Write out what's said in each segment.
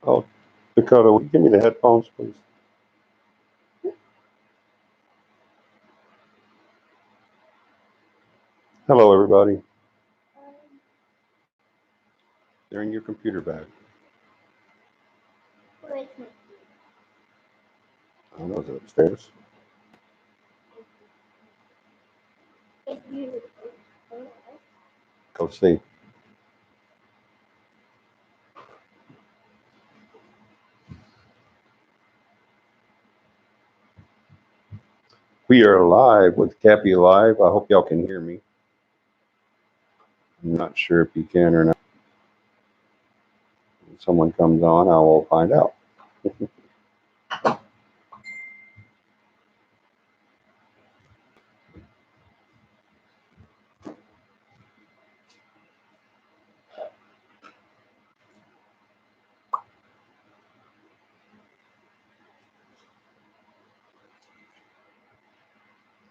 Oh, Dakota, will you give me the headphones, please? Hello, everybody. They're in your computer bag. I don't know, is it upstairs? Go see. We are live with CAPI Live. I hope y'all can hear me. I'm not sure if you can or not. When someone comes on, I will find out.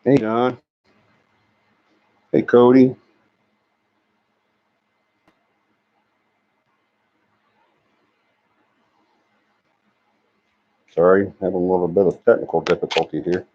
Hey, John. Hey, Cody. Sorry, having a little bit of technical difficulty here.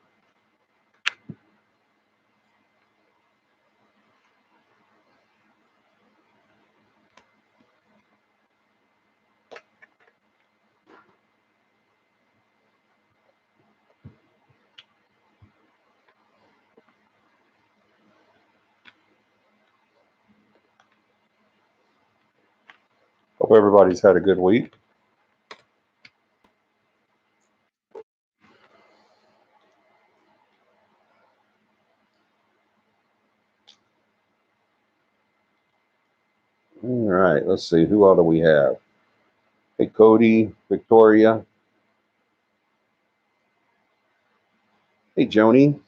Hope everybody's had a good week. All right, let's see. Who all do we have? Hey, Cody, Victoria. Hey, Joni.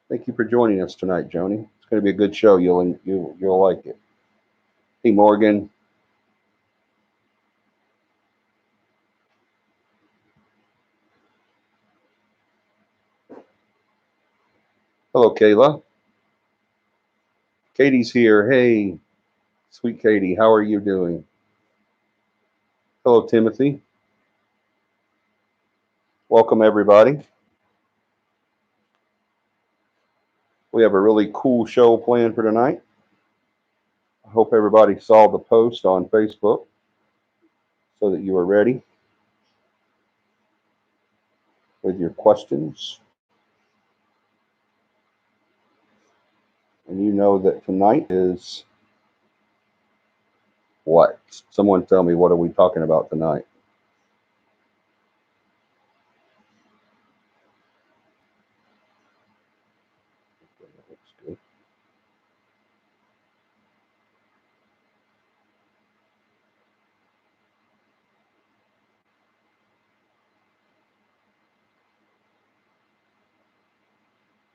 Thank you for joining us tonight, Joni. It's going to be a good show. You'll like it. Hey, Morgan. Hello, Kayla. Katie's here. Hey, sweet Katie. How are you doing? Hello, Timothy. Welcome, everybody. We have a really cool show planned for tonight. I hope everybody saw the post on Facebook so that you are ready with your questions. And you know that tonight is what? Someone tell me, what are we talking about tonight? That looks good.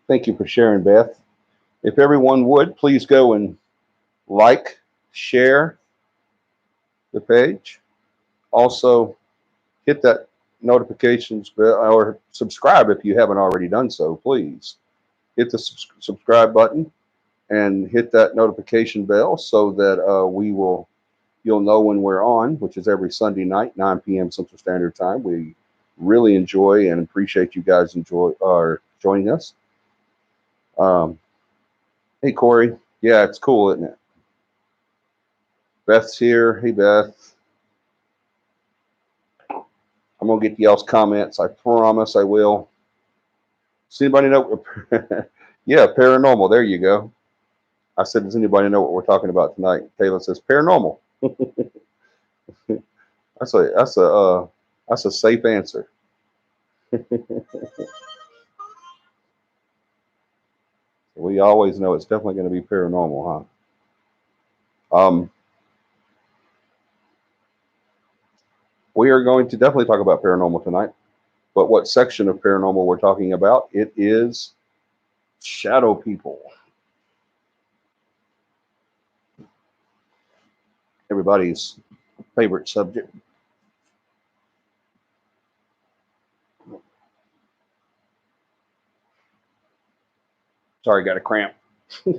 Thank you for sharing, Beth. If everyone would, please go and like, share the page. Also, hit that notifications bell or subscribe if you haven't already done so. Please hit the subscribe button and hit that notification bell so that you'll know when we're on, which is every Sunday night, 9 p.m. Central Standard Time. We really enjoy and appreciate you guys joining us. Um, hey, Corey. Yeah, it's cool, isn't it? Beth's here. Hey, Beth. I'm gonna get y'all's comments. I promise I will. Does anybody know? Yeah, paranormal. There you go. I said, does anybody know what we're talking about tonight? Taylor says paranormal. That's a safe answer. We always know it's definitely going to be paranormal, huh? We are going to definitely talk about paranormal tonight. But what section of paranormal we're talking about? It is shadow people. Everybody's favorite subject. Sorry, got a cramp. All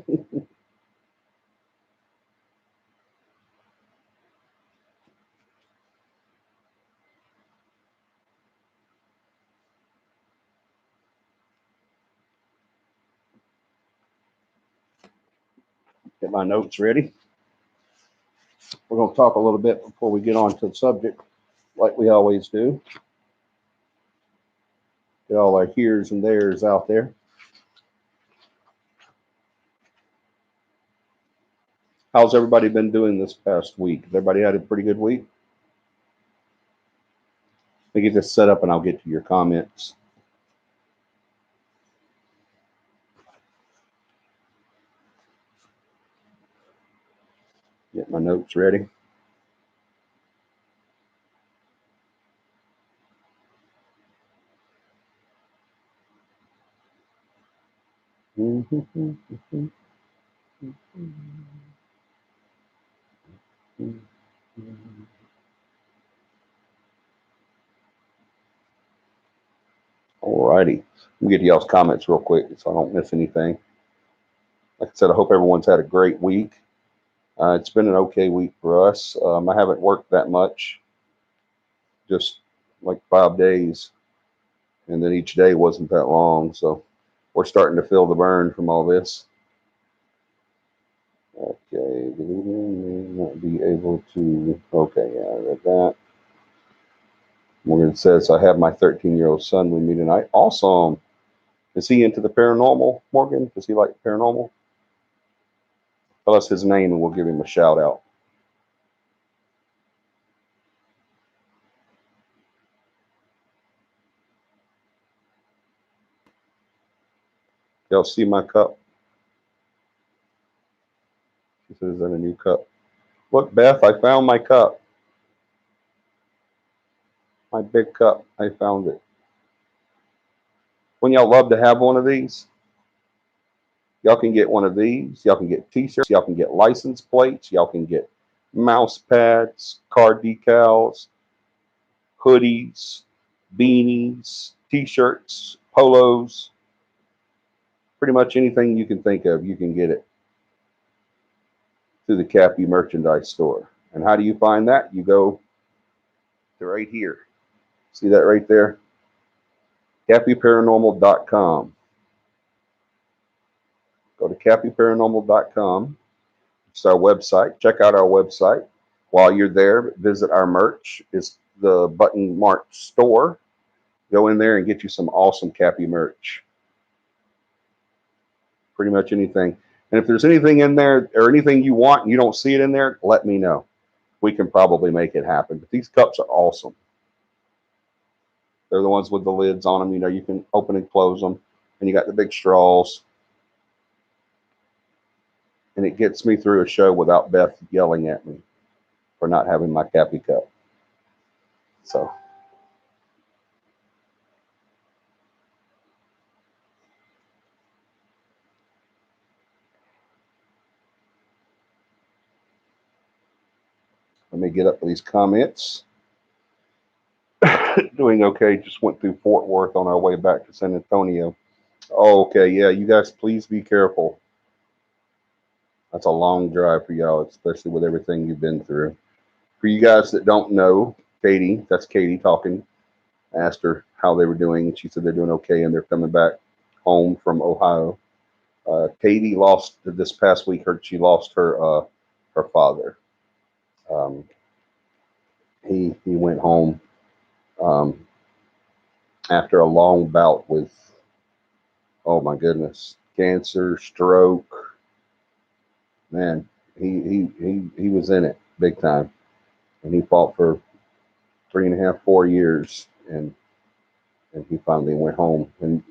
Get my notes ready. We're going to talk a little bit before we get on to the subject, like we always do. Get all our here's and there's out there. How's everybody been doing this past week? Has everybody had a pretty good week? Let me get this set up and I'll get to your comments. Get my notes ready. All righty. Let me get to y'all's comments real quick so I don't miss anything. Like I said, I hope everyone's had a great week. It's been an okay week for us. I haven't worked that much, just like 5 days. And then each day wasn't that long. So we're starting to feel the burn from all this. Okay, may not be able to. Okay, yeah, I read that. Morgan says, I have my 13-year-old son with me tonight. Awesome. Is he into the paranormal, Morgan? Does he like paranormal? Tell us his name and we'll give him a shout out. Y'all see my cup? She says, is that a new cup? Look, Beth, I found my cup. My big cup. I found it. Wouldn't y'all love to have one of these? Y'all can get one of these. Y'all can get t-shirts. Y'all can get license plates. Y'all can get mouse pads, car decals, hoodies, beanies, t-shirts, polos. Pretty much anything you can think of, you can get it through the CAPI merchandise store. And how do you find that? You go to right here. See that right there? CAPIParanormal.com. Go to CAPIParanormal.com. It's our website. Check out our website. While you're there, visit our merch. It's the button marked store. Go in there and get you some awesome CAPI merch. Pretty much anything. And if there's anything in there or anything you want and you don't see it in there, let me know. We can probably make it happen. But these cups are awesome. They're the ones with the lids on them. You know, you can open and close them. And you got the big straws. And it gets me through a show without Beth yelling at me for not having my CAPI cup. So let me get up to these comments. Doing okay. Just went through Fort Worth on our way back to San Antonio. Oh, okay. Yeah, you guys, please be careful. That's a long drive for y'all, especially with everything you've been through. For you guys that don't know, Katie, that's Katie talking, asked her how they were doing, and she said they're doing okay, and they're coming back home from Ohio. Katie lost this past week. She lost her father. He went home after a long bout with, oh my goodness, cancer, stroke. Man, he was in it big time, and he fought for 3.5, 4 years, and he finally went home, and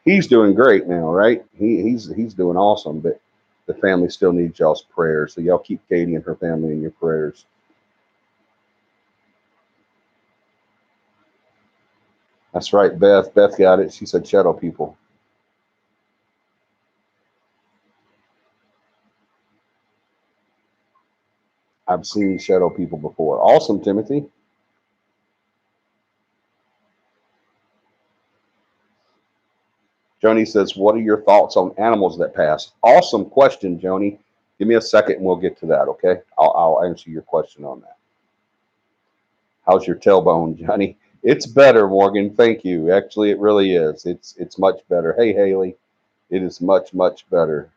he's doing great now, right? He's doing awesome, but the family still needs y'all's prayers. So y'all keep Katie and her family in your prayers. That's right, Beth. Beth got it. She said shadow people. I've seen shadow people before. Awesome, Timothy. Joni says, what are your thoughts on animals that pass? Awesome question, Joni. Give me a second and we'll get to that, okay? I'll answer your question on that. How's your tailbone, Johnny? It's better, Morgan. Thank you. Actually, it really is. It's much better. Hey, Haley. It is much, much better.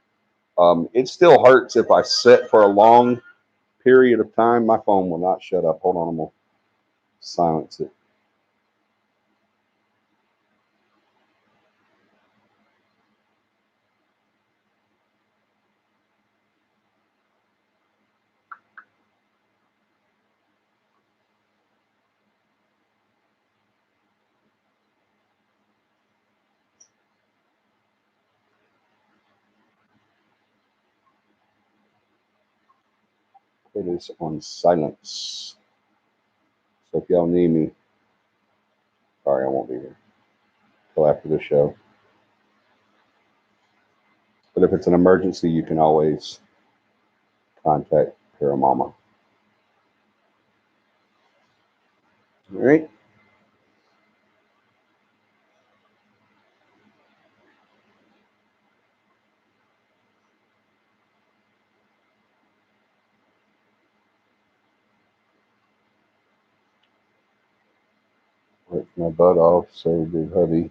It still hurts if I sit for a long period of time. My phone will not shut up. Hold on, I'm going to silence it. It is on silence. So if y'all need me, sorry, I won't be here till after the show. But if it's an emergency, you can always contact Paramama. All right. Worked my butt off, so did hubby.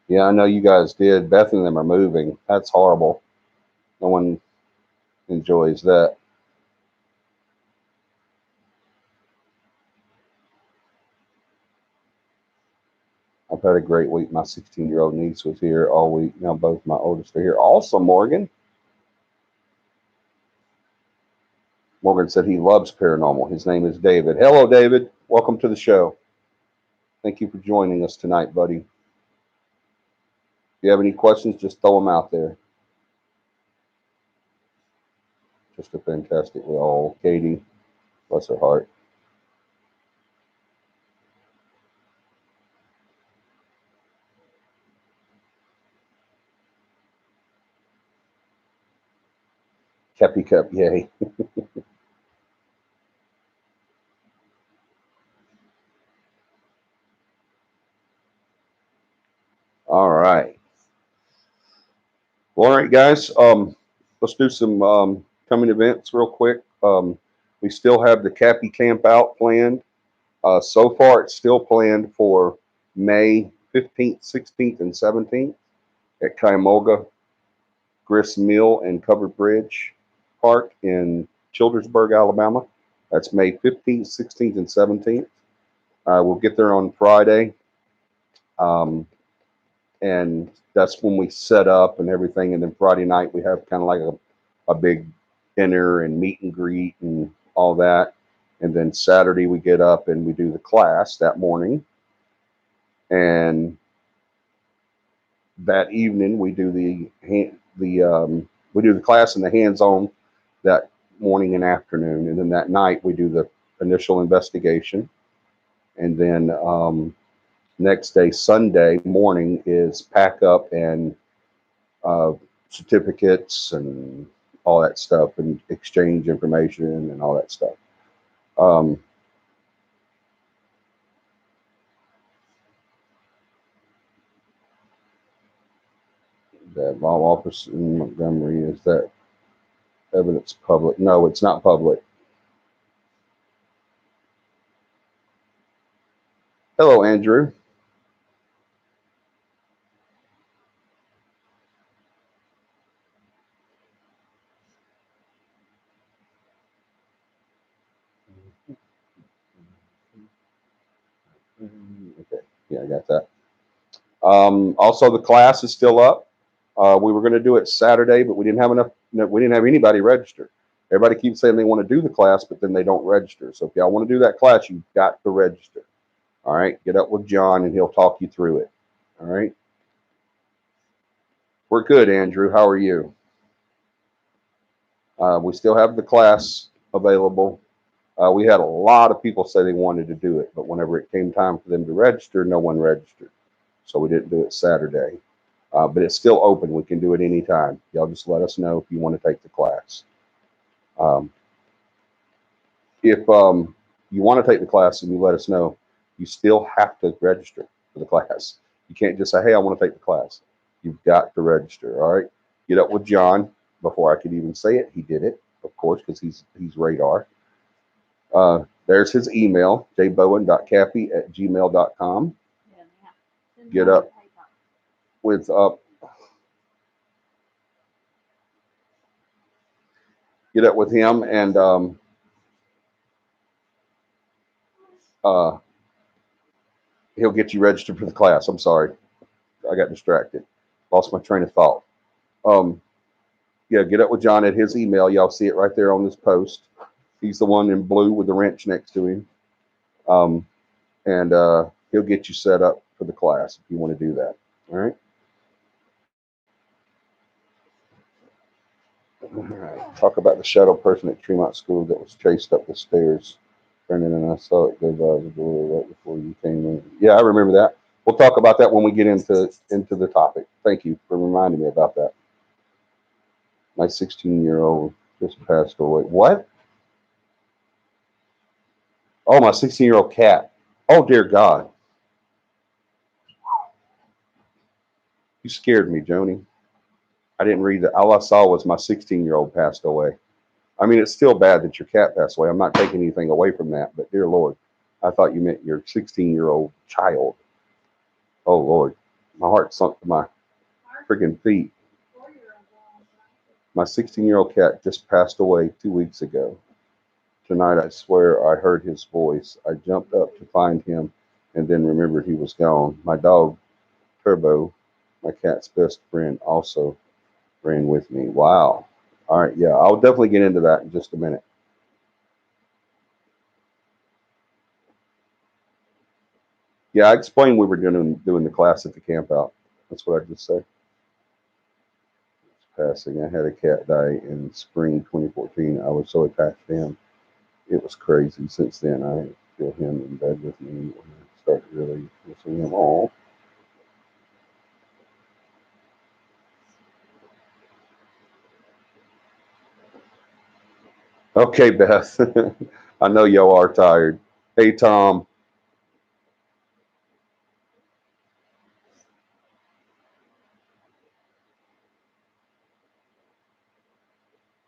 Yeah, I know you guys did. Beth and them are moving. That's horrible. No one enjoys that. I've had a great week. My 16-year-old niece was here all week. Now both my oldest are here. Also, Morgan. Morgan said he loves paranormal. His name is David. Hello, David. Welcome to the show. Thank you for joining us tonight, buddy. If you have any questions, just throw them out there. Just a fantastic little Katie. Bless her heart. CAPI Cup, yay. All right. Well, all right, guys. Let's do some coming events real quick. We still have the CAPI camp out planned. So far, it's still planned for May 15th, 16th, and 17th at Cuyahoga Grist Mill and Covered Bridge Park in Childersburg, Alabama. That's May 15th, 16th, and 17th. We'll get there on Friday. And that's when we set up and everything. And then Friday night, we have kind of like a big dinner and meet and greet and all that. And then Saturday, we get up and we do the class that morning. And that evening, we do we do the class and the hands-on that morning and afternoon. And then that night, we do the initial investigation. And then next day, Sunday morning, is pack up and certificates and all that stuff and exchange information and all that stuff. That law office in Montgomery, is that evidence public? No, it's not public. Hello, Andrew. Okay, yeah, I got that. Also, the class is still up. We were going to do it Saturday, but we didn't have enough. We didn't have anybody register. Everybody keeps saying they want to do the class, but then they don't register. So if y'all want to do that class, you've got to register. All right, get up with John and he'll talk you through it. All right. We're good, Andrew. How are you? We still have the class available. We had a lot of people say they wanted to do it, but whenever it came time for them to register, no one registered. So we didn't do it Saturday. But it's still open. We can do it anytime. Y'all just let us know if you want to take the class. Um, if you want to take the class and you let us know, you still have to register for the class. You can't just say, hey, I want to take the class. You've got to register. All right. Get up with John. Before I could even say it, he did it, of course, because he's radar. There's his email, jbowen.cappy@gmail.com. Get up with Get up with him, and uh, he'll get you registered for the class. I'm sorry, I got distracted, lost my train of thought. Um, yeah, get up with John at his email. Y'all see it right there on this post. He's the one in blue with the wrench next to him, and he'll get you set up for the class if you want to do that. All right. All right. Talk about the shadow person at Tremont School that was chased up the stairs. Brendan and I saw it go by the door right before you came in. Yeah, I remember that. We'll talk about that when we get into the topic. Thank you for reminding me about that. My 16-year-old just passed away. What? Oh, my 16-year-old cat. Oh, dear God. You scared me, Joni. I didn't read that. All I saw was my 16-year-old passed away. I mean, it's still bad that your cat passed away. I'm not taking anything away from that, but dear Lord, I thought you meant your 16-year-old child. Oh, Lord. My heart sunk to my freaking feet. My 16-year-old cat just passed away 2 weeks ago. Tonight, I swear I heard his voice. I jumped up to find him and then remembered he was gone. My dog, Turbo, my cat's best friend, also ran with me. Wow. All right. Yeah, I'll definitely get into that in just a minute. Yeah, I explained we were doing the class at the camp out. That's what I just said. Passing. I had a cat die in spring 2014. I was so attached to him. It was crazy. Since then, I feel him in bed with me when I start really missing him. All. Okay, Beth. I know y'all are tired. Hey, Tom.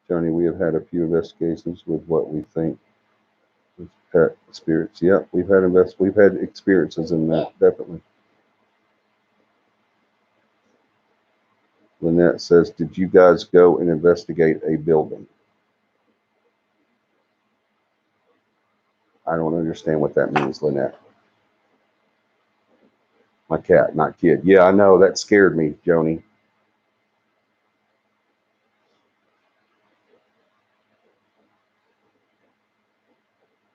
Johnny, we have had a few investigations with what we think is pet spirits. Yep, we've had experiences in that, definitely. Lynette says, "Did you guys go and investigate a building?" I don't understand what that means, Lynette. My cat, not kid. Yeah, I know. That scared me, Joni.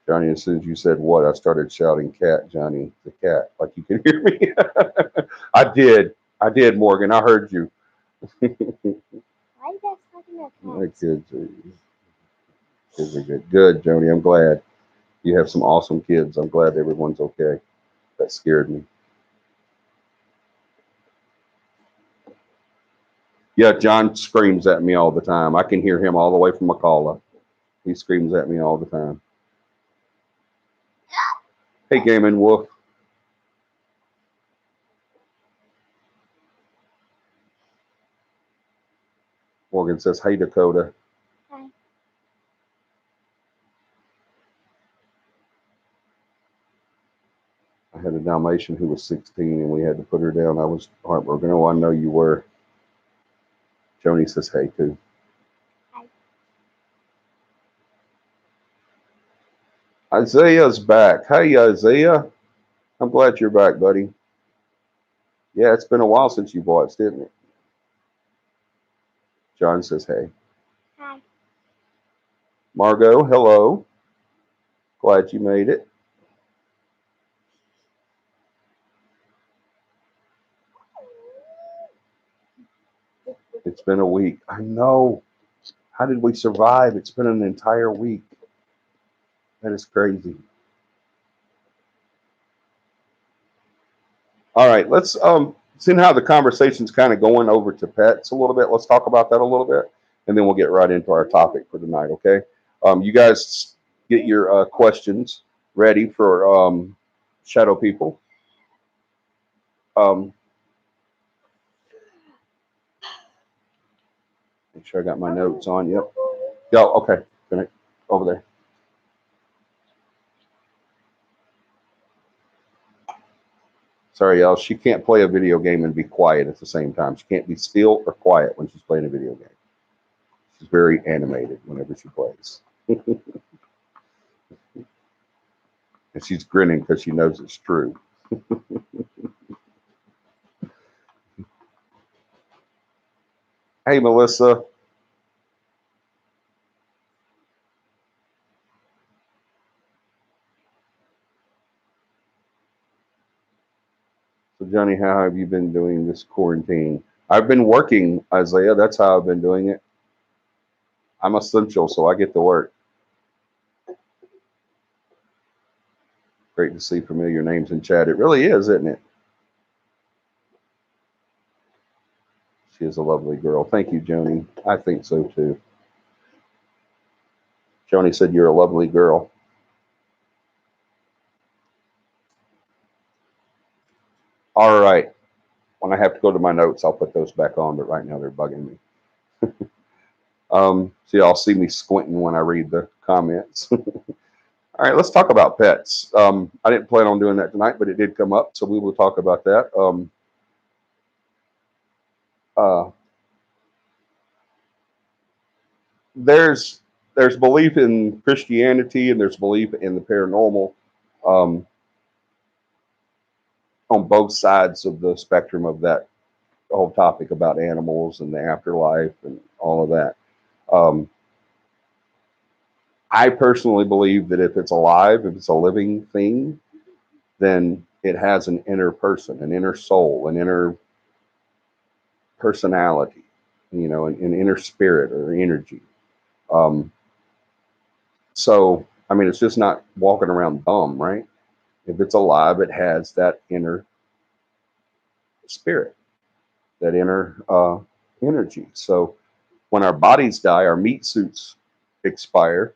Johnny, as soon as you said what, I started shouting, "Cat, Johnny, the cat," like you can hear me. I did. I did, Morgan. I heard you. My kids are good. Good, Joni. I'm glad. You have some awesome kids. I'm glad everyone's okay. That scared me. Yeah, John screams at me all the time. I can hear him all the way from McCalla. He screams at me all the time. Hey, Gaming Wolf. Morgan says, "Hey, Dakota." I had a Dalmatian who was 16 and we had to put her down. I was heartbroken. Oh, I know you were. Joni says, "Hey, too." Isaiah's back. Hey, Isaiah. I'm glad you're back, buddy. Yeah, it's been a while since you watched, didn't it? John says, "Hey." Margot, hello. Glad you made it. It's been a week. I know. How did we survive? It's been an entire week. That is crazy. All right, let's see how the conversation's kind of going over to pets a little bit. Let's talk about that a little bit, and then we'll get right into our topic for tonight. Okay, you guys get your questions ready for shadow people. Um, make sure I got my notes on. Yep. Yo, okay. Good. Over there. Sorry, y'all. She can't play a video game and be quiet at the same time. She can't be still or quiet when she's playing a video game. She's very animated whenever she plays. And she's grinning because she knows it's true. Hey, Melissa. So, Johnny, how have you been doing this quarantine? I've been working, Isaiah. That's how I've been doing it. I'm essential, so I get to work. Great to see familiar names in chat. It really is, isn't it? She is a lovely girl. Thank you, Joni. I think so too. Joni said you're a lovely girl. All right. When I have to go to my notes, I'll put those back on, but right now they're bugging me. So y'all see me squinting when I read the comments. All right, let's talk about pets. I didn't plan on doing that tonight, but it did come up, so we will talk about that. Uh, there's there's belief in Christianity and there's belief in the paranormal, um, on both sides of the spectrum of that whole topic about animals and the afterlife and all of that. Um, I personally believe that if it's alive, if it's a living thing, then it has an inner person, an inner soul, an inner personality, an inner spirit or energy. Um, so, I mean, it's just not walking around dumb, right? If it's alive, it has that inner spirit, that inner energy. So, when our bodies die, our meat suits expire.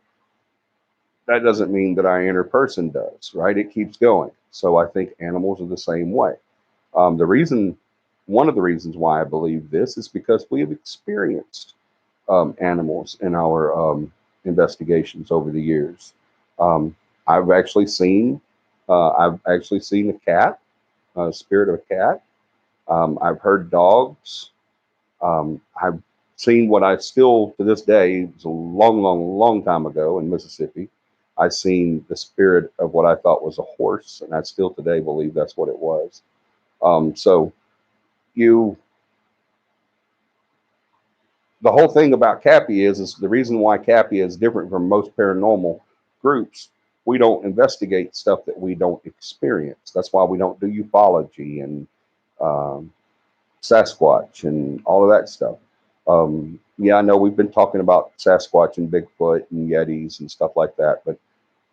That doesn't mean that our inner person does, right? It keeps going. So, I think animals are the same way. The reason, one of the reasons why I believe this is because we have experienced animals in our investigations over the years. Um, I've actually seen, I've actually seen a cat, a spirit of a cat. I've heard dogs. I've seen what I still to this day, it was a long, long, long time ago in Mississippi. I seen the spirit of what I thought was a horse, and I still today believe that's what it was. So you the whole thing about CAPI is the reason why CAPI is different from most paranormal groups. We don't investigate stuff that we don't experience. That's why we don't do ufology and um, Sasquatch and all of that stuff. Yeah, I know we've been talking about Sasquatch and Bigfoot and Yetis and stuff like that, but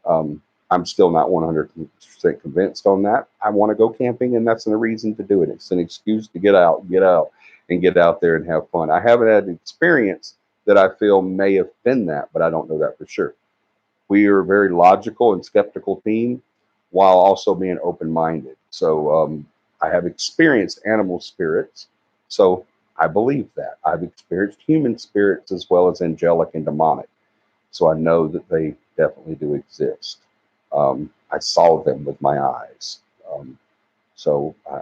um, I'm still not 100% convinced on that. I want to go camping, and that's a reason to do it. It's an excuse to and get out there and have fun. I haven't had an experience that I feel may have been that, but I don't know that for sure. We are a very logical and skeptical team while also being open minded. So I have experienced animal spirits. So I believe that. I've experienced human spirits as well as angelic and demonic. So I know that they definitely do exist. I saw them with my eyes.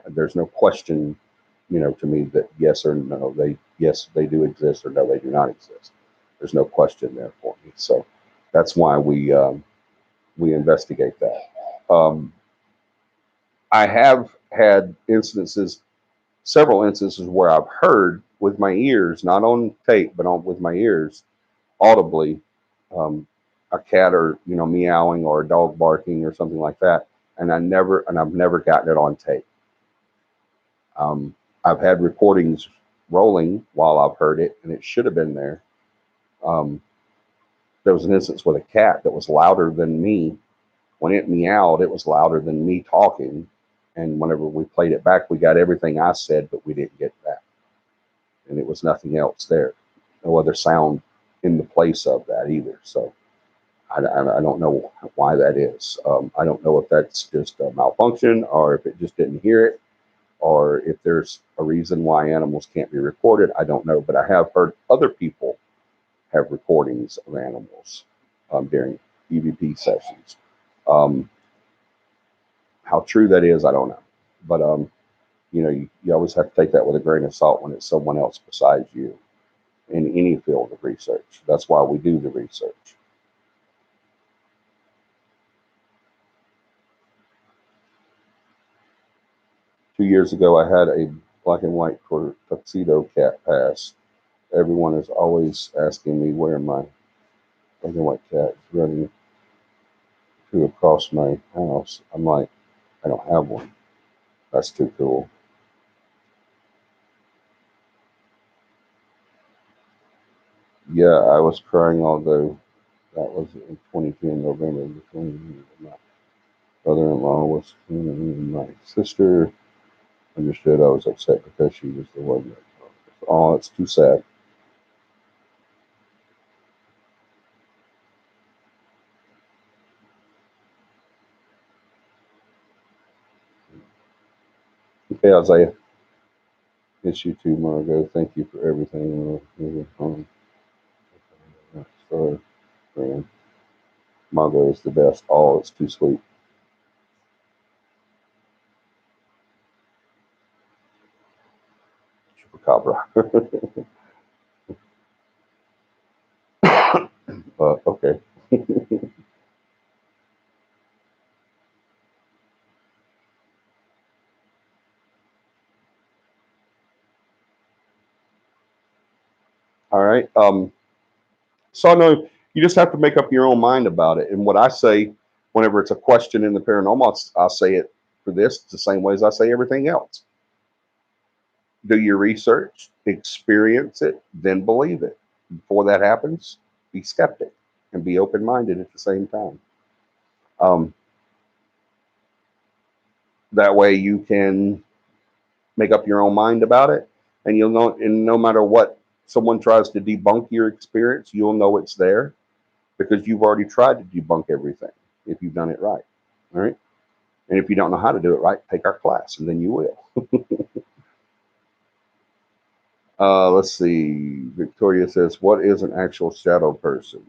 There's no question, to me that yes or no, yes they do exist or no they do not exist. There's no question there for me. So that's why we investigate that. Um, I have had several instances where I've heard with my ears, not on tape, but with my ears, audibly, um, a cat or meowing or a dog barking or something like that, and I've never gotten it on tape. Um, I've had recordings rolling while I've heard it, and it should have been there. Um, there was an instance with a cat that was louder than me. When it meowed, it was louder than me talking. And whenever we played it back, we got everything I said, but we didn't get that. And it was nothing else there. No other sound in the place of that either. So I don't know why that is. I don't know if that's just a malfunction or if it just didn't hear it or if there's a reason why animals can't be recorded. I don't know. But I have heard other people have recordings of animals during EVP sessions. Um, how true that is, I don't know. But you always have to take that with a grain of salt when it's someone else besides you. in any field of research. That's why we do the research. Two years ago, I had a black and white tuxedo cat pass. Everyone is always asking me where my black and white cat is running to across my house. I'm like, I don't have one. That's too cool. Yeah, I was crying, although that was in 2010, November. My brother-in-law was my sister understood I was upset because she was the one that. Oh, it's too sad. Okay, Isaiah. It's you too, Margot. Thank you for everything. Sorry, man. Margot is the best. Oh, it's too sweet. Chupacabra. Okay. All right. So I know you just have to make up your own mind about it. And what I say, whenever it's a question in the paranormal, I'll say it for this the same way as I say everything else. Do your research, experience it, then believe it. Before that happens, be skeptic and be open minded at the same time. Um, that way you can make up your own mind about it, and you'll know. And no matter what someone tries to debunk your experience, you'll know it's there because you've already tried to debunk everything if you've done it right. All right. And if you don't know how to do it right, take our class, and then you will. Let's see. Victoria says, "What is an actual shadow person?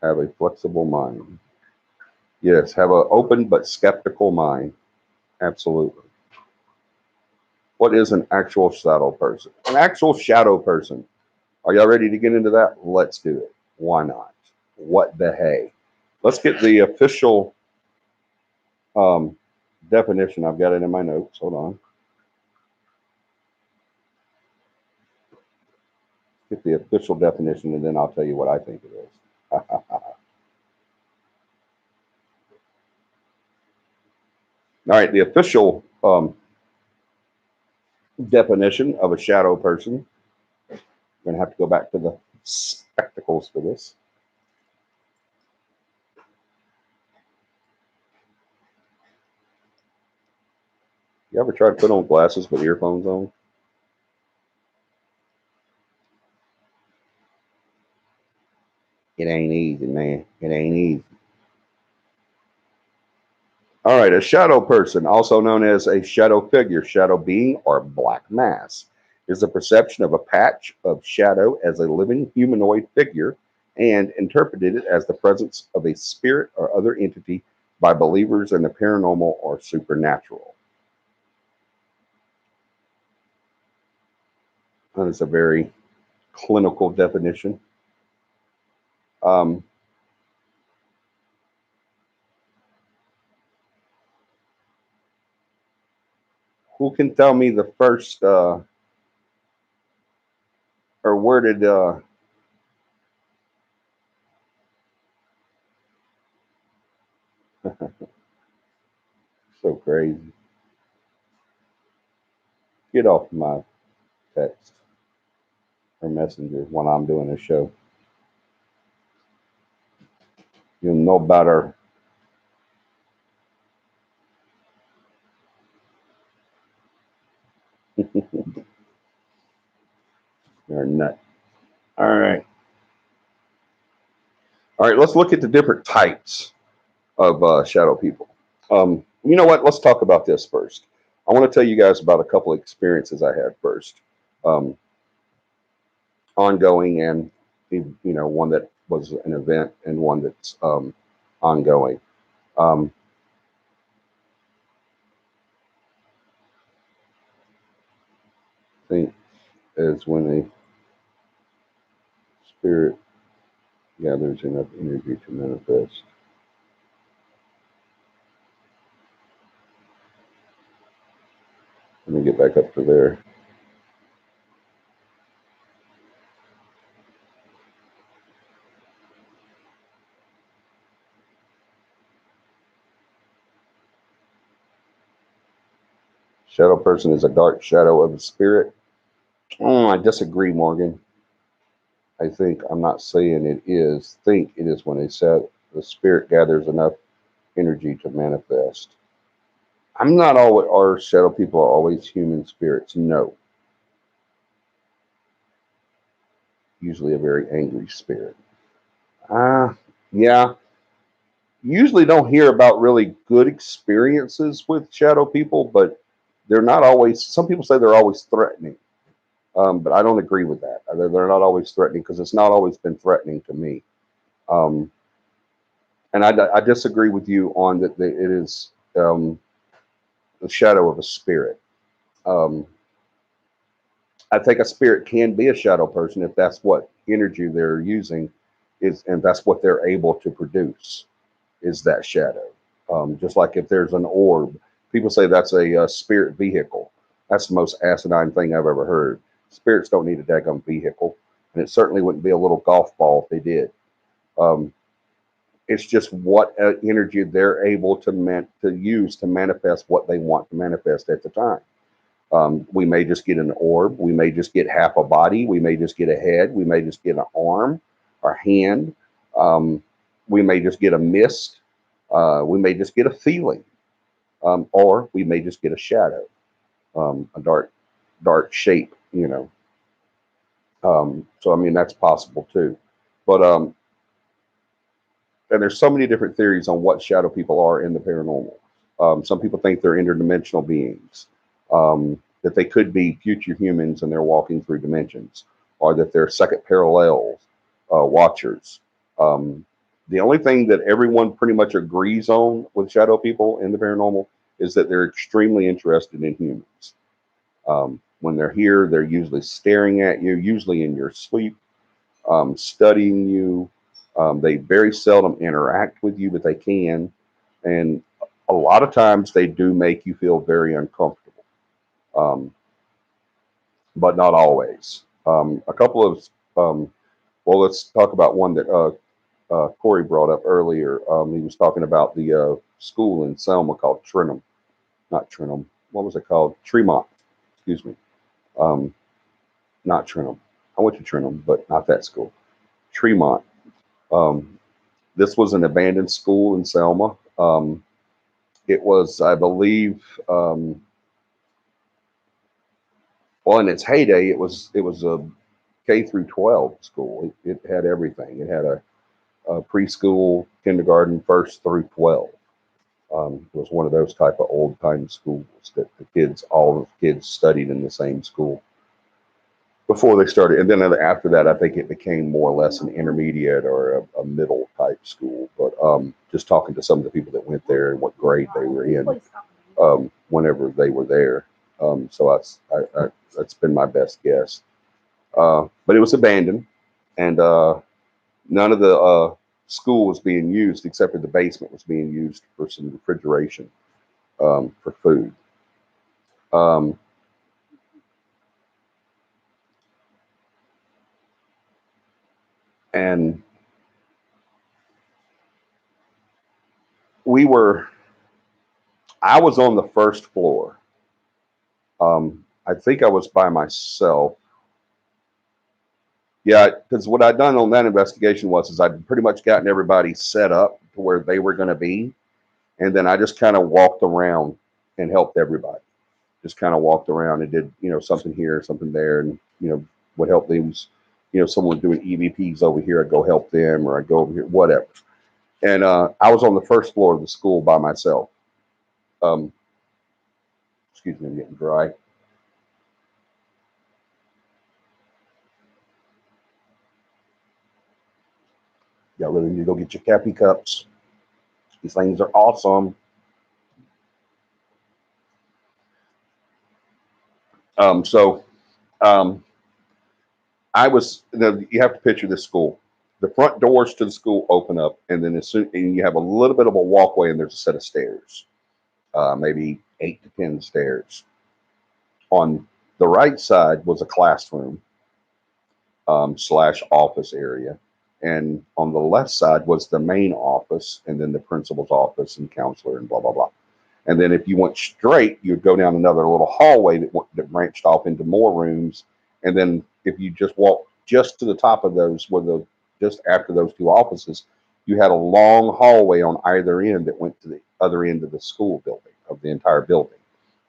Have a flexible mind." Yes, have an open but skeptical mind. Absolutely. What is an actual shadow person? An actual shadow person. Are y'all ready to get into that? Let's do it. Why not? What the hey? Let's get the official um, definition. I've got it in my notes. Hold on. Get the official definition, and then I'll tell you what I think it is. All right, the official definition of a shadow person. We're gonna have to go back to the spectacles for this. You ever try to put on glasses with earphones on? It ain't easy, man. It ain't easy. All right, a shadow person, also known as a shadow figure, shadow being, or black mass, is the perception of a patch of shadow as a living humanoid figure and interpreted as the presence of a spirit or other entity by believers in the paranormal or supernatural. That is a very clinical definition. Um, who can tell me the first, or where did, so crazy. Get off my text or messenger when I'm doing a show. You'll know better. You're a nut. All right. All right. Let's look at the different types of shadow people. You know what? Let's talk about this first. I want to tell you guys about a couple of experiences I had first, um, ongoing and one that was an event and one that's ongoing. Um, think is when a spirit gathers enough energy to manifest. Let me get back up to there. Shadow person is a dark shadow of the spirit. I disagree, Morgan. I think I'm not saying it is. Think it is when the spirit gathers enough energy to manifest. I'm not always. Our shadow people are always human spirits. No, usually a very angry spirit. Yeah. Usually don't hear about really good experiences with shadow people, but they're not always. Some people say they're always threatening, but I don't agree with that. They're not always threatening because it's not always been threatening to me. Um, and I disagree with you on that. It is the shadow of a spirit. Um, I think a spirit can be a shadow person if that's what energy they're using is, and that's what they're able to produce is that shadow. Just like if there's an orb, people say that's a spirit vehicle. That's the most asinine thing I've ever heard. Spirits don't need a daggum vehicle, and it certainly wouldn't be a little golf ball if they did. Um, it's just what energy they're able to use to manifest what they want to manifest at the time. We may just get an orb. We may just get half a body. We may just get a head. We may just get an arm or hand. Um, we may just get a mist. We may just get a feeling, or we may just get a shadow, a dark shape. So I mean that's possible too. But and there's so many different theories on what shadow people are in the paranormal. Some people think they're interdimensional beings, that they could be future humans and they're walking through dimensions, or that they're second parallels, watchers. Um, the only thing that everyone pretty much agrees on with shadow people in the paranormal is that they're extremely interested in humans. When they're here, they're usually staring at you, usually in your sleep, studying you. They very seldom interact with you, but they can. And a lot of times they do make you feel very uncomfortable, um, but not always. A couple of, well, let's talk about one that Corey brought up earlier. He was talking about the school in Selma called Trenum. Not Trenum. What was it called? Tremont. Excuse me. Um, Not Trenum. I went to Trenum, but not that school. Tremont. Um, this was an abandoned school in Selma. It was, I believe, well, in its heyday, it was a K through 12 school. It had everything. It had a preschool, kindergarten, first through 12. It was one of those type of old time schools that all the kids studied in the same school before they started. And then after that, I think it became more or less an intermediate or a middle type school. But just talking to some of the people that went there and what grade they were in, whenever they were there. So that's been my best guess. But it was abandoned, and none of the school was being used except for the basement was being used for some refrigeration, for food. Um, and we were, I was on the first floor. I think I was by myself. Yeah, because what I'd done on that investigation is I'd pretty much gotten everybody set up to where they were going to be, and then I just kind of walked around and helped everybody. Just kind of walked around and did something here, something there, and would help them. Someone doing EVPs over here, I'd go help them, or I'd go over here, whatever. And I was on the first floor of the school by myself. Um, Excuse me, I'm getting dry. Y'all really need to go get your CAPI cups. These things are awesome. So, um, You have to picture this school. The front doors to the school open up, and then and you have a little bit of a walkway, and there's a set of stairs, maybe 8 to 10 stairs. On the right side was a classroom slash office area. And on the left side was the main office, and then the principal's office and counselor and blah, blah, blah. And then if you went straight, you'd go down another little hallway that branched off into more rooms. And then if you just walked just to the top of those, just after those two offices, you had a long hallway on either end that went to the other end of the school building, of the entire building.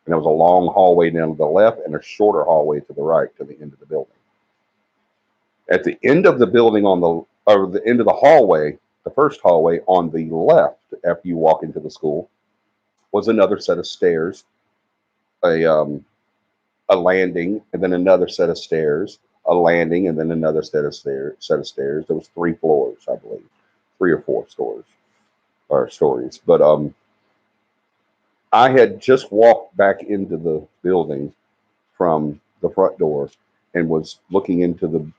And there was a long hallway down to the left and a shorter hallway to the right to the end of the building. At the end of the building or the end of the hallway, the first hallway on the left, after you walk into the school, was another set of stairs, a landing, and then another set of stairs, a landing, and then another set of stairs. There was 3 floors, I believe, 3 or 4 stories. But I had just walked back into the building from the front door and was looking into the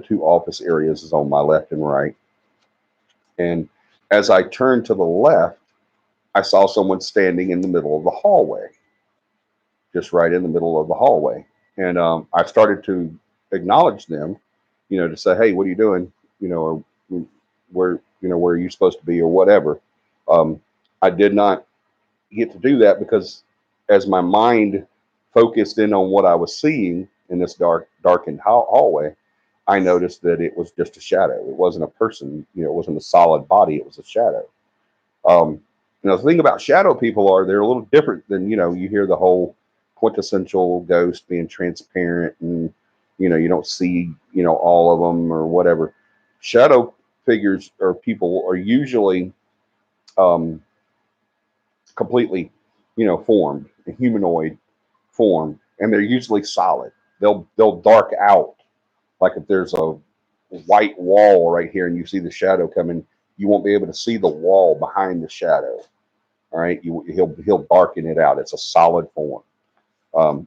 two office areas is on my left and right. And as I turned to the left, I saw someone standing in the middle of the hallway, just right in the middle of the hallway. And I started to acknowledge them, to say, "Hey, what are you doing? Or where are you supposed to be, or whatever." I did not get to do that because as my mind focused in on what I was seeing in this darkened hallway, I noticed that it was just a shadow. It wasn't a person, it wasn't a solid body, it was a shadow. The thing about shadow people are they're a little different than, you hear the whole quintessential ghost being transparent and, you don't see, all of them or whatever. Shadow figures or people are usually um, completely, formed, a humanoid form, and they're usually solid. They'll dark out. Like if there's a white wall right here and you see the shadow coming, you won't be able to see the wall behind the shadow. All right, he'll darken it out. It's a solid form.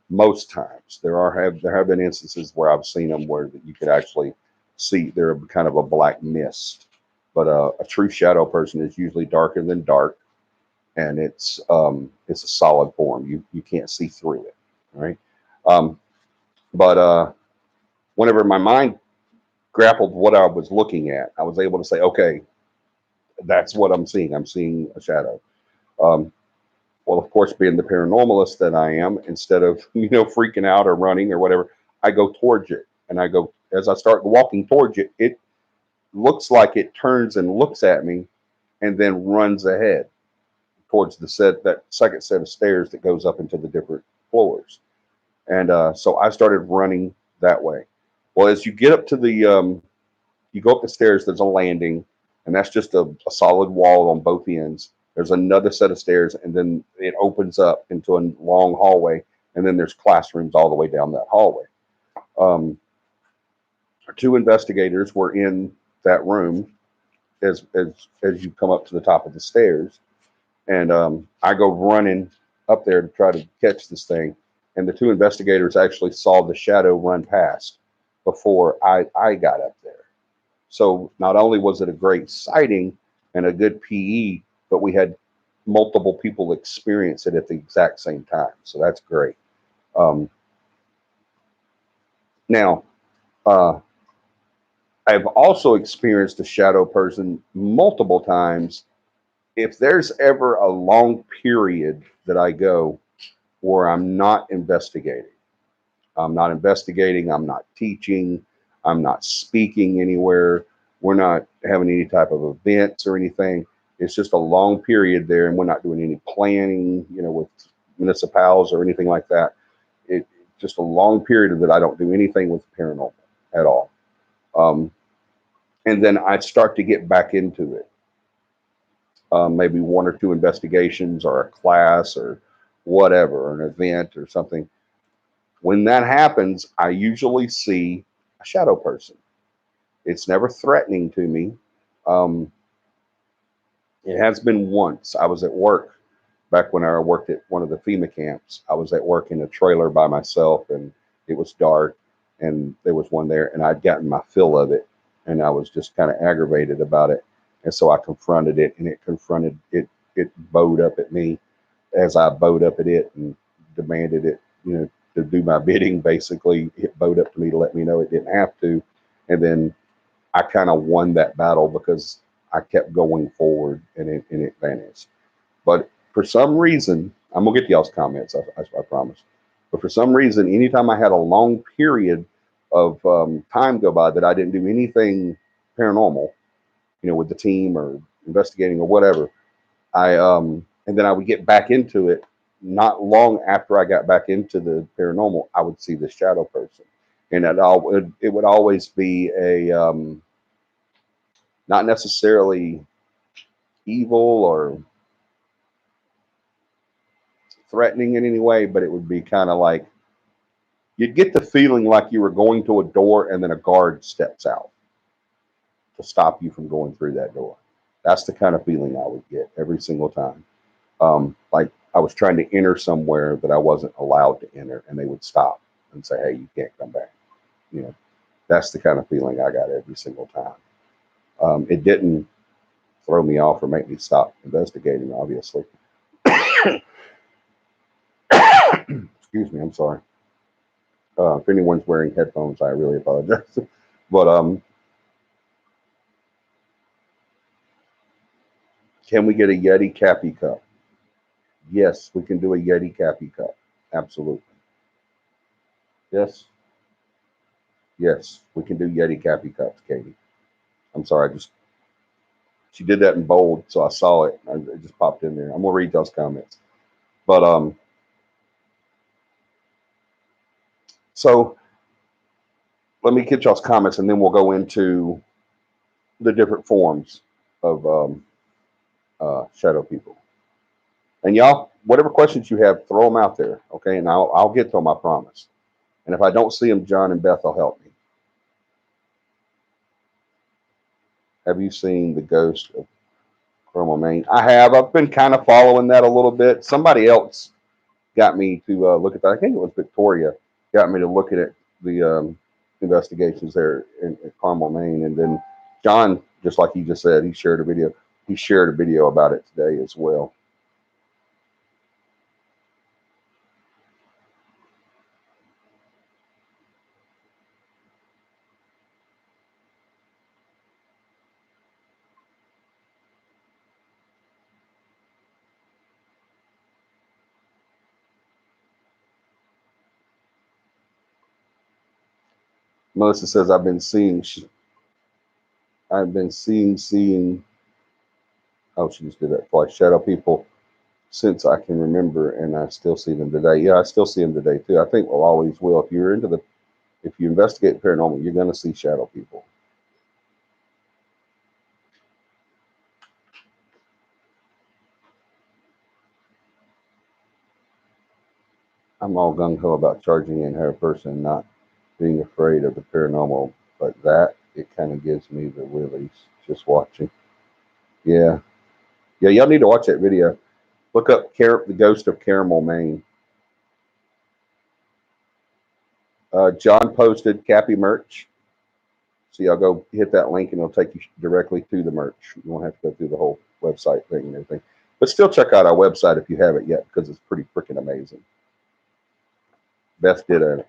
Most times there have been instances where I've seen them where you could actually see they're kind of a black mist. But a true shadow person is usually darker than dark, and it's a solid form. You can't see through it. All right, but whenever my mind grappled what I was looking at, I was able to say, okay, that's what I'm seeing. I'm seeing a shadow. Um, well, of course, being the paranormalist that I am, instead of freaking out or running or whatever, I go towards it, and I go as I start walking towards it. It looks like it turns and looks at me, and then runs ahead towards that second set of stairs that goes up into the different floors. And so I started running that way. Well, as you get up to you go up the stairs, there's a landing, and that's just a solid wall on both ends. There's another set of stairs, and then it opens up into a long hallway, and then there's classrooms all the way down that hallway. Um, 2 investigators were in that room as you come up to the top of the stairs, and I go running up there to try to catch this thing, and the 2 investigators actually saw the shadow run past before I got up there. So not only was it a great sighting and a good PE, but we had multiple people experience it at the exact same time. So that's great. Um, now, uh, I've also experienced a shadow person multiple times. If there's ever a long period that I go where I'm not investigating, I'm not teaching, I'm not speaking anywhere, we're not having any type of events or anything. It's just a long period there, and we're not doing any planning, with municipals or anything like that. It's just a long period that I don't do anything with paranormal at all. Um, and then I start to get back into it. Maybe 1 or 2 investigations or a class or whatever, or an event or something. When that happens, I usually see a shadow person. It's never threatening to me. Um, it has been once. I was at work back when I worked at one of the FEMA camps. I was at work in a trailer by myself, and it was dark. and there was one there, and I'd gotten my fill of it, and I was just kind of aggravated about it, and so I confronted it, and it confronted it. It bowed up at me as I bowed up at it and demanded it, to do my bidding. Basically, it bowed up to me to let me know it didn't have to, and then I kind of won that battle because I kept going forward, and it vanished. But for some reason, I'm gonna get to y'all's comments. I promise. But for some reason, anytime I had a long period of time go by that I didn't do anything paranormal, with the team or investigating or whatever, and then I would get back into it. Not long after I got back into the paranormal, I would see the shadow person, and it would always be a not necessarily evil or threatening in any way, but it would be kind of like you'd get the feeling like you were going to a door and then a guard steps out to stop you from going through that door. That's the kind of feeling I would get every single time. Like I was trying to enter somewhere that I wasn't allowed to enter, and they would stop and say, "Hey, you can't come back." You know, that's the kind of feeling I got every single time. It didn't throw me off or make me stop investigating, obviously. Excuse me, I'm sorry. If anyone's wearing headphones, I really apologize. But can we get a Yeti Cappy cup? Yes, we can do a Yeti Cappy cup. Absolutely. Yes, yes, we can do Yeti Cappy cups, Katie. I'm sorry, she did that in bold, so I saw it. It just popped in there. I'm gonna read those comments. But so let me get y'all's comments, and then we'll go into the different forms of shadow people. And y'all, whatever questions you have, throw them out there, okay? And I'll get to them, I promise. And if I don't see them, John and Beth will help me. Have you seen the ghost of Carmel, Maine? I have. I've been kind of following that a little bit. Somebody else got me to look at that. I think it was Victoria got me to look at it, the investigations there in Carmel, Maine. And then John, just like he just said, he shared a video. He shared a video about it today as well. Melissa says, I've been seeing, oh, she just did that twice, shadow people since I can remember, and I still see them today. Yeah, I still see them today too. I think we'll always will. If you investigate paranormal, you're going to see shadow people. I'm all gung ho about charging in her person, not being afraid of the paranormal, but that it kind of gives me the willies just watching. Yeah, yeah, y'all need to watch that video. Look up the ghost of Caramel, Maine. John posted Cappy merch. So y'all go hit that link and it'll take you directly to the merch. You won't have to go through the whole website thing and everything. But still check out our website if you haven't yet, because it's pretty freaking amazing. Beth did a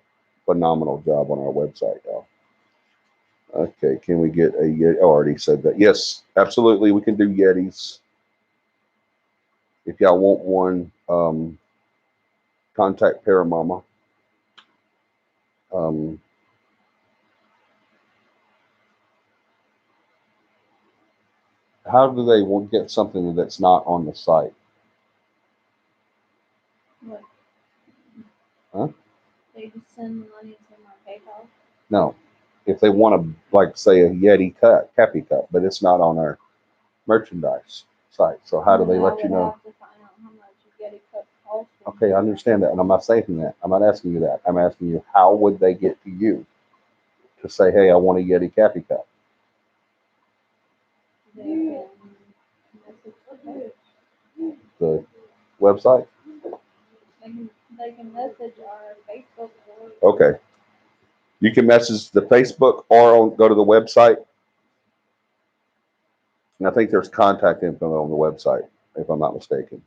phenomenal job on our website, y'all. Okay, can we get a Yeti? Oh, I already said that. Yes, absolutely. We can do Yetis. If y'all want one, contact Paramama. Um, how do they get something that's not on the site? What? Huh? They just send the money to my PayPal. No. If they want to, like, say a Yeti Cappy cup, but it's not on our merchandise site. So how do they let you know? Have to find out how much a Yeti cup costs. Okay, I understand that, and I'm not saying that. I'm not asking you that. I'm asking you, how would they get to you to say, "Hey, I want a Yeti Cappy cup"? They can message the page. The website. They can message our Facebook. Okay. You can message the Facebook or go to the website. And I think there's contact info on the website, if I'm not mistaken.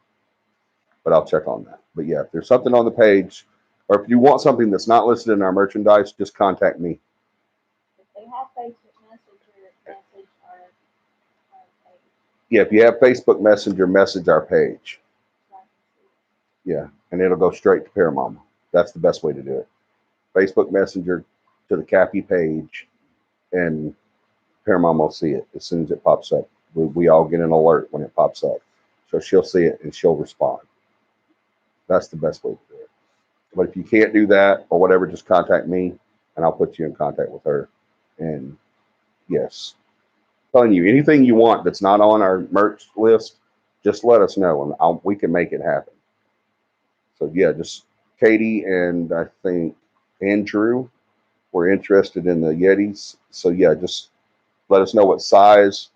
But I'll check on that. But yeah, if there's something on the page, or if you want something that's not listed in our merchandise, just contact me. If they have Facebook Messenger, message our page. Yeah, if you have Facebook Messenger, message our page. So I can see it. Yeah, and it'll go straight to Paramama. That's the best way to do it. Facebook Messenger to the CAPI page, and Paramama will see it as soon as it pops up. We all get an alert when it pops up. So she'll see it and she'll respond. That's the best way to do it. But if you can't do that or whatever, just contact me and I'll put you in contact with her. And yes, telling you anything you want that's not on our merch list, just let us know and we can make it happen. So yeah, just Katie and I think Andrew were interested in the Yetis. So yeah, just let us know what size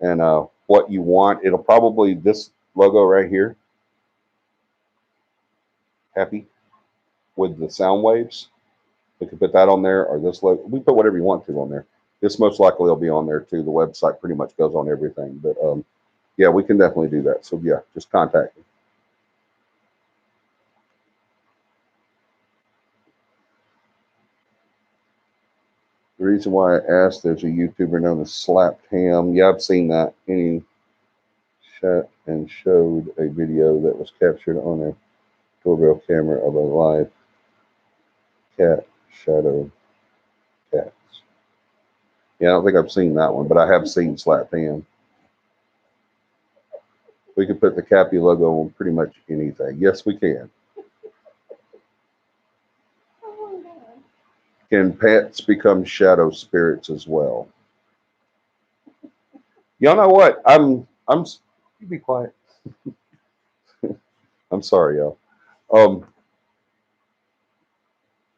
and what you want. It'll probably this logo right here, happy with the sound waves. We can put that on there, or this logo. We put whatever you want to on there. This most likely will be on there too. The website pretty much goes on everything, but yeah, we can definitely do that. So yeah, just contact me. The reason why I asked, there's a YouTuber known as Slapped Ham. Yeah, I've seen that. Any shot and showed a video that was captured on a doorbell camera of a live cat shadow cats. Yeah, I don't think I've seen that one, but I have seen Slapped Ham. We could put the Cappy logo on pretty much anything. Yes, we can. Oh my god. Can pets become shadow spirits as well? Y'all know what? You be quiet. I'm sorry, y'all. Um,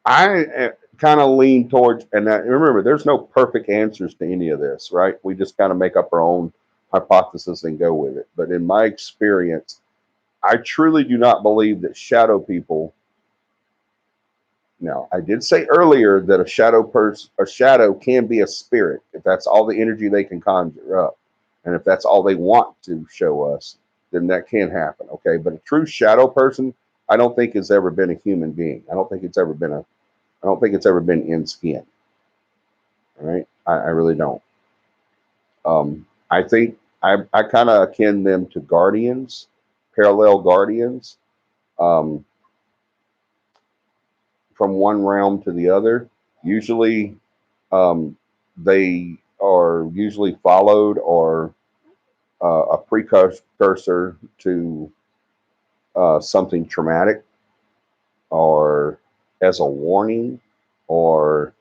I kind of lean towards, and remember, there's no perfect answers to any of this, right? We just kind of make up our own hypothesis and go with it. But in my experience, I truly do not believe that shadow people. Now, I did say earlier that a shadow can be a spirit if that's all the energy they can conjure up, and if that's all they want to show us, then that can happen. Okay, but a true shadow person, I don't think has ever been a human being. I don't think it's ever been in skin. All right, I really don't. I think I kind of akin them to guardians, parallel guardians, um, from one realm to the other. Usually, they are usually followed or a precursor to something traumatic or as a warning or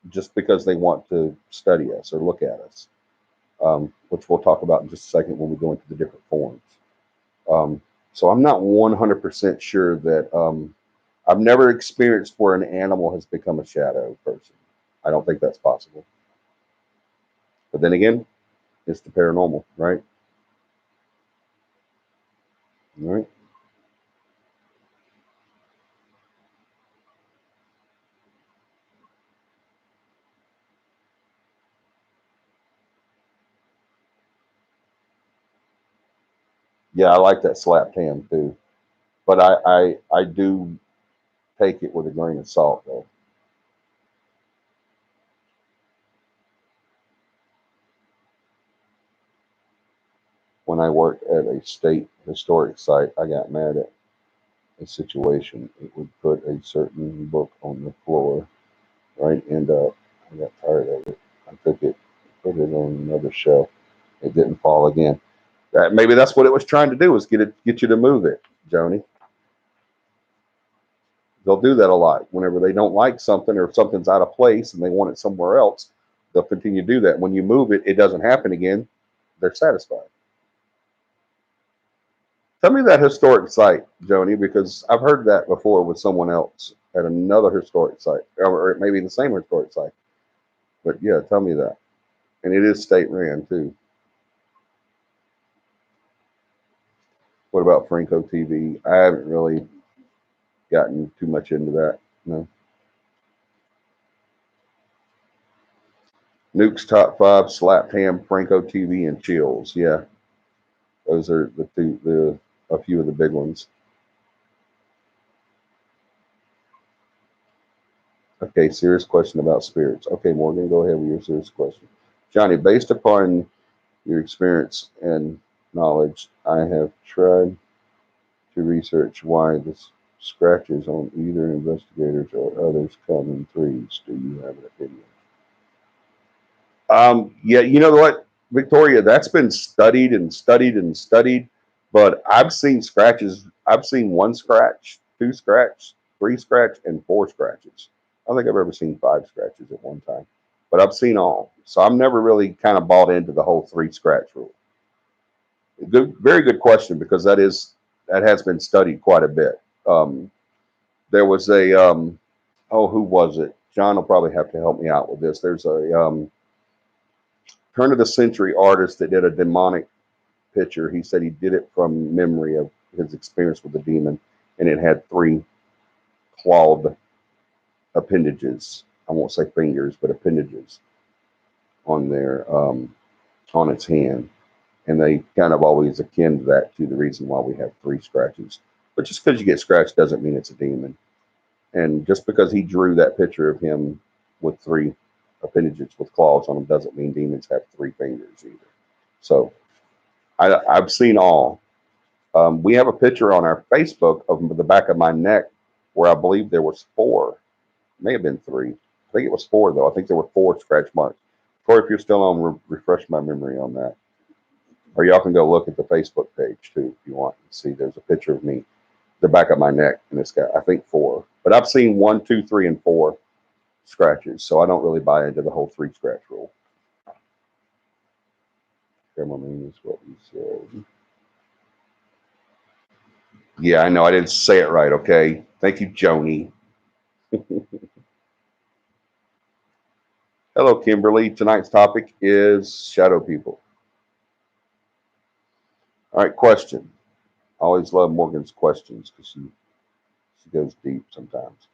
just because they want to study us or look at us, which we'll talk about in just a second when we go into the different forms. Um, so I'm not 100% sure that I've never experienced where an animal has become a shadow person. I don't think that's possible. But then again, it's the paranormal, right? All right. Yeah, I like that slapped ham too. But I do take it with a grain of salt though. When I worked at a state historic site, I got mad at a situation. It would put a certain book on the floor, right? And I got tired of it. I took it, put it on another shelf. It didn't fall again. Maybe that's what it was trying to do, was get you to move it, Joni. They'll do that a lot. Whenever they don't like something or something's out of place and they want it somewhere else, they'll continue to do that. When you move it, it doesn't happen again. They're satisfied. Tell me that historic site, Joni, because I've heard that before with someone else at another historic site, or maybe the same historic site. But yeah, tell me that. And it is state ran too. What about Franco TV? I haven't really gotten too much into that. No. Nuke's top five: Slapped Ham, Franco TV, and Chills. Yeah, those are the a few of the big ones. Okay, serious question about spirits. Okay, Morgan, go ahead with your serious question. Johnny, based upon your experience and knowledge, I have tried to research why the scratches on either investigators or others come in threes. Do you have an opinion? Yeah, you know what, Victoria, that's been studied and studied and studied, but I've seen scratches. I've seen one scratch, two scratch, three scratch, and four scratches. I don't think I've ever seen five scratches at one time, but I've seen all. So I'm never really kind of bought into the whole three scratch rule. Good, very good question because that has been studied quite a bit. Um, there was a oh, who was it? John will probably have to help me out with this. There's a turn of the century artist that did a demonic picture. He said he did it from memory of his experience with the demon, and it had three clawed appendages. I won't say fingers, but appendages on there on its hand. And they kind of always akin that to the reason why we have three scratches. But just because you get scratched doesn't mean it's a demon. And just because he drew that picture of him with three appendages with claws on them doesn't mean demons have three fingers either. So I've seen all. We have a picture on our Facebook of the back of my neck where I believe there was four. May have been three. I think it was four though. I think there were four scratch marks. Corey, if you're still on, refresh my memory on that. Or y'all can go look at the Facebook page too if you want to see. There's a picture of me, the back of my neck, and it's got I think four. But I've seen one, two, three, and four scratches, so I don't really buy into the whole three scratch rule. Grandma means what you said. Yeah, I know I didn't say it right. Okay, thank you, Joni. Hello, Kimberly. Tonight's topic is shadow people. All right, question. I always love Morgan's questions because she goes deep sometimes.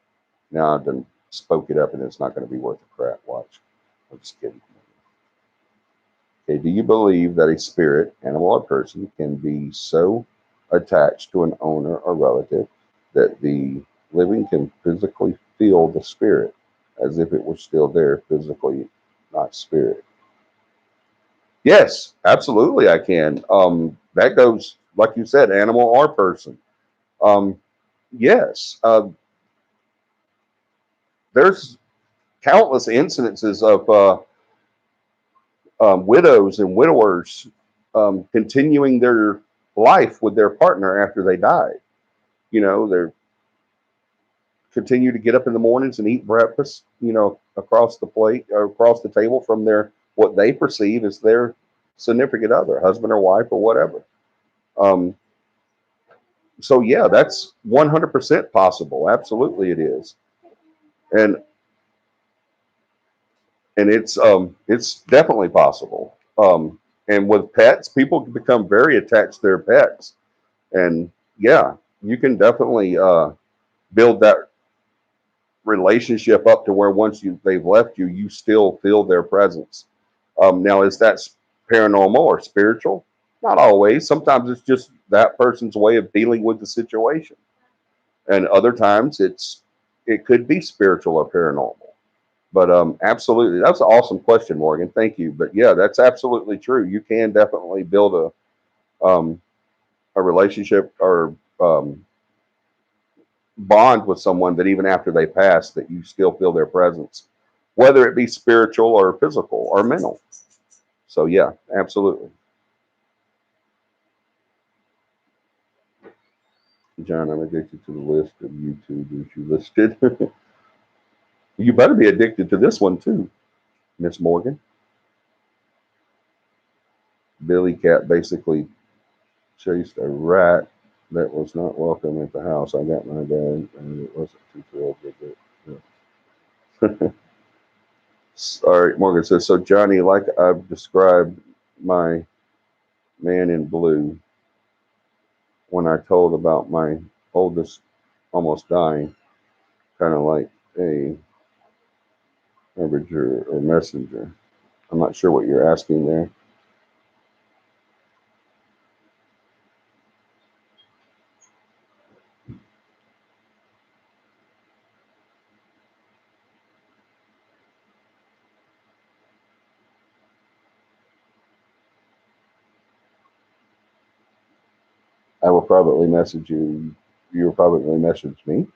Now I've done spoke it up and it's not going to be worth a crap. Watch. I'm just kidding. Okay, do you believe that a spirit, animal, or person can be so attached to an owner or relative that the living can physically feel the spirit as if it were still there physically, not spirit? Yes, absolutely, I can. That goes, like you said, animal or person. Um, yes, there's countless incidences of widows and widowers continuing their life with their partner after they died. You know, they continue to get up in the mornings and eat breakfast, you know, across the plate or across the table from their what they perceive as their significant other, husband or wife or whatever. Um, so yeah, that's 100% possible. Absolutely, it is, and it's definitely possible. And with pets, people can become very attached to their pets, and yeah, you can definitely build that relationship up to where once they've left you, you still feel their presence. Now, is that paranormal or spiritual? Not always. Sometimes it's just that person's way of dealing with the situation, and other times it could be spiritual or paranormal. But absolutely, that's an awesome question, Morgan. Thank you. But yeah, that's absolutely true. You can definitely build a relationship or bond with someone that even after they pass, that you still feel their presence, whether it be spiritual or physical or mental. So yeah, absolutely. John, I'm addicted to the list of YouTubers you listed. You better be addicted to this one too, Miss Morgan. Billy Cat basically chased a rat that was not welcome at the house. I got my dad, and it wasn't too thrilled with it. Yeah. All right, Morgan says, so Johnny, like I've described my man in blue when I told about my oldest almost dying, kind of like a harbinger or messenger. I'm not sure what you're asking there. I will probably message you. You'll probably message me.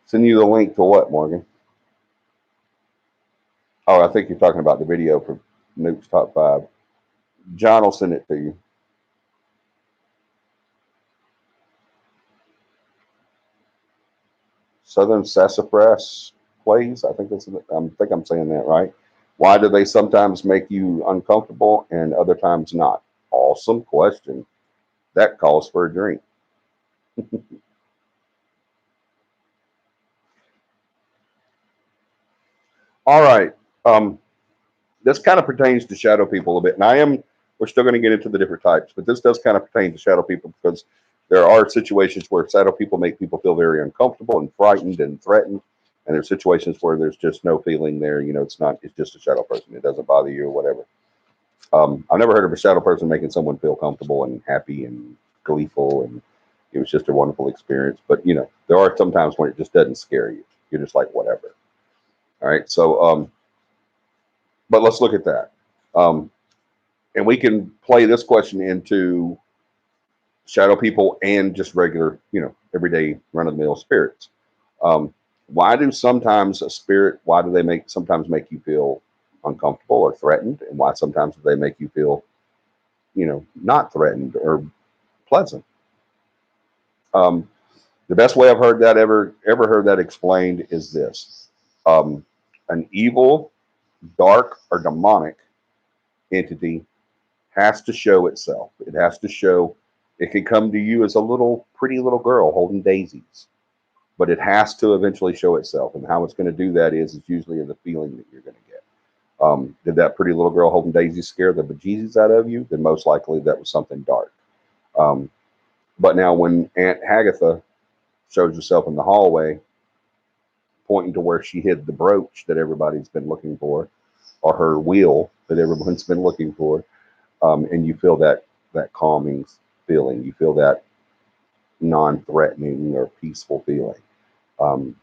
Send you the link to what, Morgan? Oh, I think you're talking about the video for Nuke's Top 5. John will send it to you. Southern Sassafras Plays. I think I'm saying that right. Why do they sometimes make you uncomfortable and other times not? Awesome question. That calls for a drink. All right. Um, this kind of pertains to shadow people a bit, and we're still going to get into the different types, but this does kind of pertain to shadow people because there are situations where shadow people make people feel very uncomfortable and frightened and threatened, and there's situations where there's just no feeling there. It's just a shadow person. It doesn't bother you or whatever. I've never heard of a shadow person making someone feel comfortable and happy and gleeful, and it was just a wonderful experience. But there are some times when it just doesn't scare you. You're just like whatever. All right, so but let's look at that. Um, and we can play this question into shadow people and just regular, everyday run of the mill spirits. Um, why do sometimes a spirit? Why do they sometimes make you feel uncomfortable or threatened, and why sometimes do they make you feel, not threatened or pleasant? Um, the best way I've heard that ever heard that explained is this: um, an evil, dark, or demonic entity has to show itself. It has to show. It can come to you as a little pretty little girl holding daisies, but it has to eventually show itself. And how it's going to do that is usually in the feeling that you're going to get. Did that pretty little girl holding daisies scare the bejesus out of you? Then most likely that was something dark. Um, but now when Aunt Hagatha shows herself in the hallway, pointing to where she hid the brooch that everybody's been looking for, or her wheel that everyone's been looking for, and you feel that calming feeling. You feel that non-threatening or peaceful feeling. Um,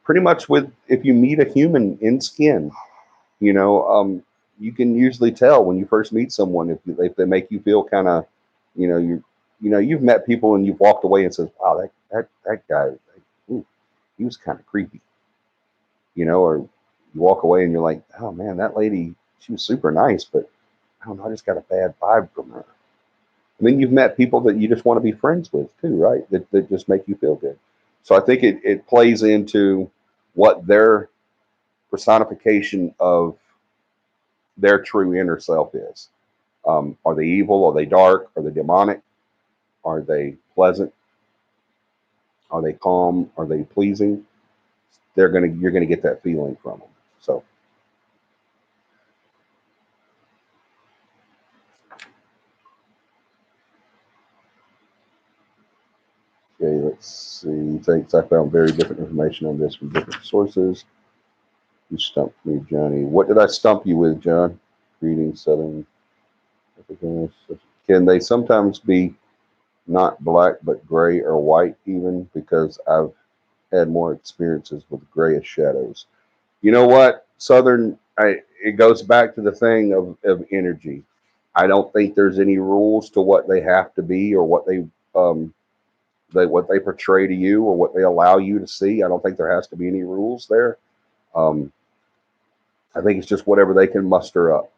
Pretty much with if you meet a human in skin, you know, you can usually tell when you first meet someone if they make you feel kind of, you've met people and you've walked away and says, "Wow, that guy, like, ooh, he was kind of creepy," or you walk away and you're like, "Oh man, that lady, she was super nice, but I don't know, I just got a bad vibe from her." And then you've met people that you just want to be friends with too, right? That just make you feel good. So I think it plays into what their personification of their true inner self is. Are they evil? Are they dark? Are they demonic? Are they pleasant? Are they calm? Are they pleasing? You're gonna get that feeling from them. So okay, let's see. Thanks. I found very different information on this from different sources. You stumped me, Johnny. What did I stump you with, John? Greetings, Southern Africans. Can they sometimes be not black but gray or white even? Because I've had more experiences with grayish shadows. You know what, Southern? It goes back to the thing of energy. I don't think there's any rules to what they have to be or um, what they portray to you or what they allow you to see. I don't think there has to be any rules there. Um, I think it's just whatever they can muster up.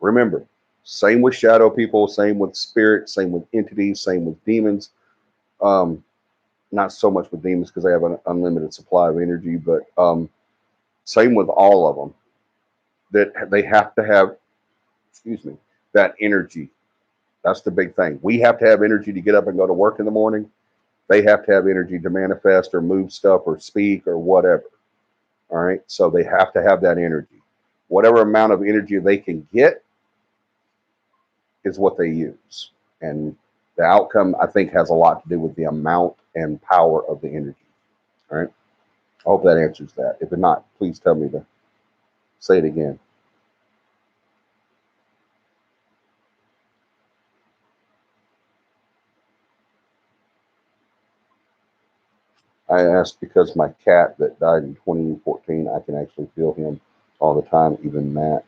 Remember, same with shadow people, same with spirits, same with entities, same with demons. Um, Not so much with demons because they have an unlimited supply of energy, but same with all of them. That they have to have, excuse me, that energy. That's the big thing. We have to have energy to get up and go to work in the morning. They have to have energy to manifest or move stuff or speak or whatever. All right. So they have to have that energy. Whatever amount of energy they can get is what they use. And The outcome, I think, has a lot to do with the amount and power of the energy. All right. I hope that answers that. If it not, please tell me to say it again. I asked because my cat that died in 2014, I can actually feel him all the time. Even Matt,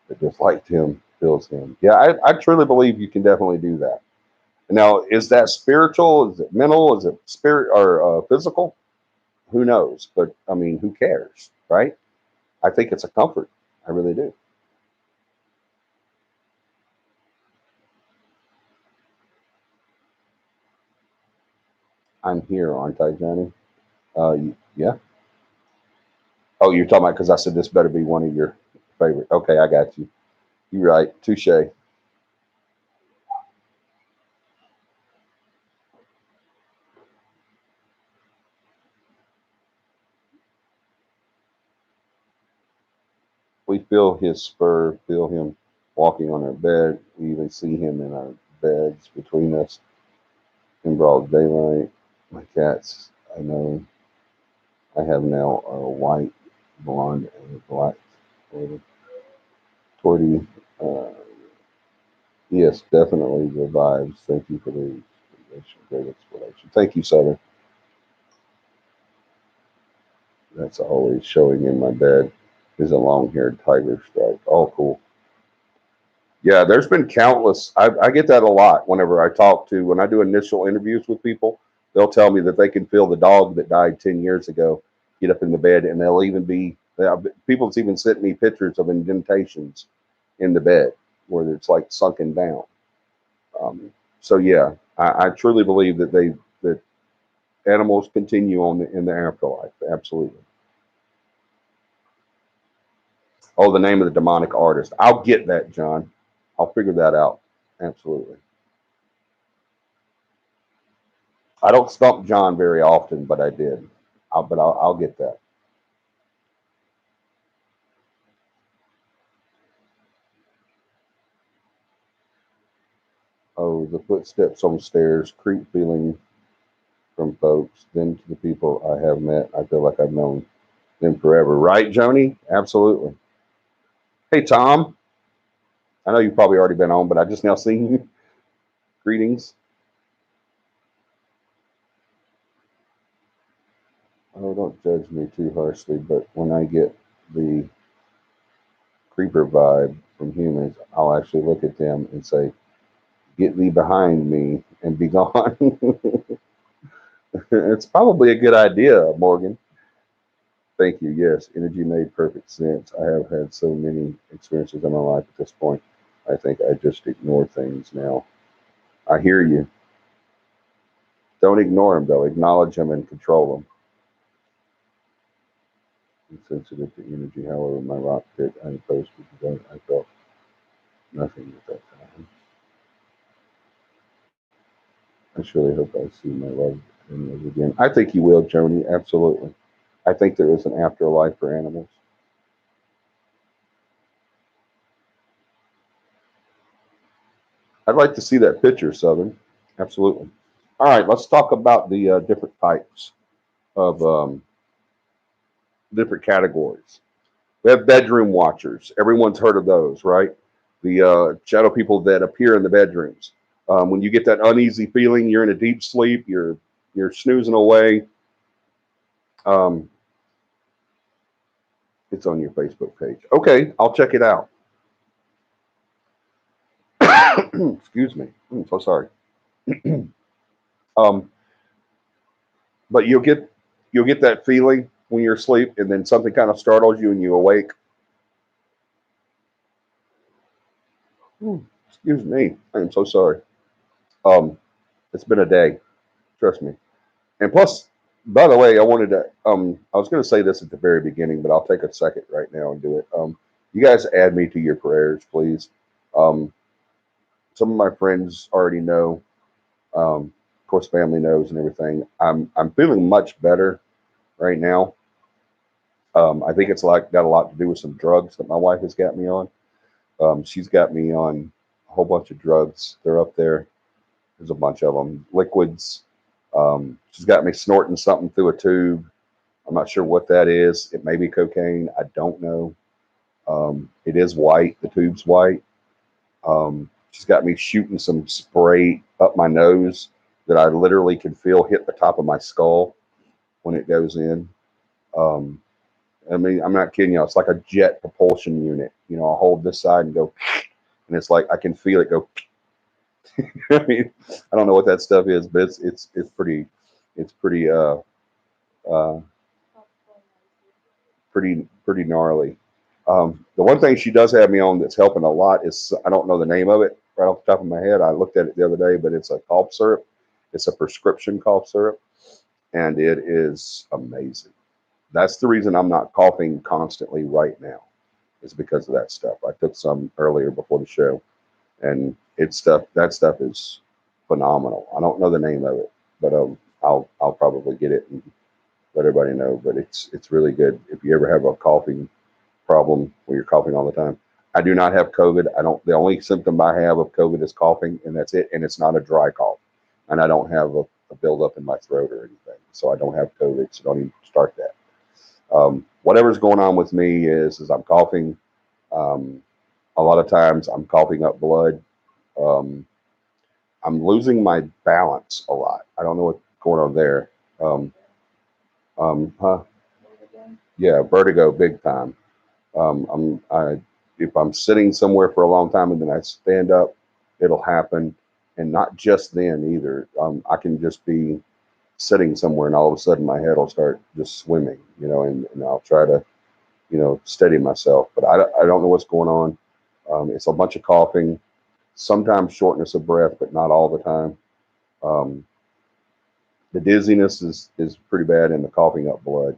that disliked him, feels him. Yeah, I truly believe you can definitely do that. Now, is that spiritual? Is it mental? Is it spirit or physical? Who knows? But I mean, who cares, right? I think it's a comfort. I really do. I'm here, aren't I, Johnny? Yeah. Oh, you're talking about because I said this better be one of your favorite. Okay, I got you. You're right. Touche. We feel his spur, feel him walking on our bed. We even see him in our beds between us in broad daylight. My cats, I know, I have now a white, blonde, and a black tortie. Uh, yes, definitely the vibes. Thank you for the great explanation. Thank you, Southern. That's always showing in my bed is a long-haired tiger stripe. Oh, cool. Yeah, there's been countless. I get that a lot whenever I talk to, when I do initial interviews with people, they'll tell me that they can feel the dog that died 10 years ago get up in the bed, and they'll even be, people's even sent me pictures of indentations in the bed where it's like sunken down. Um, so yeah, I truly believe that that animals continue on in the afterlife. Absolutely. Oh, the name of the demonic artist. I'll get that, John. I'll figure that out. Absolutely. I don't stump John very often, but I did. I'll get that. Oh, the footsteps on stairs, creep feeling from folks, then to the people I have met. I feel like I've known them forever. Right, Joni? Absolutely. Hey, Tom. I know you've probably already been on, but I just now seen you. Greetings. Oh, don't judge me too harshly, but when I get the creeper vibe from humans, I'll actually look at them and say, "Get thee behind me and be gone." It's probably a good idea, Morgan. Thank you. Yes, energy made perfect sense. I have had so many experiences in my life at this point. I think I just ignore things now. I hear you. Don't ignore them, though. Acknowledge them and control them. I'm sensitive to energy. However, my rock pit unopposed because I felt nothing at that time. I surely hope I see my love animals again. I think you will, Joni. Absolutely. I think there is an afterlife for animals. I'd like to see that picture, Southern. Absolutely. All right, let's talk about the different types of different categories. We have bedroom watchers. Everyone's heard of those, right? The shadow people that appear in the bedrooms. When you get that uneasy feeling, you're in a deep sleep, you're snoozing away. Um, it's on your Facebook page. Okay, I'll check it out. Excuse me. I'm so sorry. Um, but you'll get that feeling when you're asleep, and then something kind of startles you, and you awake. Excuse me. I am so sorry. Um, it's been a day. Trust me. And plus, by the way, I was going to say this at the very beginning, but I'll take a second right now and do it. You guys add me to your prayers, please. Um, some of my friends already know. Of course, family knows and everything. I'm feeling much better right now. I think it's like got a lot to do with some drugs that my wife has got me on. She's got me on a whole bunch of drugs. They're up there. There's a bunch of them. Liquids. She's got me snorting something through a tube. I'm not sure what that is. It may be cocaine. I don't know. It is white. The tube's white. She's got me shooting some spray up my nose that I literally can feel hit the top of my skull when it goes in. Um, I mean, I'm not kidding you. It's like a jet propulsion unit. You know, I'll hold this side and go, and it's like I can feel it go. I mean, I don't know what that stuff is, but it's uh, pretty gnarly. The one thing she does have me on that's helping a lot is I don't know the name of it right off the top of my head. I looked at it the other day, but it's a cough syrup. It's a prescription cough syrup, and it is amazing. That's the reason I'm not coughing constantly right now, is because of that stuff. I took some earlier before the show, and it's stuff that stuff is phenomenal. I don't know the name of it, but I'll probably get it and let everybody know. But it's really good if you ever have a coughing problem where you're coughing all the time. I do not have COVID. I don't. The only symptom I have of COVID is coughing, and that's it. And it's not a dry cough, and I don't have a buildup in my throat or anything. So I don't have COVID. So don't even start that. Whatever's going on with me is I'm coughing. Um, a lot of times I'm coughing up blood. Um, I'm losing my balance a lot. I don't know what's going on there. Um, huh? Yeah, vertigo, big time. If I'm sitting somewhere for a long time and then I stand up, it'll happen, and not just then either. I can just be sitting somewhere and all of a sudden my head will start just swimming, and I'll try to, steady myself, but I don't know what's going on. It's a bunch of coughing, sometimes shortness of breath, but not all the time. Um, the dizziness is pretty bad, and the coughing up blood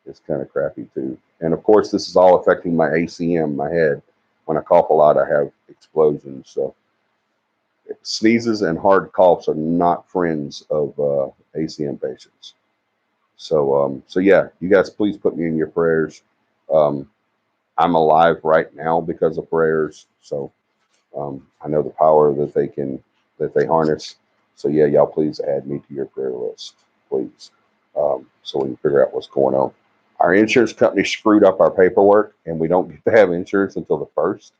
is kind of crappy too. And of course, this is all affecting my ACM, my head. When I cough a lot, I have explosions. So sneezes and hard coughs are not friends of ACM patients. So yeah, you guys please put me in your prayers. Um, I'm alive right now because of prayers. So I know the power that they harness. So yeah, y'all please add me to your prayer list, please, so we can figure out what's going on. Our insurance company screwed up our paperwork, and we don't get to have insurance until the first.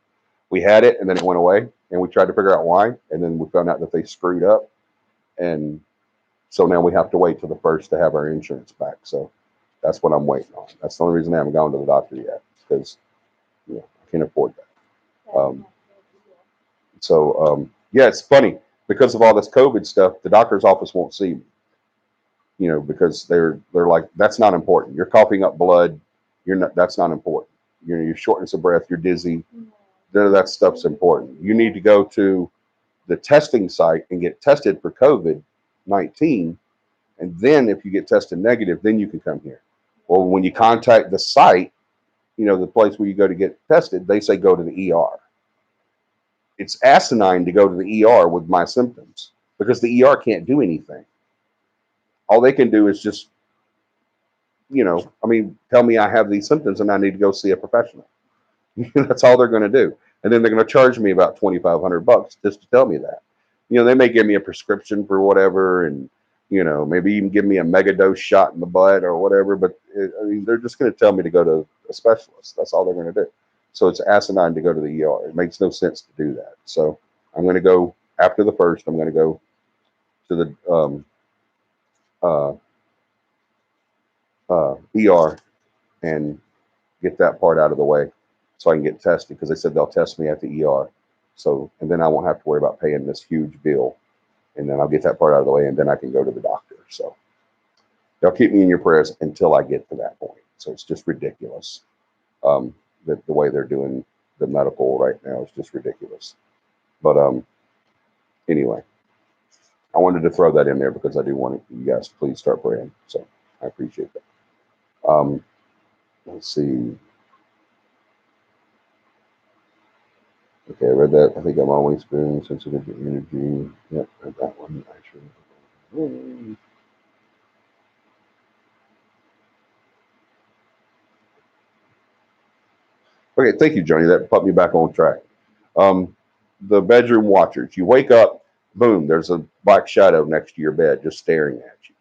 We had it, and then it went away, and we tried to figure out why, and then we found out that they screwed up, and so now we have to wait till the first to have our insurance back. So that's what I'm waiting on. That's the only reason I haven't gone to the doctor yet, because I can't afford that. Yeah, it's funny because of all this COVID stuff. The doctor's office won't see me, because they're like, that's not important. You're coughing up blood. You're not. That's not important. Your shortness of breath. You're dizzy. None of that stuff's important. You need to go to the testing site and get tested for COVID-19, and then if you get tested negative, then you can come here. Well, when you contact the site, the place where you go to get tested, they say go to the ER. It's asinine to go to the ER with my symptoms because the ER can't do anything. All they can do is just, tell me I have these symptoms and I need to go see a professional. That's all they're going to do. And then they're going to charge me about $2,500 just to tell me that. They may give me a prescription for whatever, and maybe even give me a mega dose shot in the butt or whatever. But they're just going to tell me to go to a specialist. That's all they're going to do. So it's asinine to go to the ER. It makes no sense to do that. So I'm going to go after the first. I'm going to go to the uh, ER and get that part out of the way so I can get tested, because they said they'll test me at the ER. So, and then I won't have to worry about paying this huge bill. And then I'll get that part out of the way, and then I can go to the doctor. So they'll keep me in your prayers until I get to that point. So it's just ridiculous. The way they're doing the medical right now is just ridiculous. But anyway, I wanted to throw that in there because I do want you guys to please start praying. So I appreciate that. Let's see. Okay, I read that. I think I'm always feeling sensitive to energy. Yep, read that one. Actually. Okay, thank you, Johnny. That put me back on track. Um, the bedroom watchers. You wake up, boom, there's a black shadow next to your bed just staring at you.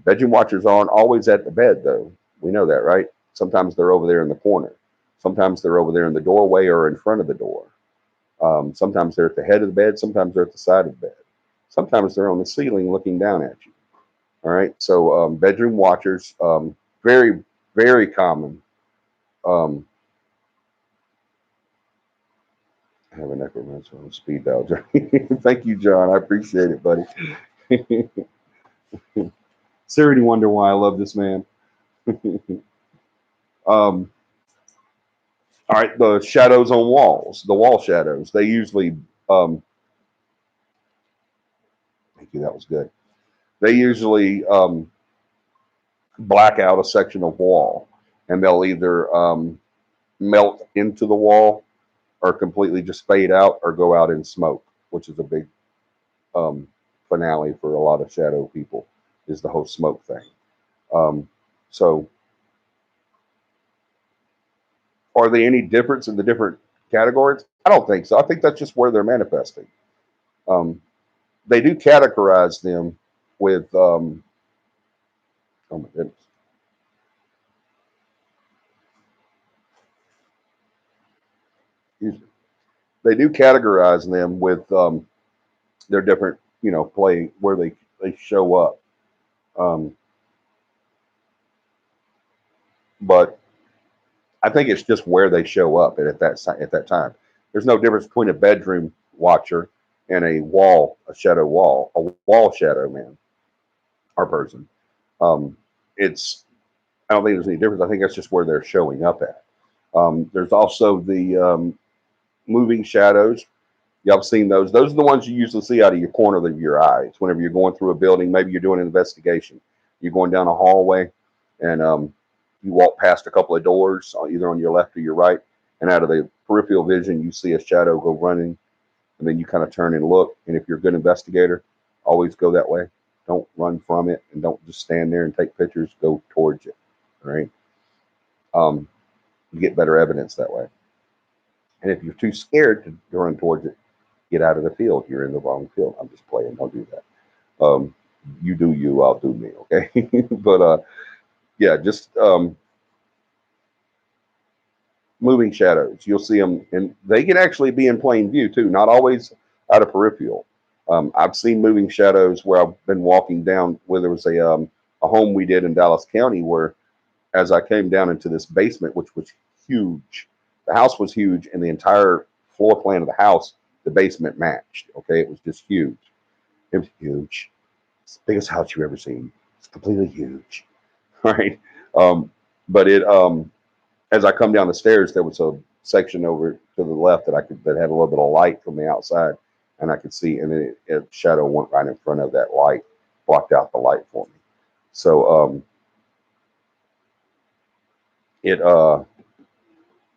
Bedroom watchers aren't always at the bed, though. We know that, right? Sometimes they're over there in the corner. Sometimes they're over there in the doorway or in front of the door. Sometimes they're at the head of the bed. Sometimes they're at the side of the bed. Sometimes they're on the ceiling looking down at you. All right. So bedroom watchers, very, very common. Um, I have a necromancer on speed dial. Thank you, John. I appreciate it, buddy. Sarah, do you wonder why I love this man? All right, the shadows on walls, the wall shadows. They usually, thank you. That was good. They usually black out a section of wall, and they'll either melt into the wall or completely just fade out or go out in smoke, which is a big um, finale for a lot of shadow people. Is the whole smoke thing. Um, so, are there any difference in the different categories? I don't think so. I think that's just where they're manifesting. Um, they do categorize them with oh my goodness, excuse me. They do categorize them with their different, play where they show up. Um, but I think it's just where they show up at that time. There's no difference between a bedroom watcher and a shadow wall, a wall shadow man or person. Um, it's I don't think there's any difference. I think that's just where they're showing up at. There's also the moving shadows. Y'all have seen those. Those are the ones you usually see out of your corner of your eyes whenever you're going through a building. Maybe you're doing an investigation. You're going down a hallway, and you walk past a couple of doors, either on your left or your right, and out of the peripheral vision, you see a shadow go running, and then you kind of turn and look. And if you're a good investigator, always go that way. Don't run from it, and don't just stand there and take pictures. Go towards it. All right. Um, you get better evidence that way. And if you're too scared to run towards it, get out of the field. You're in the wrong field. I'm just playing. Don't do that. You do you. I'll do me. Okay. But yeah, just moving shadows. You'll see them, and they can actually be in plain view too. Not always out of peripheral. I've seen moving shadows where I've been walking down. Where there was a home we did in Dallas County where, as I came down into this basement, which was huge, the house was huge, and the entire floor plan of the house, the basement matched. Okay, it was just huge. It was huge. It's the biggest house you've ever seen. It's completely huge. Right. Um, but as I come down the stairs, there was a section over to the left that had a little bit of light from the outside, and I could see, and then a shadow went right in front of that light, blocked out the light for me. So it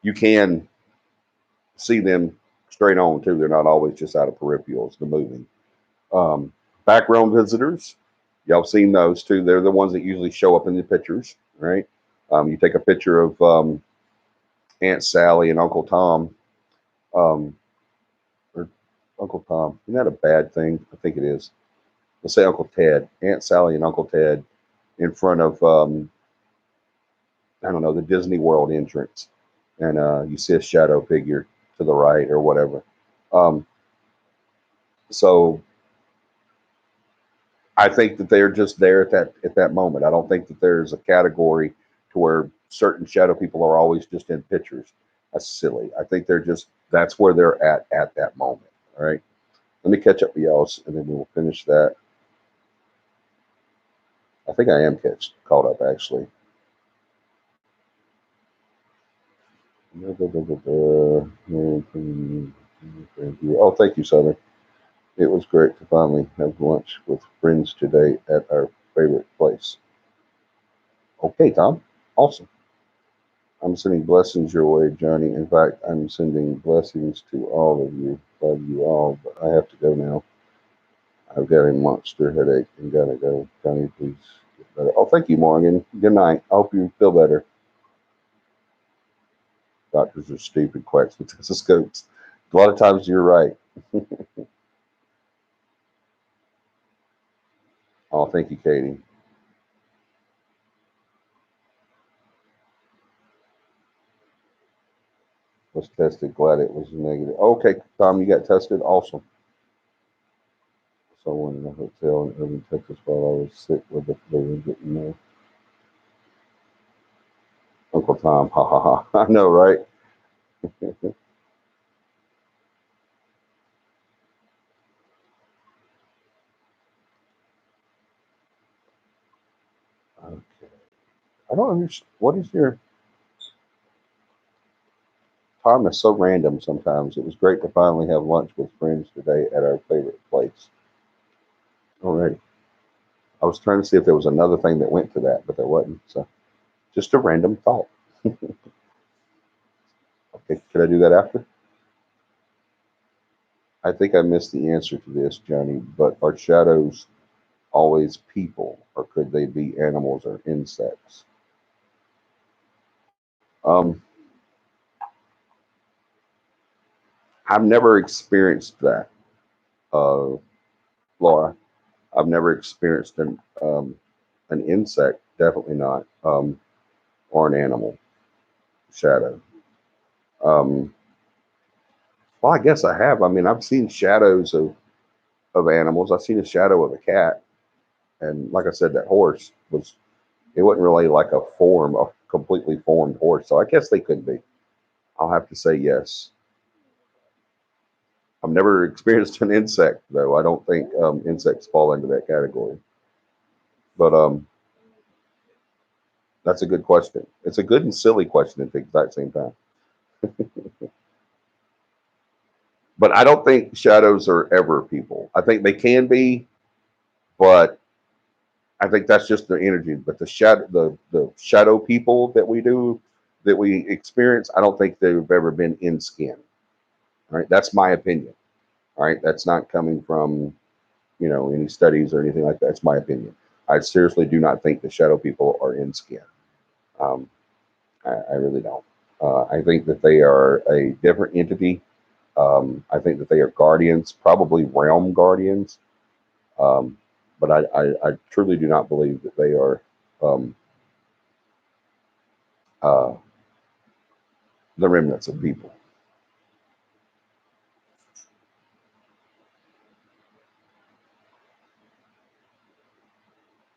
you can see them straight on too. They're not always just out of peripherals. They're moving. Um, Background visitors, y'all seen those too. They're the ones that usually show up in the pictures, right? You take a picture of Aunt Sally and Uncle Tom, um, or Uncle Tom. Isn't that a bad thing? I think it is. Let's say Uncle Ted, Aunt Sally and Uncle Ted in front of I don't know, the Disney World entrance, and you see a shadow figure to the right or whatever. Um, so I think that they're just there at that moment. I don't think that there's a category to where certain shadow people are always just in pictures. That's silly. I think they're just that's where they're at that moment. All right. Let me catch up with y'all, and then we'll finish that. I think I am caught up actually. Oh, thank you, Southern. It was great to finally have lunch with friends today at our favorite place. Okay, Tom. Awesome. I'm sending blessings your way, Johnny. In fact, I'm sending blessings to all of you. Love you all, but I have to go now. I've got a monster headache and gotta go. Johnny, please get better. Oh, thank you, Morgan. Good night. I hope you feel better. Doctors are stupid quacks with stethoscopes. A lot of times you're right. Oh, thank you, Katie. Was tested. Glad it was negative. Okay, Tom, you got tested. Awesome. Someone in a hotel in Irving, Texas, while I was sick with the flu and didn't know. Uncle Tom, ha ha ha. I know, right? Okay. I don't understand. What is your time is so random sometimes. It was great to finally have lunch with friends today at our favorite place. Alrighty. I was trying to see if there was another thing that went to that, but there wasn't. So just a random thought. Okay, could I do that after? I think I missed the answer to this, Johnny, but are shadows always people, or could they be animals or insects? Um, I've never experienced that, uh, Laura. I've never experienced an insect, definitely not, or an animal shadow. Um, well, I guess I have. I mean, I've seen shadows of animals. I've seen a shadow of a cat, and like I said, that horse was. It wasn't really like a completely formed horse. So I guess they could be. I'll have to say yes. I've never experienced an insect though. I don't think insects fall into that category. But that's a good question. It's a good and silly question at the exact same time. But I don't think shadows are ever people. I think they can be, but I think that's just their energy. But the shadow people that we experience, I don't think they've ever been in skin. All right, that's my opinion. All right, that's not coming from any studies or anything like that. It's my opinion. I seriously do not think the shadow people are in skin. Um, I really don't. I think that they are a different entity. I think that they are guardians, probably realm guardians. Um, but I truly do not believe that they are um, uh, the remnants of people.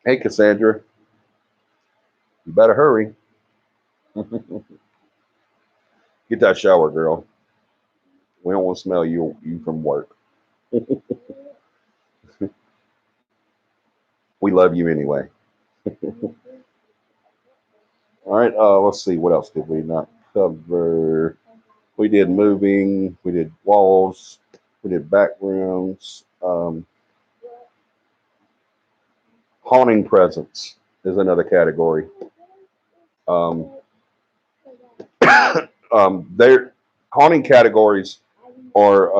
Hey, Cassandra, you better hurry. Get that shower, girl. We don't want to smell you from work. We love you anyway. All right. Let's see. What else did we not cover? We did moving. We did walls. We did backgrounds. Haunting presence is another category. Um, their haunting categories are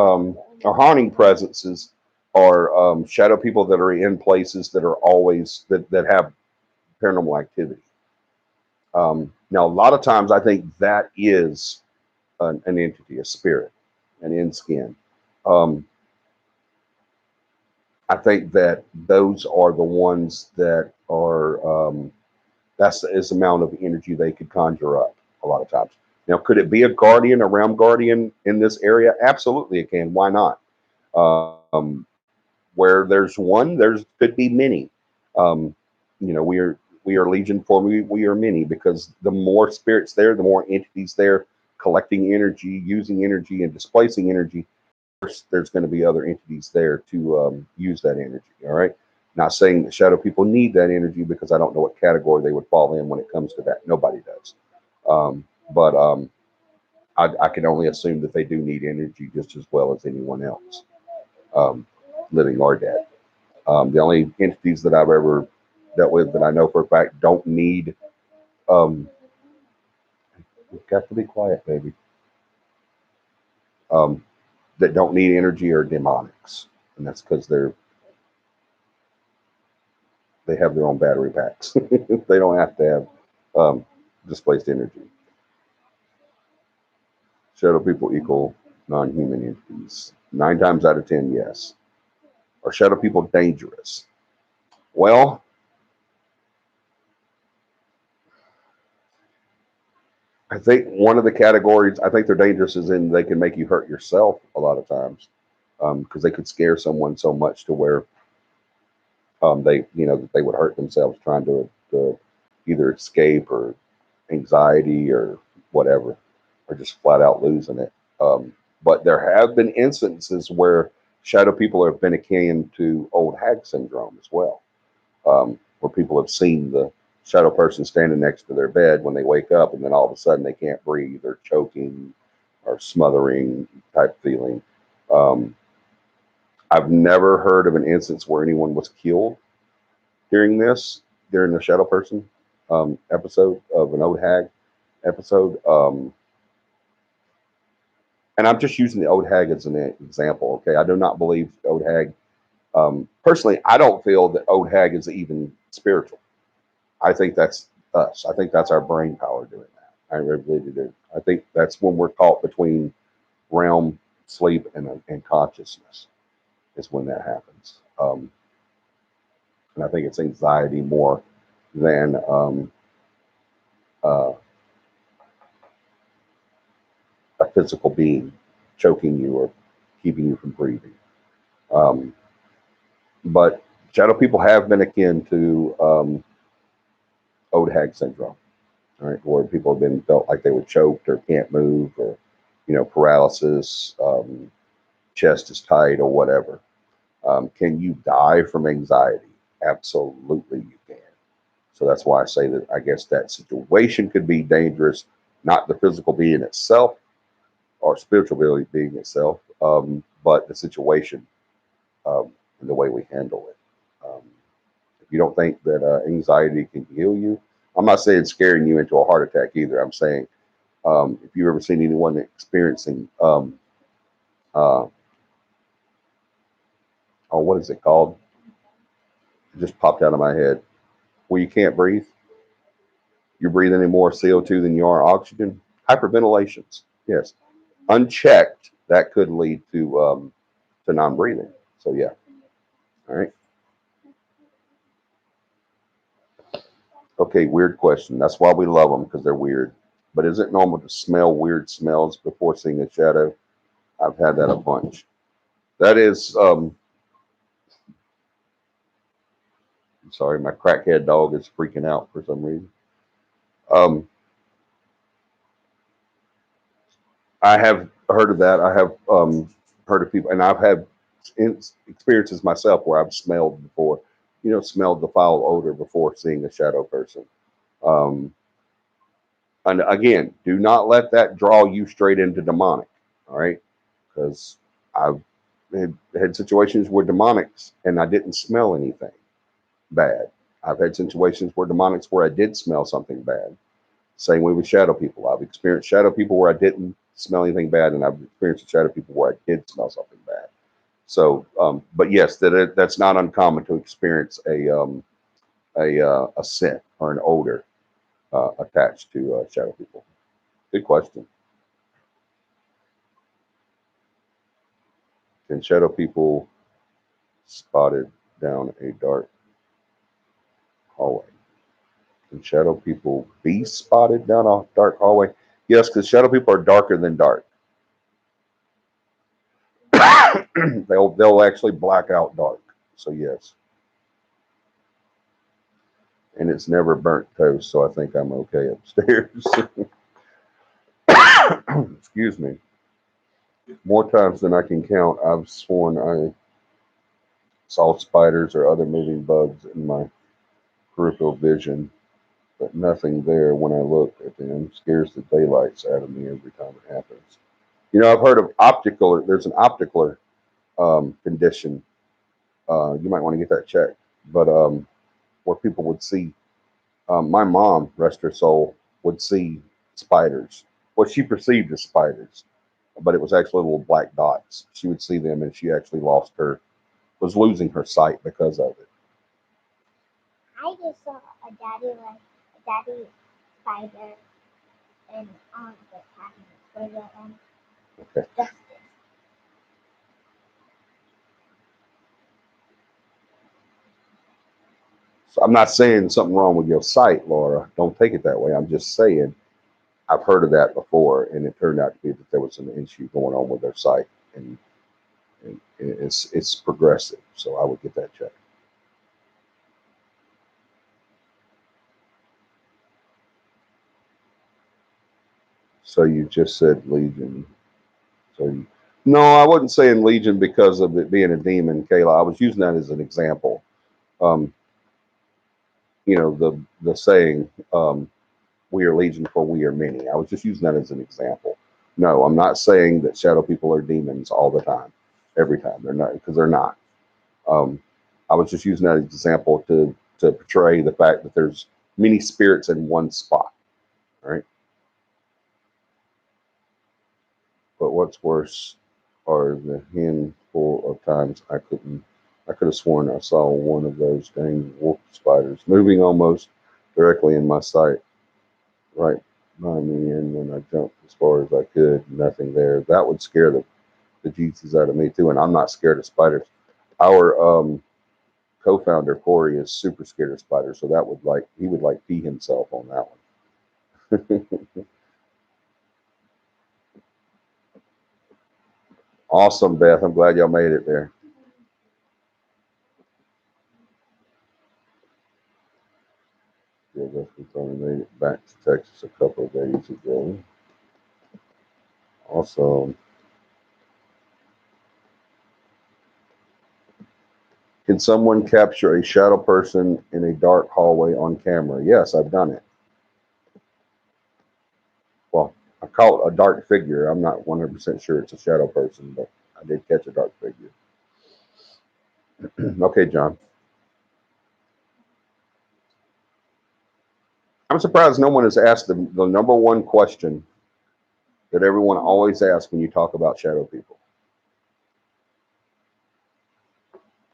haunting presences are shadow people that are in places that are always that have paranormal activity. Now, a lot of times, I think that is an entity, a spirit, an in skin. Um, I think that those are the ones that are that's the amount of energy they could conjure up a lot of times. Now, could it be a guardian, a realm guardian in this area? Absolutely, it can. Why not? Where there's one, there's could be many. Um, we are legion for we are many because the more spirits there, the more entities there collecting energy, using energy, and displacing energy. There's going to be other entities there to use that energy. All right. Not saying that shadow people need that energy because I don't know what category they would fall in when it comes to that. Nobody does. But I can only assume that they do need energy just as well as anyone else, um, living or dead. The only entities that I've ever dealt with that I know for a fact don't need, um, you've got to be quiet, baby, um, that don't need energy are demonics. And that's because they have their own battery packs. They don't have to have displaced energy. Shadow people equal non-human entities. 9 times out of 10, yes. Are shadow people dangerous? Well, I think one of the categories I think they're dangerous is in they can make you hurt yourself a lot of times because they could scare someone so much to where they that they would hurt themselves trying to either escape or anxiety or whatever, or just flat out losing it. But there have been instances where shadow people have been akin to old hag syndrome as well, where people have seen the shadow person standing next to their bed when they wake up, and then all of a sudden they can't breathe or choking or smothering type feeling. Um, I've never heard of an instance where anyone was killed during this, during the shadow person episode of an old hag episode. And I'm just using the old hag as an example. Okay, I do not believe old hag. Personally, I don't feel that old hag is even spiritual. I think that's us. I think that's our brain power doing that. I really do. I think that's when we're caught between realm, sleep, and consciousness is when that happens. And I think it's anxiety more than uh, a physical being choking you or keeping you from breathing. Um, but shadow people have been akin to old hag syndrome, right? Where people have been felt like they were choked or can't move or, paralysis, chest is tight or whatever. Can you die from anxiety? Absolutely, you can. So that's why I say that I guess that situation could be dangerous, not the physical being itself or spiritual being itself, but the situation and the way we handle it. Um, if you don't think that anxiety can heal you, I'm not saying scaring you into a heart attack either. I'm saying if you've ever seen anyone experiencing, uh, oh, what is it called? It just popped out of my head. Where you can't breathe, you're breathing in more CO2 than you are oxygen. Hyperventilations, yes, unchecked, that could lead to non-breathing. So yeah, all right. Okay, weird question. That's why we love them because they're weird. But is it normal to smell weird smells before seeing a shadow? I've had that a bunch. That is, I'm sorry, my crackhead dog is freaking out for some reason. Um, I have heard of that. I have heard of people, and I've had experiences myself where I've smelled before, smelled the foul odor before seeing a shadow person. Um, and again, do not let that draw you straight into demonic. All right, because I've had situations where demonics and I didn't smell anything bad. I've had situations where demonics where I did smell something bad. Same way with shadow people. I've experienced shadow people where I didn't smell anything bad, and I've experienced shadow people where I did smell something bad. So, but yes, that's not uncommon to experience a scent or an odor attached to shadow people. Good question. Can shadow people spotted down a dark hallway? Can shadow people be spotted down a dark hallway? Yes, because shadow people are darker than dark. They'll actually black out dark. So yes, and it's never burnt toast, so I think I'm okay upstairs. Excuse me. More times than I can count, I've sworn I saw spiders or other moving bugs in my peripheral vision, but nothing there when I look at them. Scares the daylights out of me every time it happens. I've heard of optical. There's an optical condition. You might want to get that checked. But where people would see, my mom, rest her soul, would see spiders. What she perceived as spiders, but it was actually little black dots. She would see them, and she actually was losing her sight because of it. I just saw a daddy spider in the cabinet for the Okay. justice. So I'm not saying something wrong with your site, Laura. Don't take it that way. I'm just saying I've heard of that before, and it turned out to be that there was an issue going on with their site, and it's progressive. So I would get that checked. So you just said Legion. So no, I wasn't saying Legion because of it being a demon, Kayla. I was using that as an example. Um, the saying, "We are Legion, for we are many." I was just using that as an example. No, I'm not saying that shadow people are demons all the time, every time. They're not, because they're not. Um, I was just using that as an example to portray the fact that there's many spirits in one spot. Right. But what's worse are the handful of times I could have sworn I saw one of those dang wolf spiders moving almost directly in my sight, right by me, and when I jumped as far as I could, nothing there. That would scare the Jesus out of me too, and I'm not scared of spiders. Our co-founder Corey is super scared of spiders, so that would he would pee himself on that one. Awesome, Beth. I'm glad y'all made it there. Yeah, that's because I made it back to Texas a couple of days ago. Also, can someone capture a shadow person in a dark hallway on camera? Yes, I've done it. Well, I call it a dark figure. I'm not 100% sure it's a shadow person, but I did catch a dark figure. Okay, John. I'm surprised no one has asked the number one question that everyone always asks when you talk about shadow people.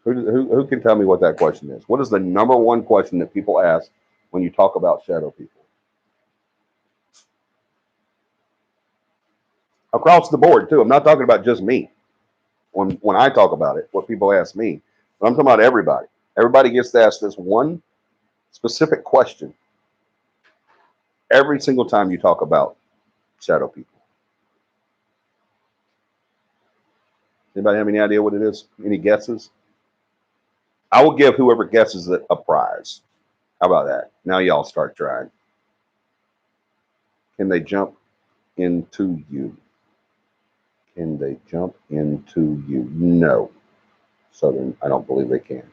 Who can tell me what that question is? What is the number one question that people ask when you talk about shadow people? Across the board, too. I'm not talking about just me. When I talk about it, what people ask me, but I'm talking about everybody. Everybody gets to ask this one specific question every single time you talk about shadow people. Anybody have any idea what it is? Any guesses? I will give whoever guesses it a prize. How about that? Now y'all start trying. Can they jump into you? Can they jump into you? No. Southern, I don't believe they can.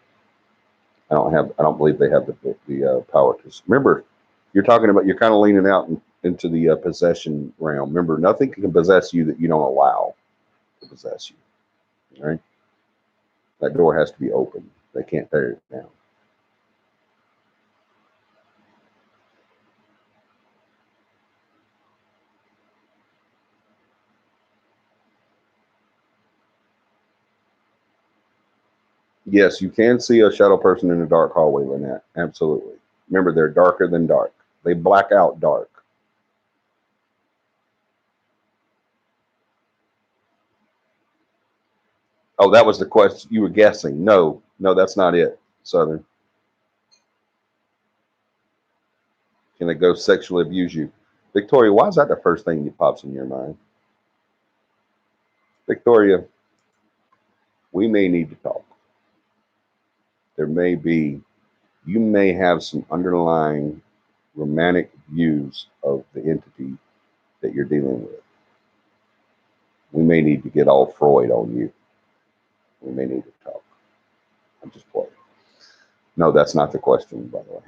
I don't believe they have the power to. Remember, you're talking about. You're kind of leaning out into the possession realm. Remember, nothing can possess you that you don't allow to possess you. All right, that door has to be open. They can't tear it down. Yes, you can see a shadow person in a dark hallway, Lynette. Absolutely. Remember, they're darker than dark. They black out dark. Oh, that was the question you were guessing. No, no, that's not it, Southern. Can they go sexually abuse you? Victoria, why is that the first thing that pops in your mind? Victoria, we may need to talk. There may be, you may have some underlying romantic views of the entity that you're dealing with. We may need to get all Freud on you. We may need to talk. I'm just playing. No, that's not the question, by the way.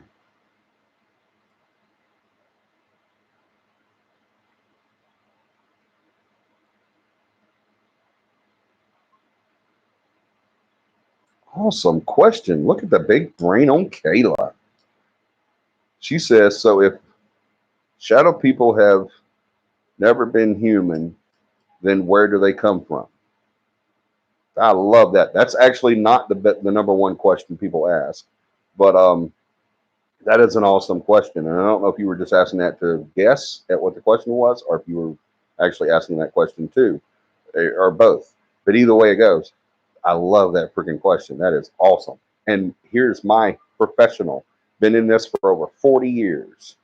Awesome question. Look at the big brain on Kayla. She says, so if shadow people have never been human, then where do they come from? I love that. That's actually not the number one question people ask, but that is an awesome question. And I don't know if you were just asking that to guess at what the question was, or if you were actually asking that question too, or both. But either way it goes, I love that freaking question. That is awesome. And here's my professional. Been in this for over 40 years.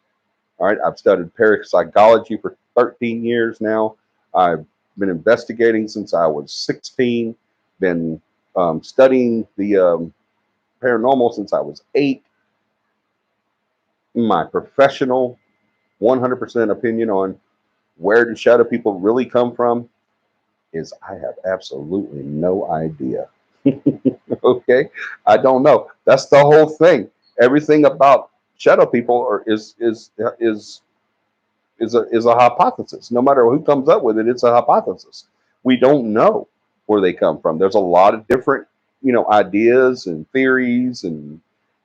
All right. I've studied parapsychology for 13 years now. I've been investigating since I was 16. Been studying the paranormal since I was 8. My professional 100% opinion on where do shadow people really come from is I have absolutely no idea. Okay, I don't know. That's the whole thing. Everything about shadow people is a hypothesis. No matter who comes up with it, it's a hypothesis. We don't know where they come from. There's a lot of different, ideas and theories and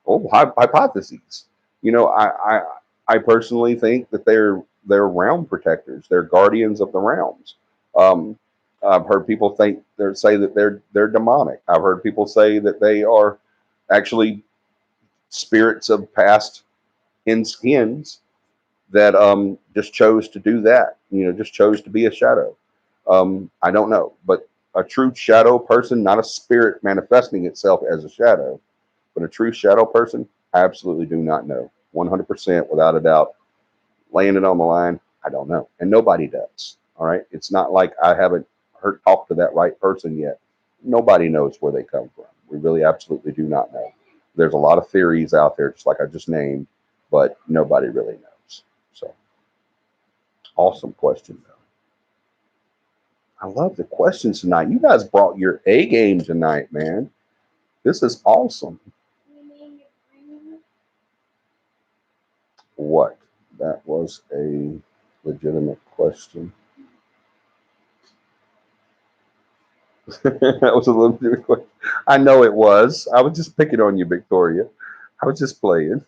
hypotheses. I personally think that they're realm protectors. They're guardians of the realms. Um, I've heard people say that they're demonic. I've heard people say that they are actually spirits of past in skins that just chose to do that. Just chose to be a shadow. I don't know, but a true shadow person, not a spirit manifesting itself as a shadow, but a true shadow person, I absolutely do not know. 100% without a doubt. Laying it on the line, I don't know. And nobody does. All right. It's not like I haven't heard talk to that right person yet. Nobody knows where they come from. We really absolutely do not know. There's a lot of theories out there, just like I just named, but nobody really knows. So awesome question, though. I love the questions tonight. You guys brought your A game tonight, man. This is awesome. You mean your friend? What? That was a legitimate question. That was a legitimate question. I know it was. I was just picking on you, Victoria. I was just playing.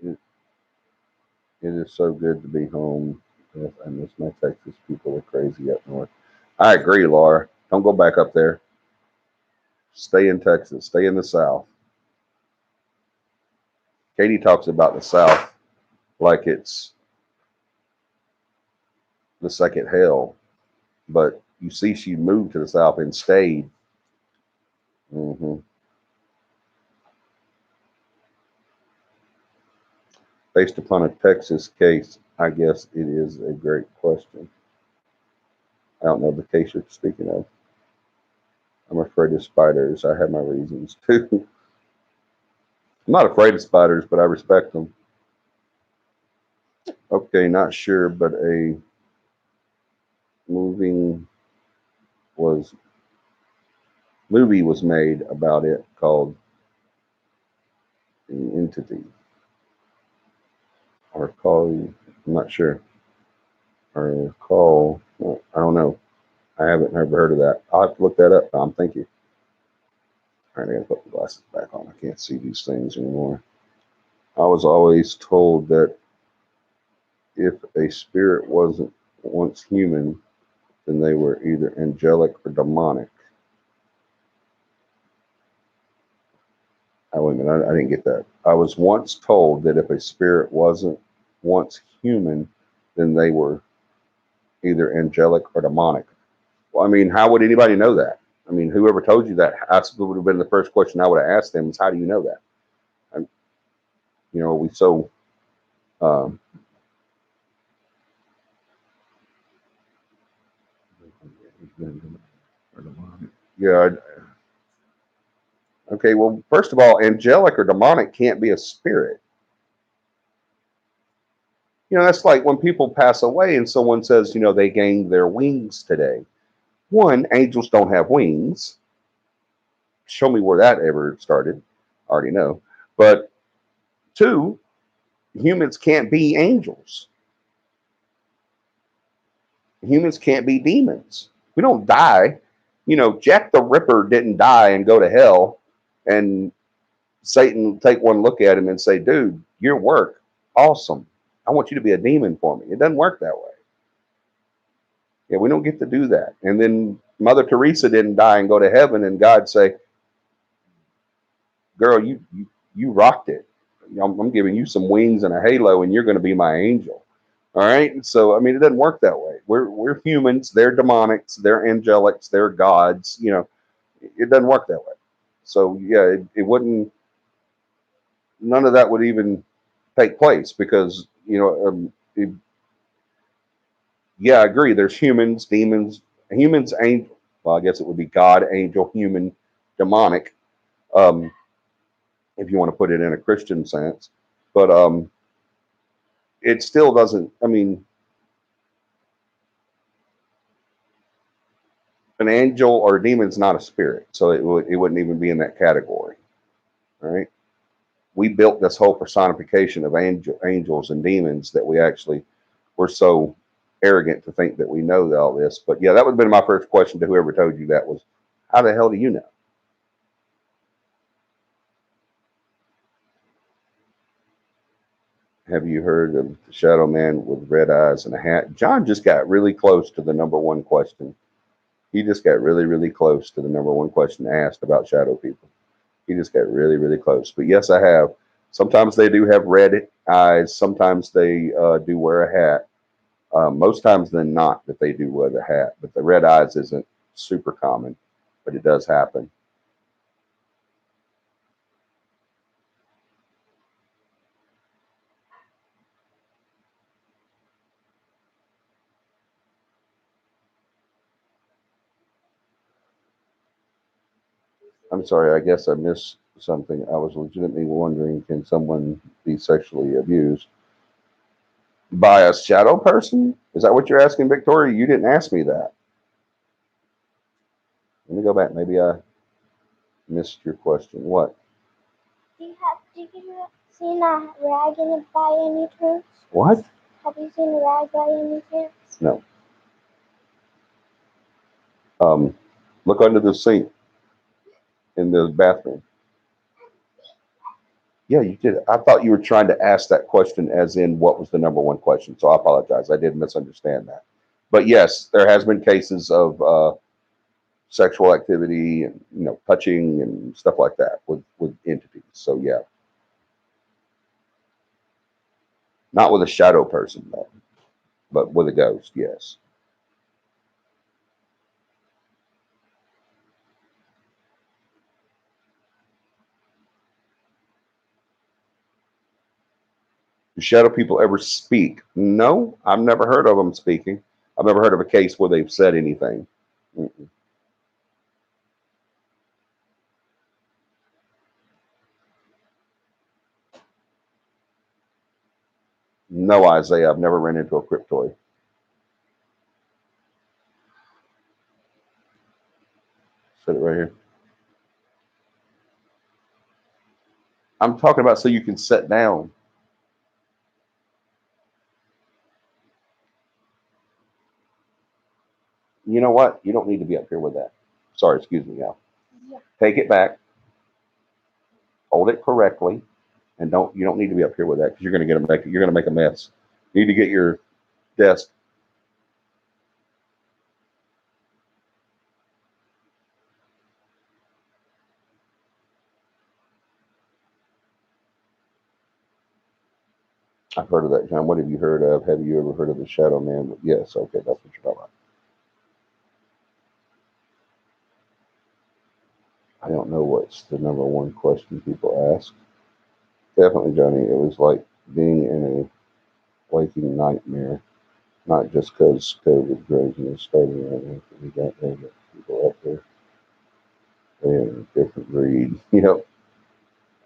It, it is so good to be home. Yes, I miss my Texas people are crazy up north. I agree, Laura. Don't go back up there. Stay in Texas. Stay in the South. Katie talks about the South like it's the second hell, but you see, she moved to the South and stayed. Hmm. Based upon a Texas case, I guess it is a great question. I don't know the case you're speaking of. I'm afraid of spiders. I have my reasons too. I'm not afraid of spiders, but I respect them. Okay, not sure, but a moving was movie was made about it called The Entity or call. I'm not sure. Or call. I don't know. I haven't ever heard of that. I'll have to look that up, Tom. Thank you. All right, I gotta put the glasses back on. I can't see these things anymore. I was always told that if a spirit wasn't once human, then they were either angelic or demonic. Oh, wait a minute, I didn't get that. I was once told that if a spirit wasn't once human, then they were either angelic or demonic. Well, I mean, how would anybody know that? I mean, whoever told you that, that would have been the first question I would have asked them is, how do you know that? And, we so, um, yeah, okay, well, first of all, angelic or demonic can't be a spirit. That's like when people pass away and someone says, they gained their wings today. One, angels don't have wings. Show me where that ever started. I already know. But two, humans can't be angels. Humans can't be demons. We don't die. Jack the Ripper didn't die and go to hell, and Satan take one look at him and say, dude, your work, awesome. I want you to be a demon for me. It doesn't work that way. Yeah, we don't get to do that. And then Mother Teresa didn't die and go to heaven, and God say, girl, you rocked it. I'm giving you some wings and a halo, and you're going to be my angel. All right. So I mean, it doesn't work that way. We're humans. They're demonics. They're angelics. They're gods. You know, it doesn't work that way. So yeah, it wouldn't. None of that would even take place because yeah, I agree. There's humans, demons, humans, angel. Well, I guess it would be God, angel, human, demonic. Um, if you want to put it in a Christian sense, but it still doesn't. I mean, an angel or a demon's not a spirit, so it wouldn't even be in that category. All right. We built this whole personification of angels and demons that we actually were so arrogant to think that we know all this. But yeah, that would have been my first question to whoever told you that was, how the hell do you know? Have you heard of the shadow man with red eyes and a hat? John just got really close to the number one question. He just got really, really close to the number one question asked about shadow people. He just got really, really close. But yes, I have. Sometimes they do have red eyes. Sometimes they do wear a hat. Most times than not that they do wear the hat. But the red eyes isn't super common, but it does happen. I'm sorry. I guess I missed something. I was legitimately wondering, can someone be sexually abused by a shadow person? Is that what you're asking, Victoria? You didn't ask me that. Let me go back. Maybe I missed your question. What? Did you seen a rag in it by any chance? What? Have you seen a rag by any chance? No. Um, look under the sink in the bathroom. Yeah, you did. I thought you were trying to ask that question as in what was the number one question. So I apologize. I did misunderstand that. But yes, there has been cases of sexual activity and touching and stuff like that with entities. So yeah, not with a shadow person though, but with a ghost. Yes. Do shadow people ever speak? No, I've never heard of them speaking. I've never heard of a case where they've said anything. Mm-mm. No, Isaiah, I've never ran into a cryptoid. Said it right here. I'm talking about so you can sit down. You know what? You don't need to be up here with that. Sorry, excuse me, y'all. Yeah. Take it back, hold it correctly, and you don't need to be up here with that because you're gonna make a mess. You need to get your desk. I've heard of that, John. What have you heard of? Have you ever heard of the Shadow Man? Yes, okay, that's what you're talking about. I don't know what's the number one question people ask. Definitely, Johnny. It was like being in a waking nightmare. Not just because COVID crazy is starting right now. We got there, but people out there, they're in a different breed. I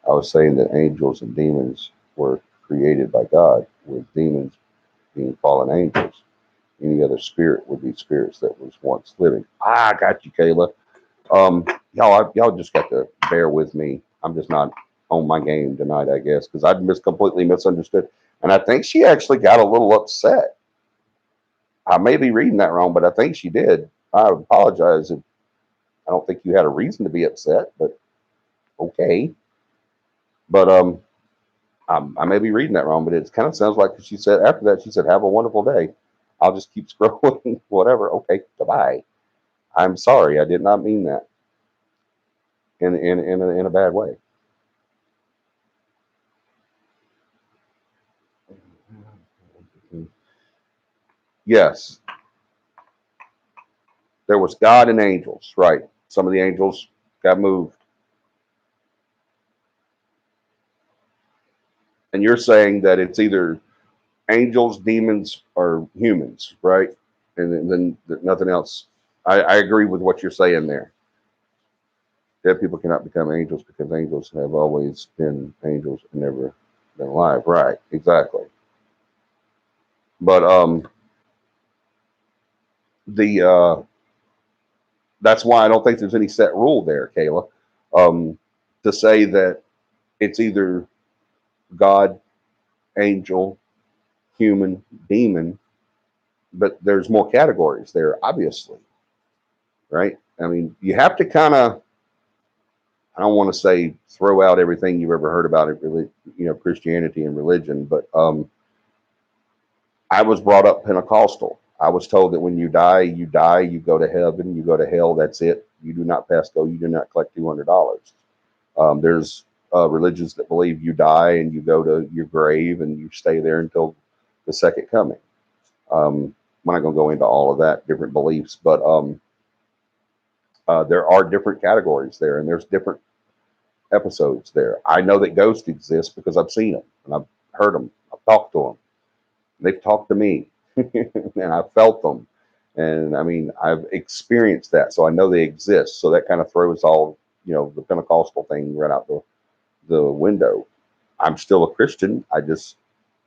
was saying that angels and demons were created by God, with demons being fallen angels. Any other spirit would be spirits that was once living. I got you, Kayla. Y'all just got to bear with me. I'm just not on my game tonight, I guess, because I completely misunderstood, and I think she actually got a little upset. I may be reading that wrong, but I think she did. I apologize if I don't think you had a reason to be upset, but okay. But I may be reading that wrong, but it kind of sounds like she said after that, she said, "Have a wonderful day." I'll just keep scrolling, whatever. Okay, goodbye. I'm sorry, I did not mean that in a bad way. Yes, there was God and angels, right? Some of the angels got moved. And you're saying that it's either angels, demons, or humans, right? And then nothing else. I agree with what you're saying there. Dead people cannot become angels because angels have always been angels and never been alive. Right, exactly. But the that's why I don't think there's any set rule there, Kayla. Um, to say that it's either God, angel, human, demon, but there's more categories there, obviously, right? I mean, you have to kind of, I don't want to say throw out everything you've ever heard about it, really, Christianity and religion, but I was brought up Pentecostal. I was told that when you die, you go to heaven, you go to hell. That's it. You do not pass go. You do not collect $200. There's religions that believe you die and you go to your grave and you stay there until the second coming. I'm not going to go into all of that, different beliefs, but there are different categories there, and there's different episodes there. I know that ghosts exist because I've seen them and I've heard them. I've talked to them. They've talked to me, and I've felt them. And I mean, I've experienced that, so I know they exist. So that kind of throws all the Pentecostal thing right out the window. I'm still a Christian. I just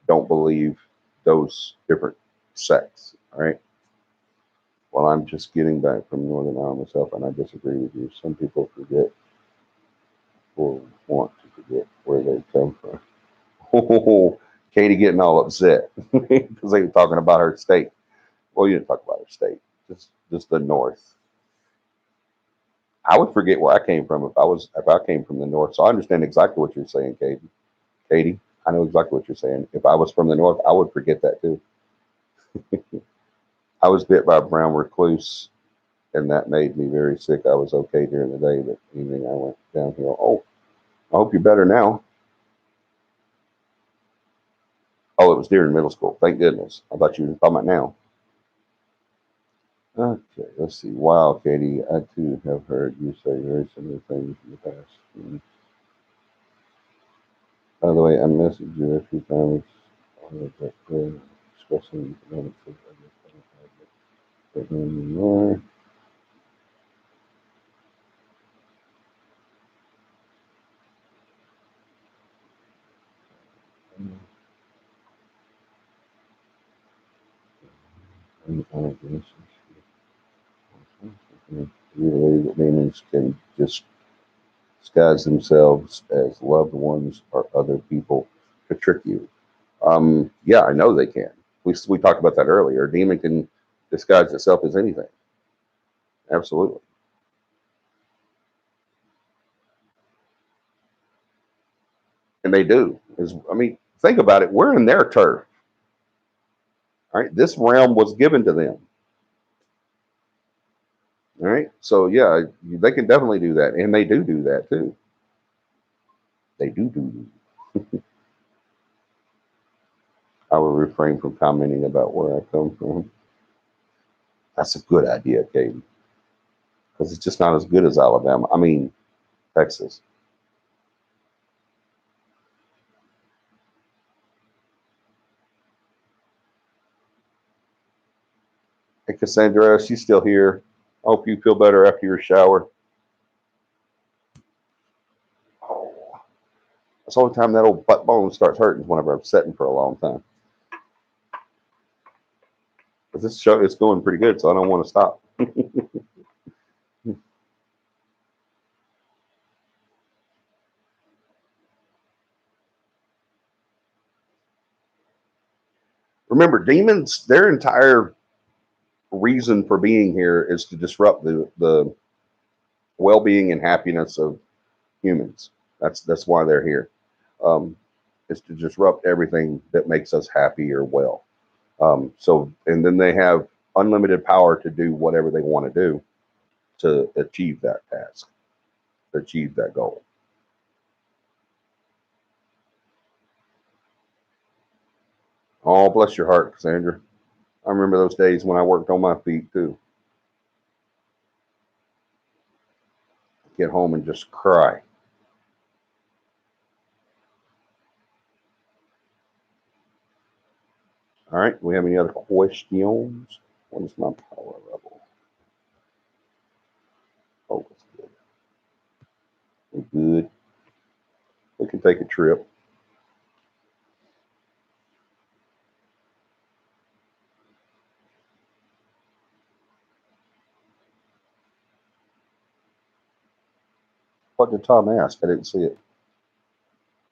don't believe those different sects. All right. Well, I'm just getting back from Northern Ireland myself, and I disagree with you. Some people forget or want to forget where they come from. Oh, Katie getting all upset because they were talking about her state. Well, you didn't talk about her state, just the North. I would forget where I came from if I came from the North. So I understand exactly what you're saying, Katie. Katie, I know exactly what you're saying. If I was from the North, I would forget that too. I was bit by a brown recluse, and that made me very sick. I was okay during the day, but evening I went downhill. Oh, I hope you're better now. Oh, it was during middle school. Thank goodness. I thought you were talking about now. Okay, let's see. Wow, Katie, I too have heard you say very similar things in the past. By the way, I messaged you a few times that expressing economic but more. You believe that demons can just disguise themselves as loved ones or other people to trick you. Yeah, I know they can. We talked about that earlier. A demon can disguise itself as anything. Absolutely, and they do. I mean, think about it. We're in their turf. All right, this realm was given to them. All right, so yeah, they can definitely do that, and they do that too. They do. I will refrain from commenting about where I come from. That's a good idea, Katie, because it's just not as good as Alabama. I mean, Texas. Hey, Cassandra, she's still here. I hope you feel better after your shower. Oh, that's the only time that old butt bone starts hurting is whenever I'm sitting for a long time. But this show is going pretty good, so I don't want to stop. Remember, demons, their entire reason for being here is to disrupt the well-being and happiness of humans. That's why they're here. Um, is to disrupt everything that makes us happy or well. And then they have unlimited power to do whatever they want to do to achieve that task, to achieve that goal. Oh, bless your heart, Cassandra. I remember those days when I worked on my feet too. Get home and just cry. All right. Do we have any other questions? What is my power level? Oh, it's good. We're good. We can take a trip. What did Tom ask? I didn't see it.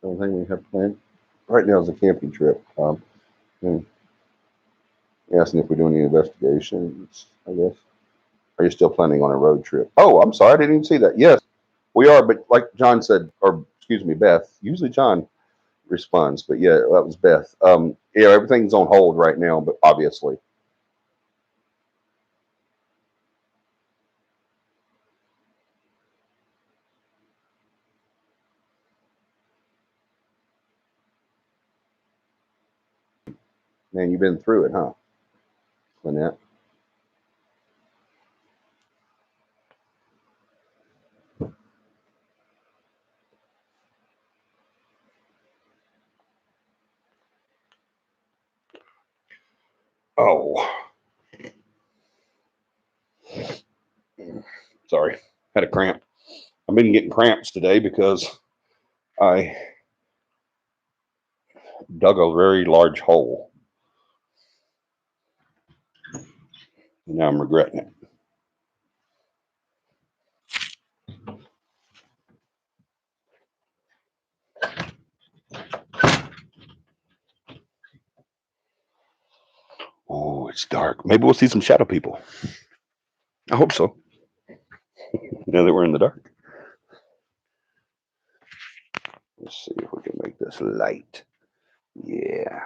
The only thing we have planned right now is a camping trip. And asking if we're doing any investigations, I guess. Are you still planning on a road trip? Oh, I'm sorry. I didn't even see that. Yes, we are. But like John said, or excuse me, Beth, usually John responds, but yeah, that was Beth. Yeah, everything's on hold right now, but obviously. Man, you've been through it, huh, Lynette? Oh, sorry. Had a cramp. I've been getting cramps today because I dug a very large hole. And now I'm regretting it. Oh, it's dark. Maybe we'll see some shadow people. I hope so. Now that we're in the dark. Let's see if we can make this light. Yeah.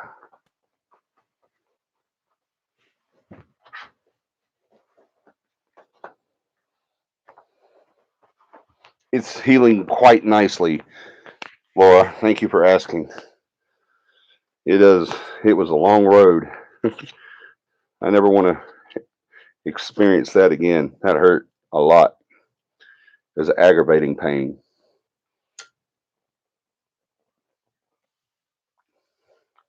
It's healing quite nicely, Laura. Thank you for asking. It is. It was a long road. I never want to experience that again. That hurt a lot. It was aggravating pain.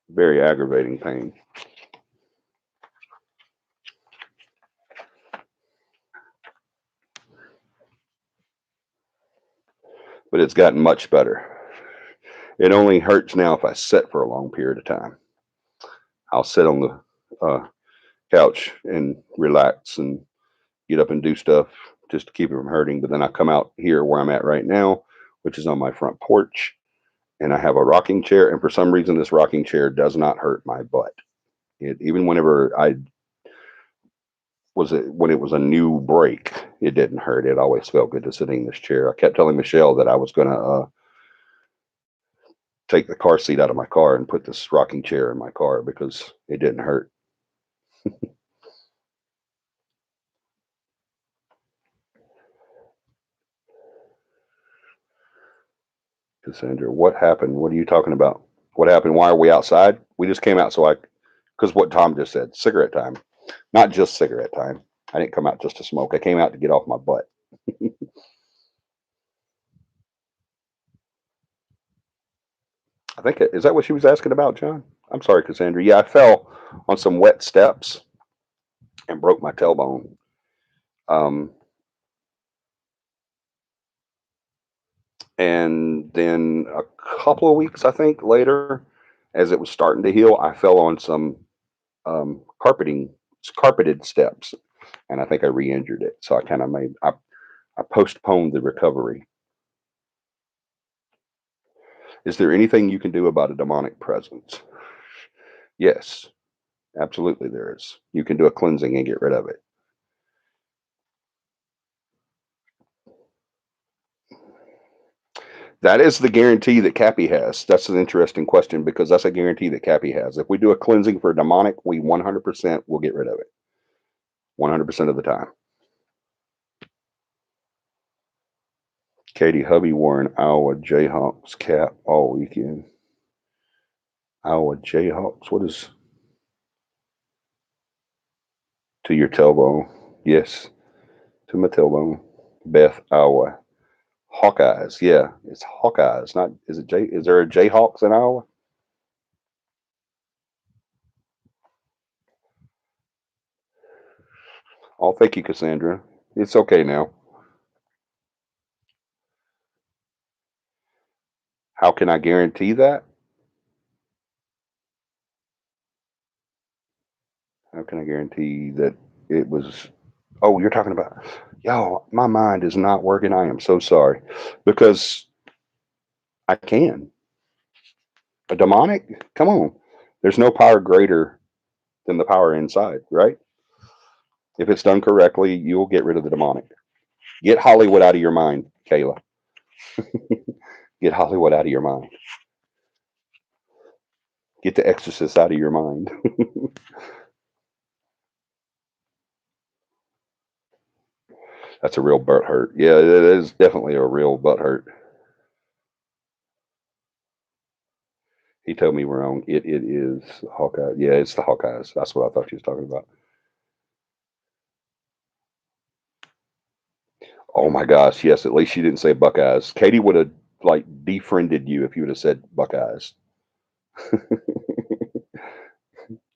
Very aggravating pain. But it's gotten much better. It only hurts now if I sit for a long period of time. I'll sit on the couch and relax and get up and do stuff just to keep it from hurting. But then I come out here where I'm at right now, which is on my front porch, and I have a rocking chair. And for some reason, this rocking chair does not hurt my butt. Even whenever I was it when it was a new break, it didn't hurt. It always felt good to sitting in this chair. I kept telling Michelle that I was going to take the car seat out of my car and put this rocking chair in my car because it didn't hurt. Cassandra, what happened? What are you talking about? What happened? Why are we outside? We just came out because what Tom just said, cigarette time. Not just cigarette time. I didn't come out just to smoke. I came out to get off my butt. I think, is that what she was asking about, John? I'm sorry, Cassandra. Yeah, I fell on some wet steps and broke my tailbone. Um, and then a couple of weeks, I think, later, as it was starting to heal, I fell on some carpeted steps, and I think I re-injured it. So I postponed the recovery. Is there anything you can do about a demonic presence? Yes, absolutely there is. You can do a cleansing and get rid of it. That is the guarantee that CAPI has. That's an interesting question because that's a guarantee that CAPI has. If we do a cleansing for demonic, we 100% will get rid of it. 100% of the time. Katie, hubby wore an Iowa Jayhawks cap all weekend. Iowa Jayhawks? What is... To your tailbone. Yes, to my tailbone. Beth, Iowa. Hawkeyes. Yeah, it's Hawkeyes. Not is it J? Is there a Jayhawks in Iowa? Oh, thank you, Cassandra. It's okay now. How can I guarantee that? How can I guarantee that it was? Oh, you're talking about. Yo, my mind is not working. I am so sorry, because I can. A demonic? Come on. There's no power greater than the power inside, right? If it's done correctly, you'll get rid of the demonic. Get Hollywood out of your mind, Kayla. Get Hollywood out of your mind. Get the exorcist out of your mind. That's a real butt hurt. Yeah, it is definitely a real butt hurt. He told me wrong. It is Hawkeye. Yeah, it's the Hawkeyes. That's what I thought she was talking about. Oh my gosh, yes. At least she didn't say Buckeyes. Katie would have like defriended you if you would have said Buckeyes.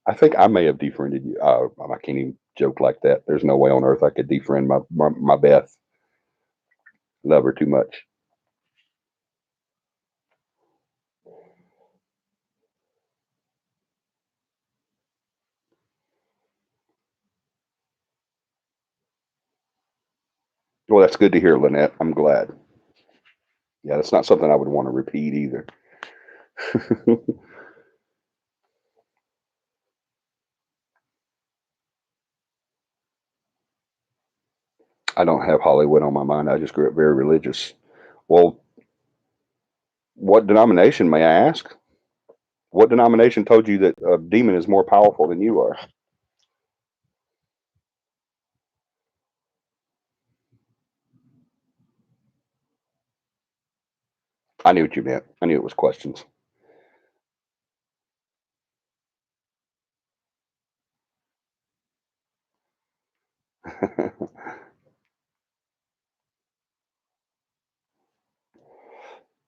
I think I may have defriended you. I can't even joke like that. There's no way on earth I could defriend my Beth. Love her too much. Well, that's good to hear, Lynette. I'm glad. Yeah, that's not something I would want to repeat either. I don't have Hollywood on my mind. I just grew up very religious. Well, what denomination, may I ask? What denomination told you that a demon is more powerful than you are? I knew what you meant. I knew it was questions.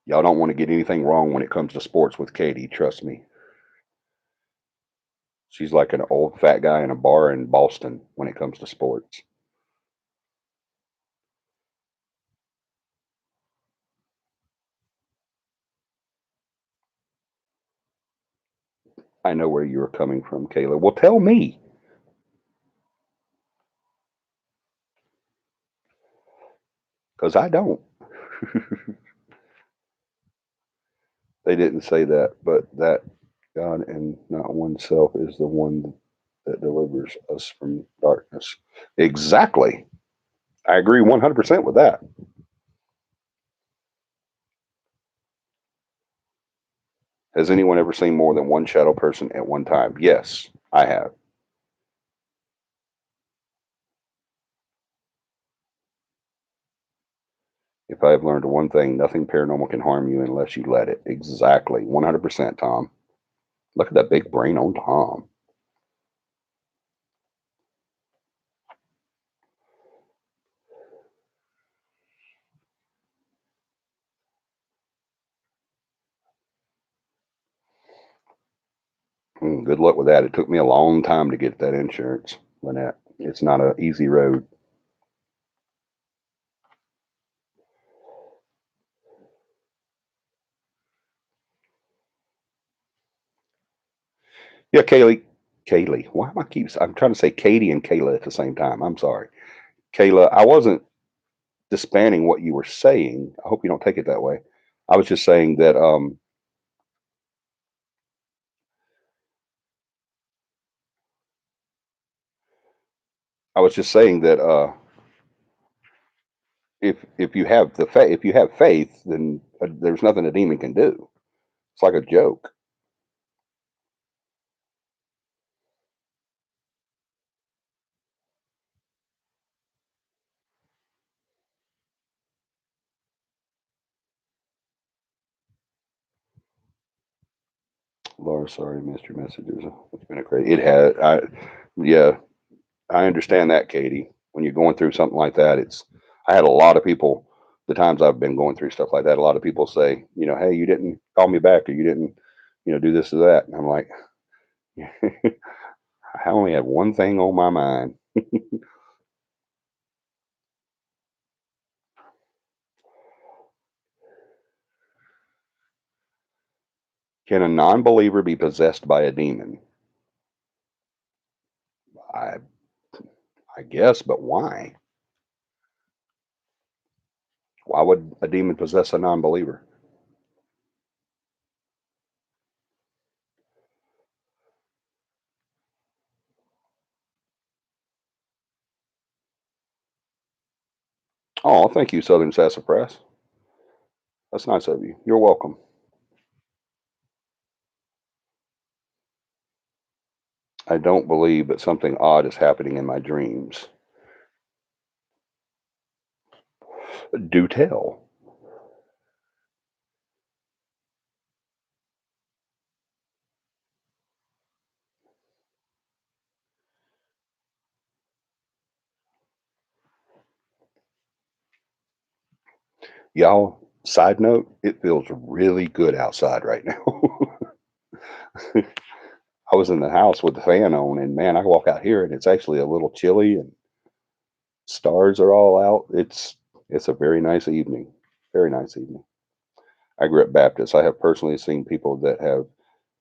Y'all don't want to get anything wrong when it comes to sports with Katie. Trust me. She's like an old fat guy in a bar in Boston when it comes to sports. I know where you're coming from, Kayla. Well, tell me, because I don't. They didn't say that, but that God and not oneself is the one that delivers us from darkness. Exactly. I agree 100% with that. Has anyone ever seen more than one shadow person at one time? Yes, I have. If I have learned one thing, nothing paranormal can harm you unless you let it. Exactly. 100%, Tom. Look at that big brain on Tom. Good luck with that. It took me a long time to get that insurance, Lynette. It's not an easy road. Yeah, Kaylee. Kaylee. Why am I keep? I'm trying to say Katie and Kayla at the same time. I'm sorry, Kayla. I wasn't disbanding what you were saying. I hope you don't take it that way. I was just saying that. I was just saying that. If you have if you have faith, then there's nothing a demon can do. It's like a joke. Laura, sorry, I missed your messages. It's been a crazy. It had. Yeah. I understand that, Katie. When you're going through something like that, I had a lot of people, the times I've been going through stuff like that, a lot of people say, hey, you didn't call me back or you didn't, do this or that. And I'm like, I only had one thing on my mind. Can a non believer be possessed by a demon? I, I guess, but why? Why would a demon possess a non believer? Oh, thank you, Southern Sassafras. That's nice of you. You're welcome. I don't believe that something odd is happening in my dreams. Do tell. Y'all, side note, it feels really good outside right now. I was in the house with the fan on, and man, I walk out here and it's actually a little chilly, and stars are all out. It's a very nice evening. Very nice evening. I grew up Baptist. I have personally seen people that have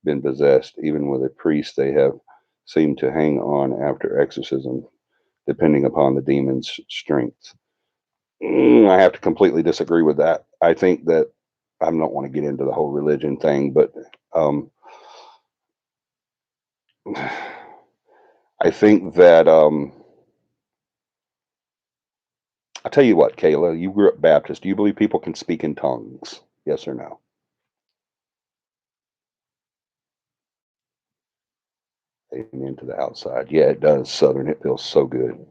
been possessed, even with a priest. They have seemed to hang on after exorcism, depending upon the demon's strength. I have to completely disagree with that. I think that I don't want to get into the whole religion thing, but um, I think that I'll tell you what, Kayla, you grew up Baptist. Do you believe people can speak in tongues? Yes or no? Amen to the outside. Yeah, it does, Southern. It feels so good.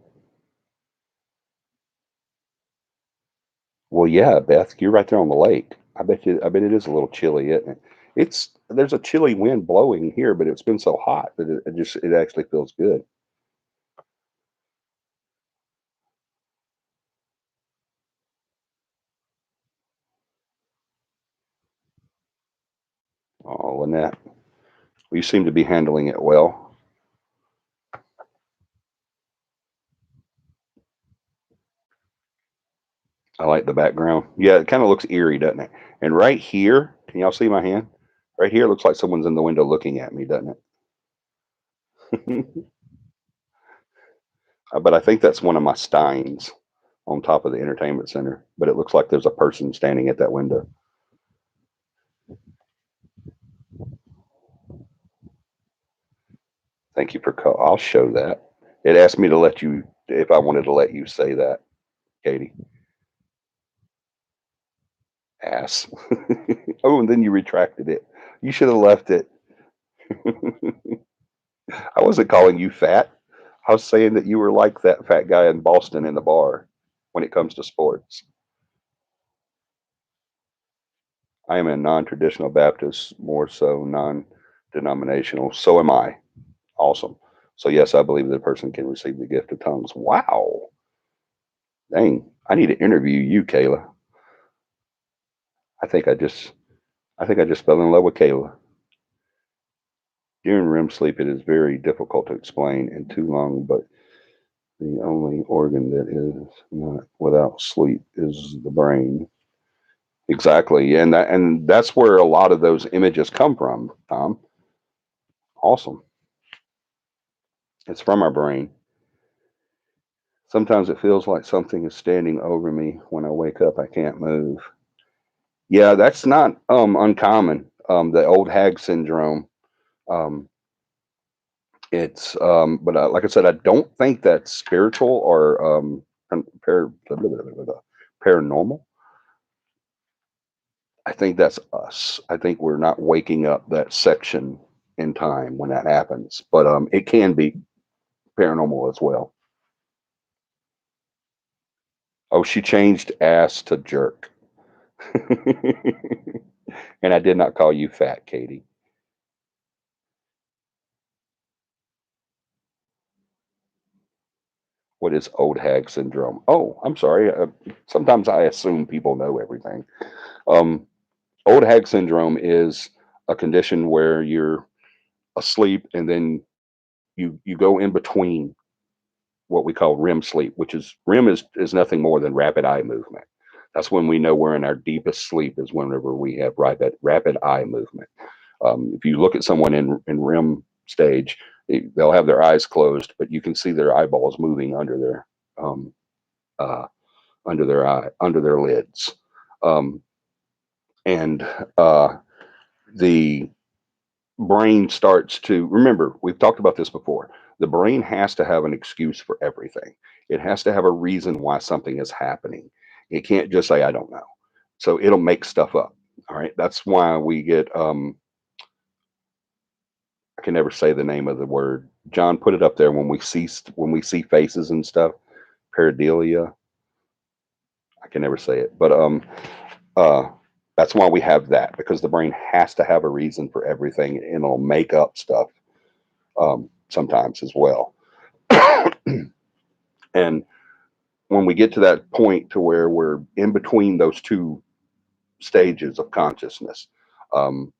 Well, yeah, Beth, you're right there on the lake. I bet it is a little chilly, isn't it? There's a chilly wind blowing here, but it's been so hot that it actually feels good. Oh, Lynette, well, you seem to be handling it well. I like the background. Yeah, it kind of looks eerie, doesn't it? And right here, can y'all see my hand? Right here, it looks like someone's in the window looking at me, doesn't it? But I think that's one of my steins on top of the entertainment center. But it looks like there's a person standing at that window. Thank you for call. I'll show that. It asked me to let you if I wanted to let you say that, Katie. Ass. Oh, and then you retracted it. You should have left it. I wasn't calling you fat. I was saying that you were like that fat guy in Boston in the bar when it comes to sports. I am a non-traditional Baptist, more so non-denominational. So am I. Awesome. So yes, I believe that a person can receive the gift of tongues. Wow. Dang. I need to interview you, Kayla. I think I just I think I just fell in love with Kayla. During REM sleep, it is very difficult to explain in too long, but the only organ that is not without sleep is the brain. Exactly, and that's where a lot of those images come from, Tom. Awesome. It's from our brain. Sometimes it feels like something is standing over me. When I wake up, I can't move. Yeah, that's not uncommon. The old hag syndrome. Um, but like I said, I don't think that's spiritual or paranormal. I think that's us. I think we're not waking up that section in time when that happens. But it can be paranormal as well. Oh, she changed ass to jerk. And I did not call you fat, Katie. What is old hag syndrome? Oh, I'm sorry. Sometimes I assume people know everything. Um, Old hag syndrome is a condition where you're asleep and then you go in between what we call REM sleep, which is REM is nothing more than rapid eye movement. That's when we know we're in our deepest sleep is whenever we have rapid eye movement. If you look at someone in REM stage, they'll have their eyes closed, but you can see their eyeballs moving um, uh, under their lids, um, and the brain starts to remember. We've talked about this before. The brain has to have an excuse for everything. It has to have a reason why something is happening. It can't just say I don't know. So it'll make stuff up. All right. That's why we get I can never say the name of the word. John, put it up there when we see faces and stuff. Pareidolia. I can never say it, but uh, that's why we have that because the brain has to have a reason for everything, and it'll make up stuff sometimes as well. And when we get to that point to where we're in between those two stages of consciousness, um,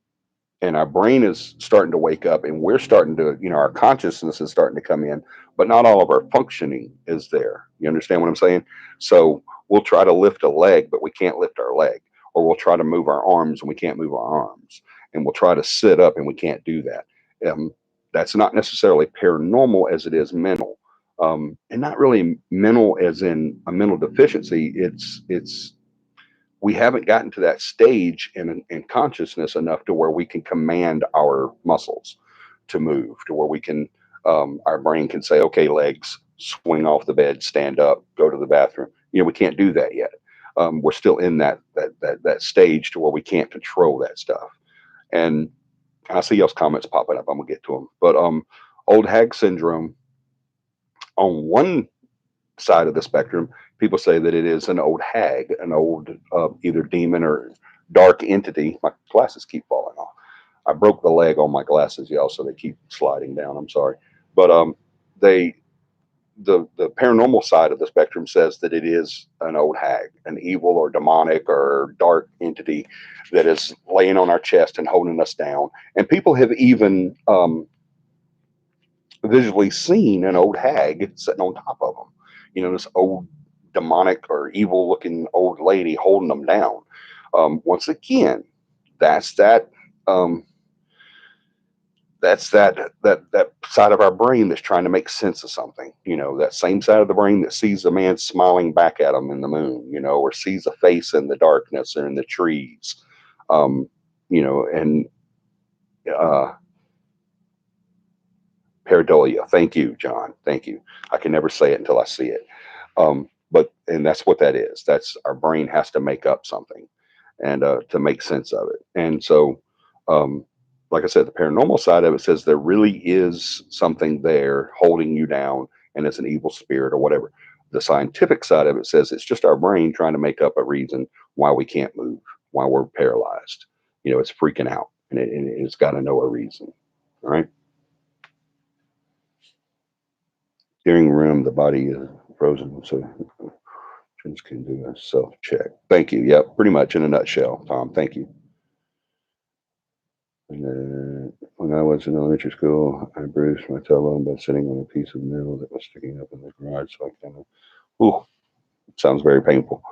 and our brain is starting to wake up and we're starting to, our consciousness is starting to come in, but not all of our functioning is there. You understand what I'm saying? So we'll try to lift a leg, but we can't lift our leg, or we'll try to move our arms and we can't move our arms, and we'll try to sit up and we can't do that. That's not necessarily paranormal as it is mental, and not really mental as in a mental deficiency. It's we haven't gotten to that stage in consciousness enough to where we can command our muscles to move, to where we can, our brain can say, okay, legs, swing off the bed, stand up, go to the bathroom. We can't do that yet. We're still in that stage to where we can't control that stuff. And I see y'all's comments popping up. I'm gonna get to them. But old hag syndrome, on one side of the spectrum, people say that it is an old hag, an old either demon or dark entity. My glasses keep falling off. I broke the leg on my glasses, y'all, so they keep sliding down. I'm sorry, but they the paranormal side of the spectrum says that it is an old hag, an evil or demonic or dark entity that is laying on our chest and holding us down. And people have even visually seen an old hag sitting on top of them. This old demonic or evil looking old lady holding them down. Once again, that's that. Um, that's that side of our brain that's trying to make sense of something. That same side of the brain that sees a man smiling back at him in the moon. Or sees a face in the darkness or in the trees. And uh, pareidolia. Thank you, John. Thank you. I can never say it until I see it. And that's what that is. That's our brain has to make up something and to make sense of it. And so, um, like I said, the paranormal side of it says there really is something there holding you down, and it's an evil spirit or whatever. The scientific side of it says it's just our brain trying to make up a reason why we can't move, why we're paralyzed. It's freaking out, and it's got to know a reason. All right. During REM, the body is frozen, so can do a self check. Thank you. Yep, pretty much in a nutshell, Tom. Thank you. And when I was in elementary school, I bruised my tailbone by sitting on a piece of metal that was sticking up in the garage. So I kind of, ooh, sounds very painful.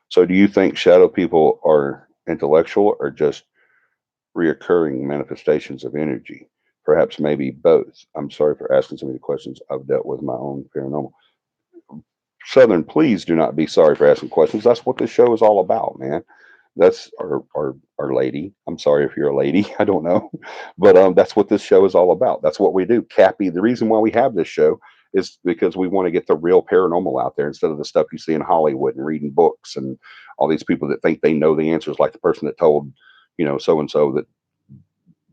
So, do you think shadow people are intellectual or just reoccurring manifestations of energy? Perhaps maybe both. I'm sorry for asking so many questions. I've dealt with my own paranormal. Southern, please do not be sorry for asking questions. That's what this show is all about, man. That's our lady. I'm sorry if you're a lady. I don't know, but that's what this show is all about. That's what we do. CAPI. The reason why we have this show is because we want to get the real paranormal out there instead of the stuff you see in Hollywood and reading books and all these people that think they know the answers, like the person that told so and so that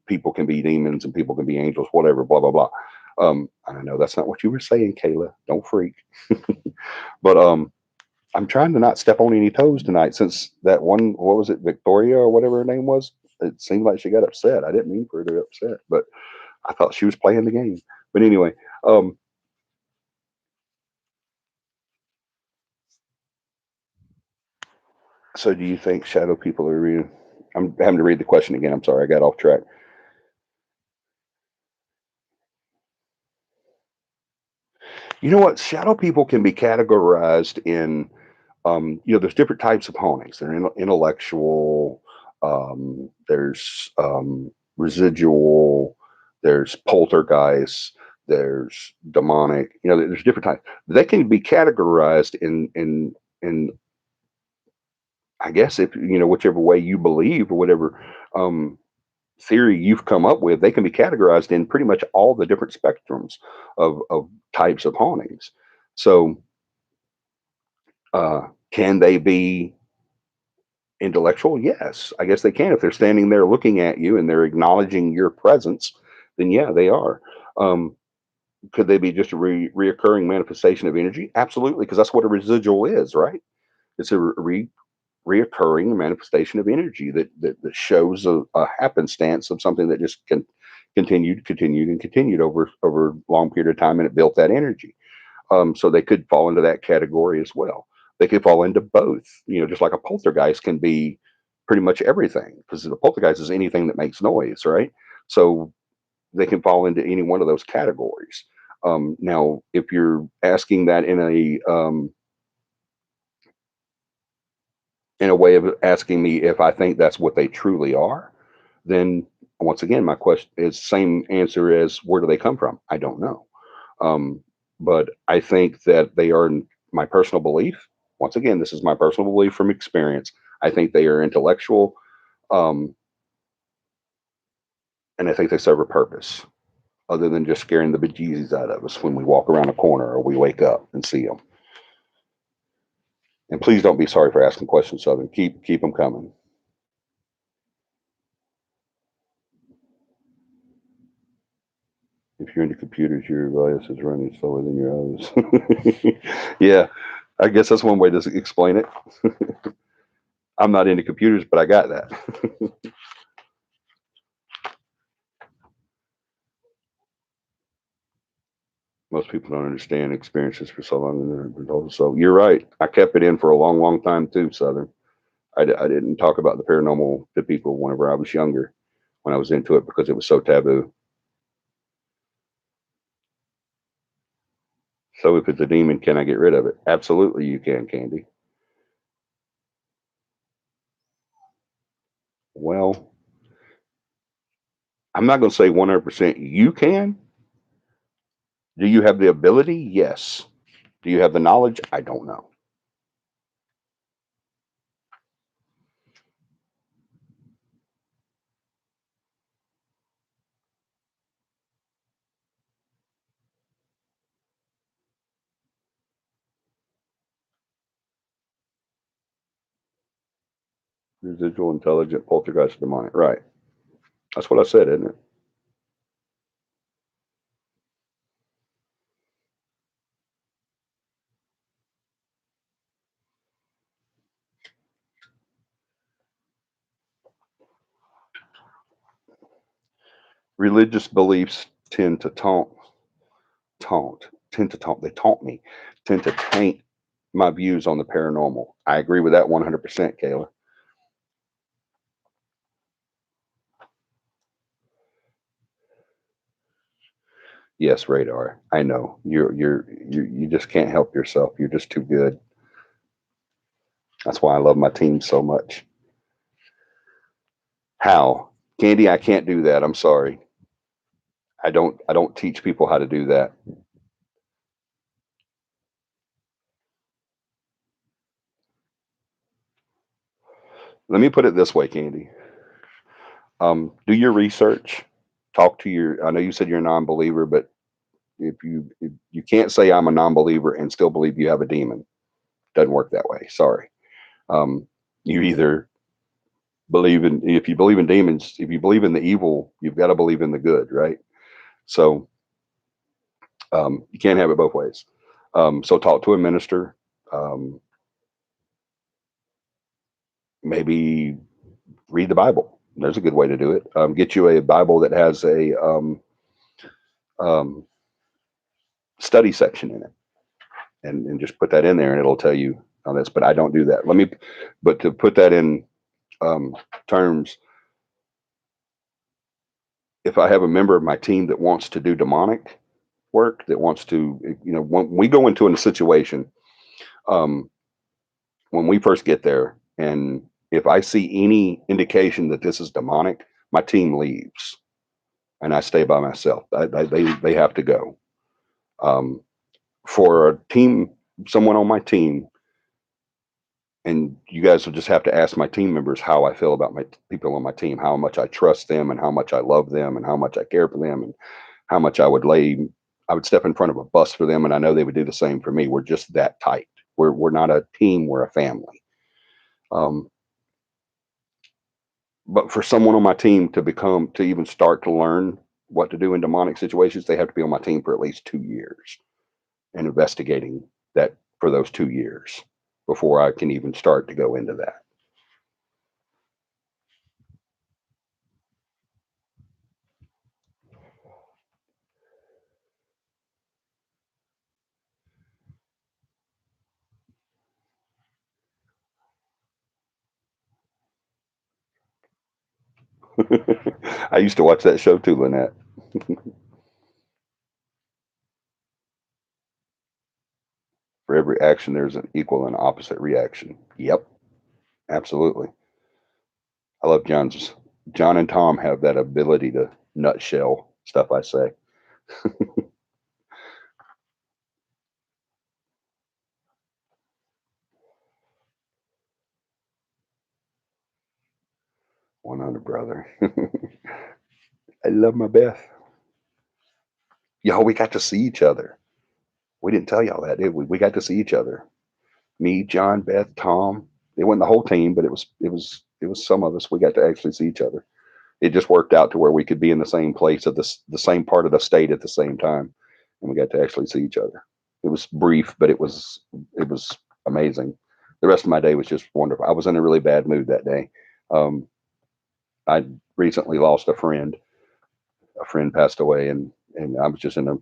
people can be demons and people can be angels, whatever. Blah blah blah. I know that's not what you were saying, Kayla. Don't freak. But I'm trying to not step on any toes tonight since that one, what was it, Victoria or whatever her name was? It seemed like she got upset. I didn't mean for her to get upset, but I thought she was playing the game. But anyway, um, So, do you think shadow people are real? I'm having to read the question again. I'm sorry, I got off track. You know what? Shadow people can be categorized in, there's different types of hauntings. They're intellectual, there's residual, there's poltergeist, there's demonic. There's different types. They can be categorized in I guess if whichever way you believe or whatever um, theory you've come up with, they can be categorized in pretty much all the different spectrums of types of hauntings. So, can they be intellectual? Yes, I guess they can. If they're standing there looking at you and they're acknowledging your presence, then yeah, they are. Um, could they be just a reoccurring manifestation of energy? Absolutely, because that's what a residual is, right? It's a reoccurring manifestation of energy that shows a happenstance of something that just continued and continued over a long period of time, and it built that energy. So they could fall into that category as well. They could fall into both. Just like a poltergeist can be pretty much everything, because the poltergeist is anything that makes noise, right? So they can fall into any one of those categories. Now, if you're asking that in a way of asking me if I think that's what they truly are, then once again, my question is same answer as where do they come from? I don't know. Um, but I think that they are, in my personal belief. Once again, this is my personal belief from experience. I think they are intellectual, um, and I think they serve a purpose other than just scaring the bejesus out of us when we walk around a corner or we wake up and see them. And please don't be sorry for asking questions, Southern. Keep them coming. If you're into computers, your bias is running slower than your others. Yeah, I guess that's one way to explain it. I'm not into computers, but I got that. Most people don't understand experiences for so long and they're told. So you're right. I kept it in for a long, long time too, Southern. I didn't talk about the paranormal to people whenever I was younger, when I was into it, because it was so taboo. So if it's a demon, can I get rid of it? Absolutely, you can, Candy. Well, I'm not going to say 100% you can. Do you have the ability? Yes. Do you have the knowledge? I don't know. Residual, intelligent, poltergeist, demonic. Right. That's what I said, isn't it? Religious beliefs tend to taunt. They taunt me, tend to taint my views on the paranormal. I agree with that 100%, Kayla. Yes, radar. I know you just can't help yourself. You're just too good. That's why I love my team so much. How, Candy? I can't do that. I'm sorry. I don't teach people how to do that. Let me put it this way, Candy. Do your research. Talk to your. I know you said you're a non-believer, but if you can't say I'm a non-believer and still believe you have a demon. Doesn't work that way. Sorry. Um, you either if you believe in demons, if you believe in the evil, you've got to believe in the good, right? So you can't have it both ways. So talk to a minister. Um, maybe read the Bible. There's a good way to do it. Get you a Bible that has a um, study section in it, and just put that in there, and it'll tell you. on this, but I don't do that. But to put that in terms, if I have a member of my team that wants to do demonic work, that wants to, when we go into a situation, um, when we first get there, and if I see any indication that this is demonic, my team leaves and I stay by myself. They have to go. Um, for a team, someone on my team, and you guys will just have to ask my team members how I feel about my people on my team, how much I trust them, and how much I love them, and how much I care for them, and how much I would step in front of a bus for them, and I know they would do the same for me. We're just that tight. We're not a team. We're a family. Um, but for someone on my team to even start to learn what to do in demonic situations, they have to be on my team for at least 2 years and investigating that for those 2 years before I can even start to go into that. 'Cause I used to watch that show too, Lynette. For every action, there's an equal and opposite reaction. Yep, absolutely. I love John and Tom have that ability to nutshell stuff I say. 100, brother. I love my Beth. Y'all, we got to see each other. We didn't tell y'all that, did we? We got to see each other. Me, John, Beth, Tom. It wasn't the whole team, but it was some of us. We got to actually see each other. It just worked out to where we could be in the same place at the same part of the state at the same time, and we got to actually see each other. It was brief, but it was amazing. The rest of my day was just wonderful. I was in a really bad mood that day. Um, I recently lost a friend. A friend passed away, and I was just in a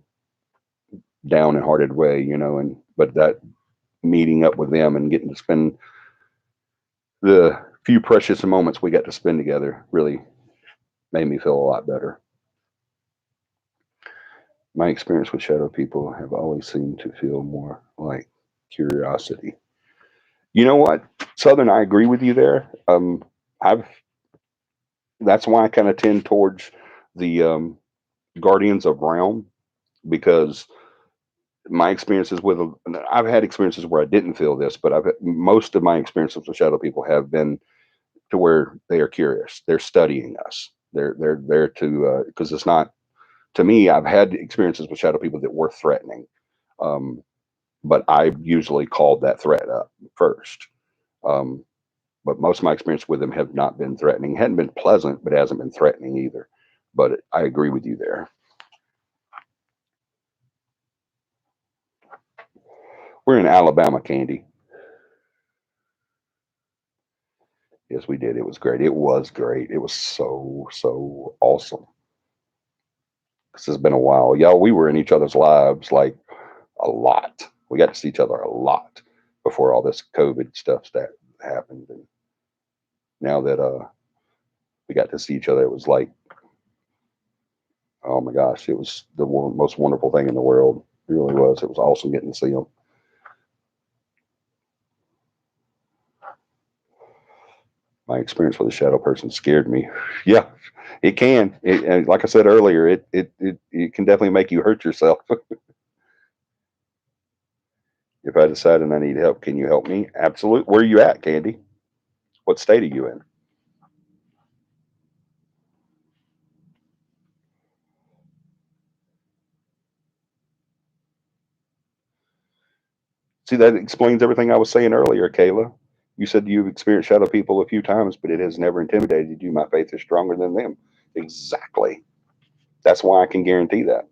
down and hearted way, And but that meeting up with them and getting to spend the few precious moments we got to spend together really made me feel a lot better. My experience with shadow people have always seemed to feel more like curiosity. You know what, Southern? I agree with you there. I've That's why I kind of tend towards the Guardians of Realm, because my experiences with I've had experiences where I didn't feel this, but most of my experiences with shadow people have been to where they are curious. They're studying us. They're there to because it's not to me. I've had experiences with shadow people that were threatening, um, but I usually called that threat up first. Um, but most of my experience with them have not been threatening. It hadn't been pleasant, but it hasn't been threatening either. But I agree with you there. We're in Alabama, Candy. Yes, we did. It was great. It was great. It was so awesome. This has been a while, y'all. We were in each other's lives like a lot. We got to see each other a lot before all this COVID stuff that happened, and now that we got to see each other, it was like, oh my gosh, it was the most wonderful thing in the world. It really was. It was awesome getting to see them. My experience with a shadow person scared me. Yeah, it can. And like I said earlier, it can definitely make you hurt yourself. If I decide and I need help, can you help me? Absolutely. Where are you at, Candy? What state are you in? See, that explains everything I was saying earlier, Kayla. You said you've experienced shadow people a few times, but it has never intimidated you. My faith is stronger than them. Exactly. That's why I can guarantee that.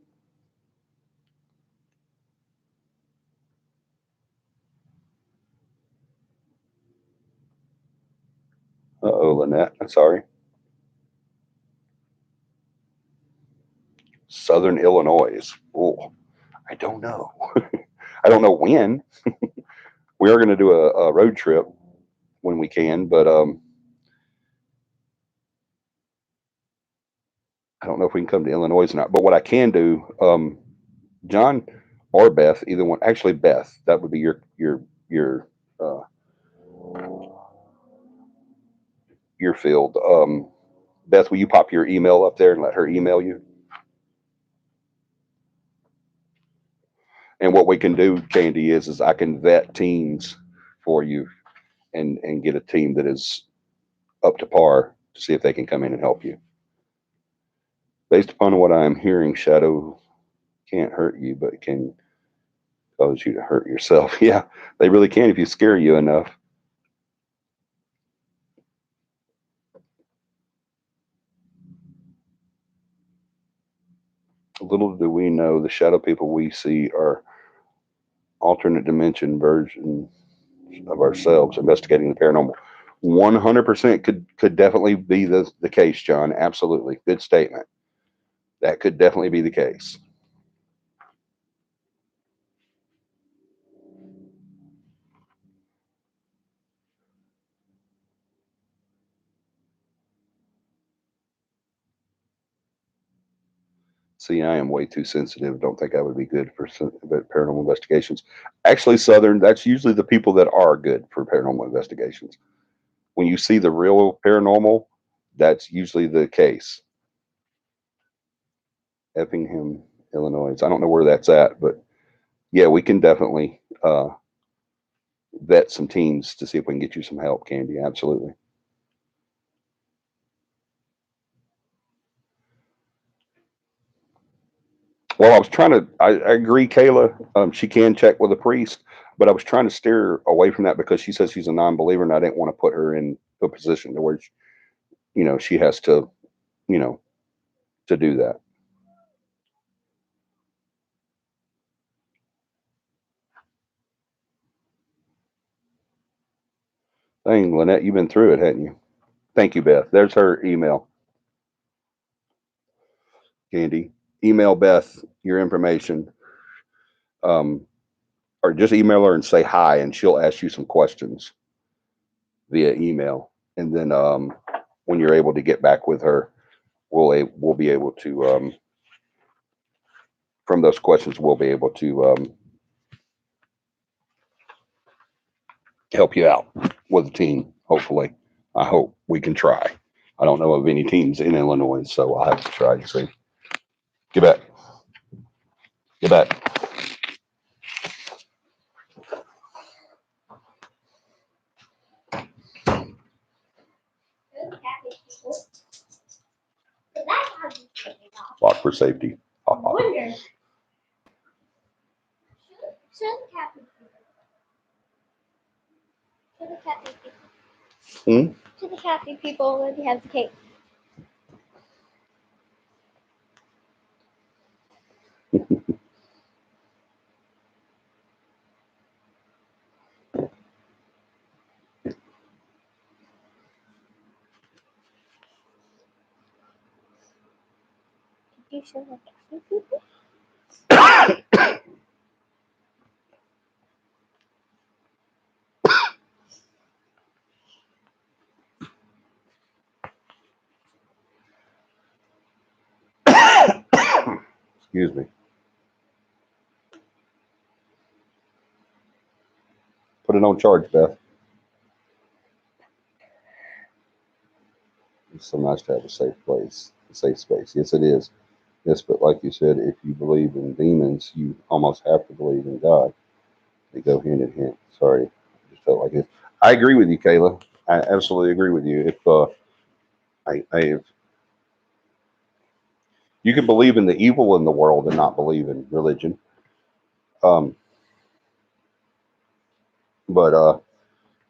Uh oh, Lynette. I'm sorry. Southern Illinois. Oh, I don't know. I don't know when. We are going to do a road trip when we can, but I don't know if we can come to Illinois or not. But what I can do, John or Beth, either one. Actually, Beth, that would be your uh, your field. Beth, will you pop your email up there and let her email you? And what we can do, Candy, is I can vet teams for you and get a team that is up to par to see if they can come in and help you. Based upon what I'm hearing, Shadow can't hurt you, but can cause you to hurt yourself. Yeah, they really can if you scare you enough. Little do we know, the shadow people we see are alternate dimension versions of ourselves investigating the paranormal. 100% could definitely be the case, John. Absolutely. Good statement. That could definitely be the case. See, I am way too sensitive. Don't think I would be good for paranormal investigations. Actually, Southern, that's usually the people that are good for paranormal investigations. When you see the real paranormal, that's usually the case. Effingham, Illinois. I don't know where that's at, but yeah, we can definitely vet some teams to see if we can get you some help, Candy. Absolutely. Well, I was trying to. I agree, Kayla. She can check with a priest, but I was trying to steer her away from that because she says she's a non-believer, and I didn't want to put her in a position to where she has to, you know, to do that. Dang, Lynette, you've been through it, hadn't you? Thank you, Beth. There's her email, Candy. Email Beth your information, um, or just email her and say hi, and she'll ask you some questions via email, and then when you're able to get back with her, we'll be able to from those questions we'll be able to help you out with a team. Hopefully, I hope we can try. I don't know of any teams in Illinois, so I'll have to try to see. Get back, get back. Lock for safety. Wonder. Show the CAPI people. Show the CAPI people. Hmm? To the CAPI people where they have the cake. Did you show the CAPI people? Excuse me. Put it on charge, Beth. It's so nice to have a safe place, a safe space. Yes, it is. Yes, but like you said, if you believe in demons, you almost have to believe in God. They go hand in hand. Sorry, I just felt like it. I agree with you, Kayla. I absolutely agree with you. If if you can believe in the evil in the world and not believe in religion, um, but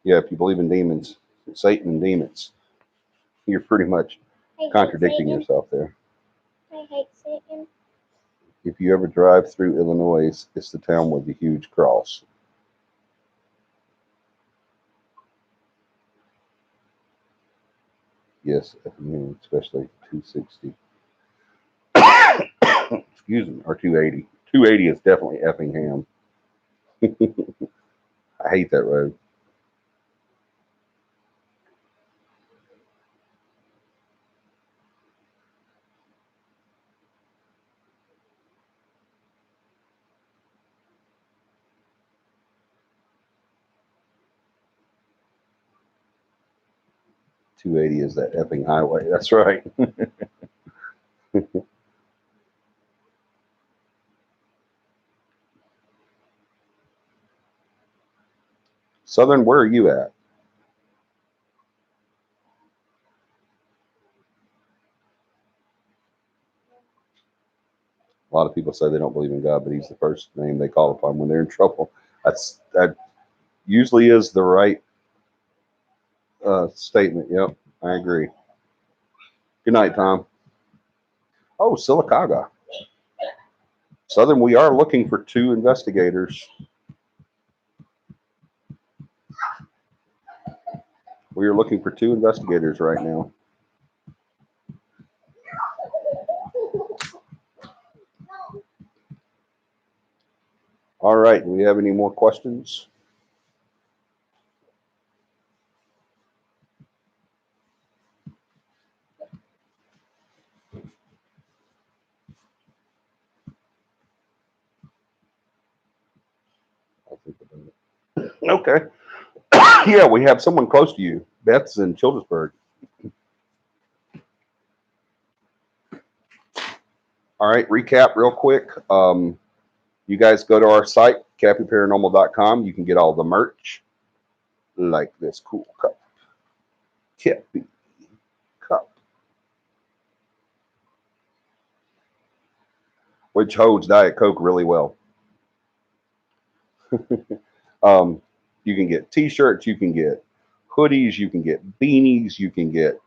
yeah, if you believe in demons, Satan and demons, you're pretty much I hate contradicting Satan. yourself there. I hate Satan. If you ever drive through Illinois, it's the town with the huge cross. Yes, especially 260. Excuse me, or 280. 280 is definitely Effingham. I hate that road. .280 is that effing highway. That's right. Southern, where are you at? A lot of people say they don't believe in God, but He's the first name they call upon when they're in trouble. That usually is the right statement. Yep, I agree. Good night, Tom. Oh, Silicaga. Southern, we are looking for 2 investigators. We are looking for 2 investigators right now. All right. Do we have any more questions? I think about it. Okay. Yeah, we have someone close to you. Beth's in Childersburg. All right. Recap real quick. You guys go to our site, CAPIParanormal.com. You can get all the merch, like this cool cup. CAPI cup, which holds Diet Coke really well. um, you can get T-shirts, you can get hoodies, you can get beanies, you can get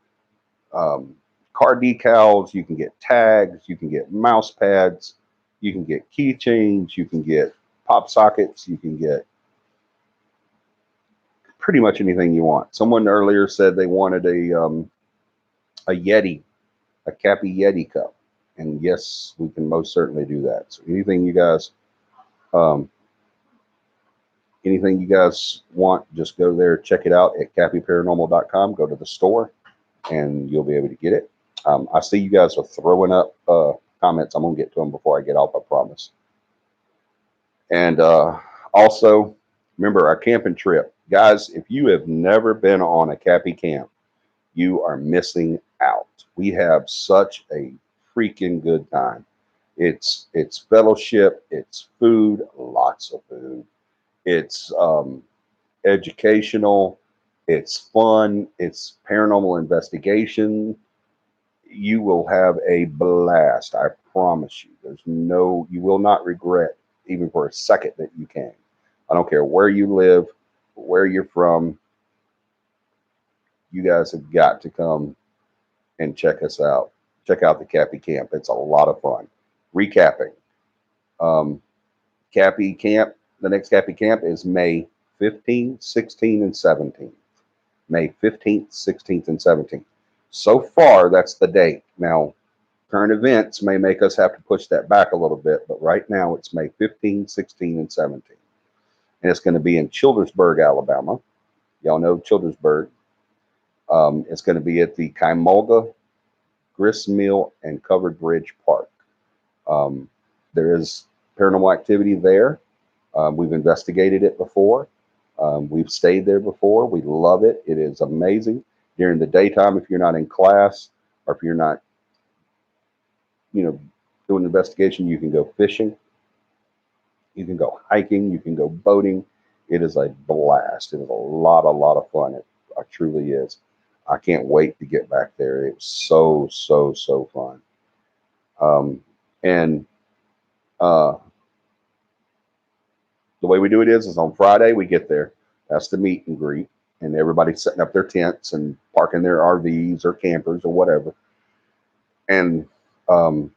um, car decals, you can get tags, you can get mouse pads, you can get keychains, you can get pop sockets, you can get pretty much anything you want. Someone earlier said they wanted a Yeti, a Cappy Yeti cup, and yes, we can most certainly do that. So um, anything you guys want, just go there, check it out at CAPIParanormal.com. Go to the store, and you'll be able to get it. I see you guys are throwing up comments. I'm gonna get to them before I get off, I promise. And also, remember our camping trip, guys. If you have never been on a Cappy camp, you are missing out. We have such a freaking good time. It's fellowship, it's food, lots of food. It's educational, it's fun, it's paranormal investigation. You will have a blast. I promise you. You will not regret even for a second that you came. I don't care where you live, where you're from. You guys have got to come and check us out. Check out the Cappy Camp. It's a lot of fun. Recapping. Um, Cappy Camp, the next Cappy Camp is May 15th, 16th, and 17th. May 15th, 16th, and 17th. So far, that's the date. Now, current events may make us have to push that back a little bit, but right now it's May 15th, 16th, and 17th. And it's going to be in Childersburg, Alabama. Y'all know Childersburg. It's going to be at the Kaimolga Grist Mill and Covered Bridge Park. Um, there is paranormal activity there. We've investigated it before. We've stayed there before. We love it. It is amazing. During the daytime, if you're not in class or if you're not, doing an investigation, you can go fishing, you can go hiking, you can go boating. It is a blast. It is a lot of fun. It truly is. I can't wait to get back there. It's so, so, so fun. And uh, the way we do it is on Friday we get there. That's the meet and greet, and everybody's setting up their tents and parking their RVs or campers or whatever. And um,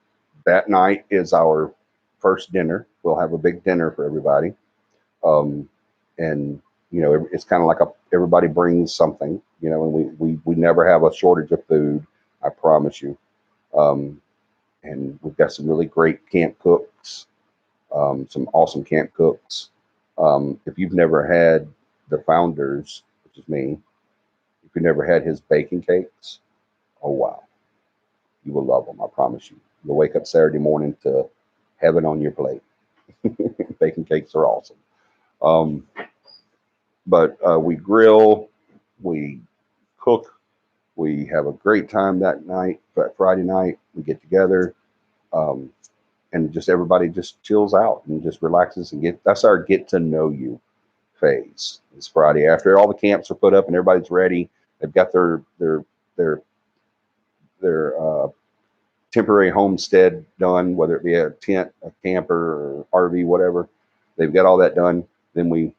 that night is our first dinner. We'll have a big dinner for everybody, um, and it's kind of like everybody brings something, and we never have a shortage of food. I promise you. Um, and we've got some really great camp cooks, some awesome camp cooks. If you've never had the founders, which is me, if you've never had his baking cakes, oh wow, you will love them. I promise you. You'll wake up Saturday morning to heaven on your plate. Baking cakes are awesome. Um, but we grill, we cook, we have a great time that night. But Friday night, we get together, um, and just everybody just chills out and just relaxes and get. That's our get to know you phase. It's Friday after all the camps are put up and everybody's ready. They've got their their temporary homestead done, whether it be a tent, a camper, or RV, whatever. They've got all that done. Then we,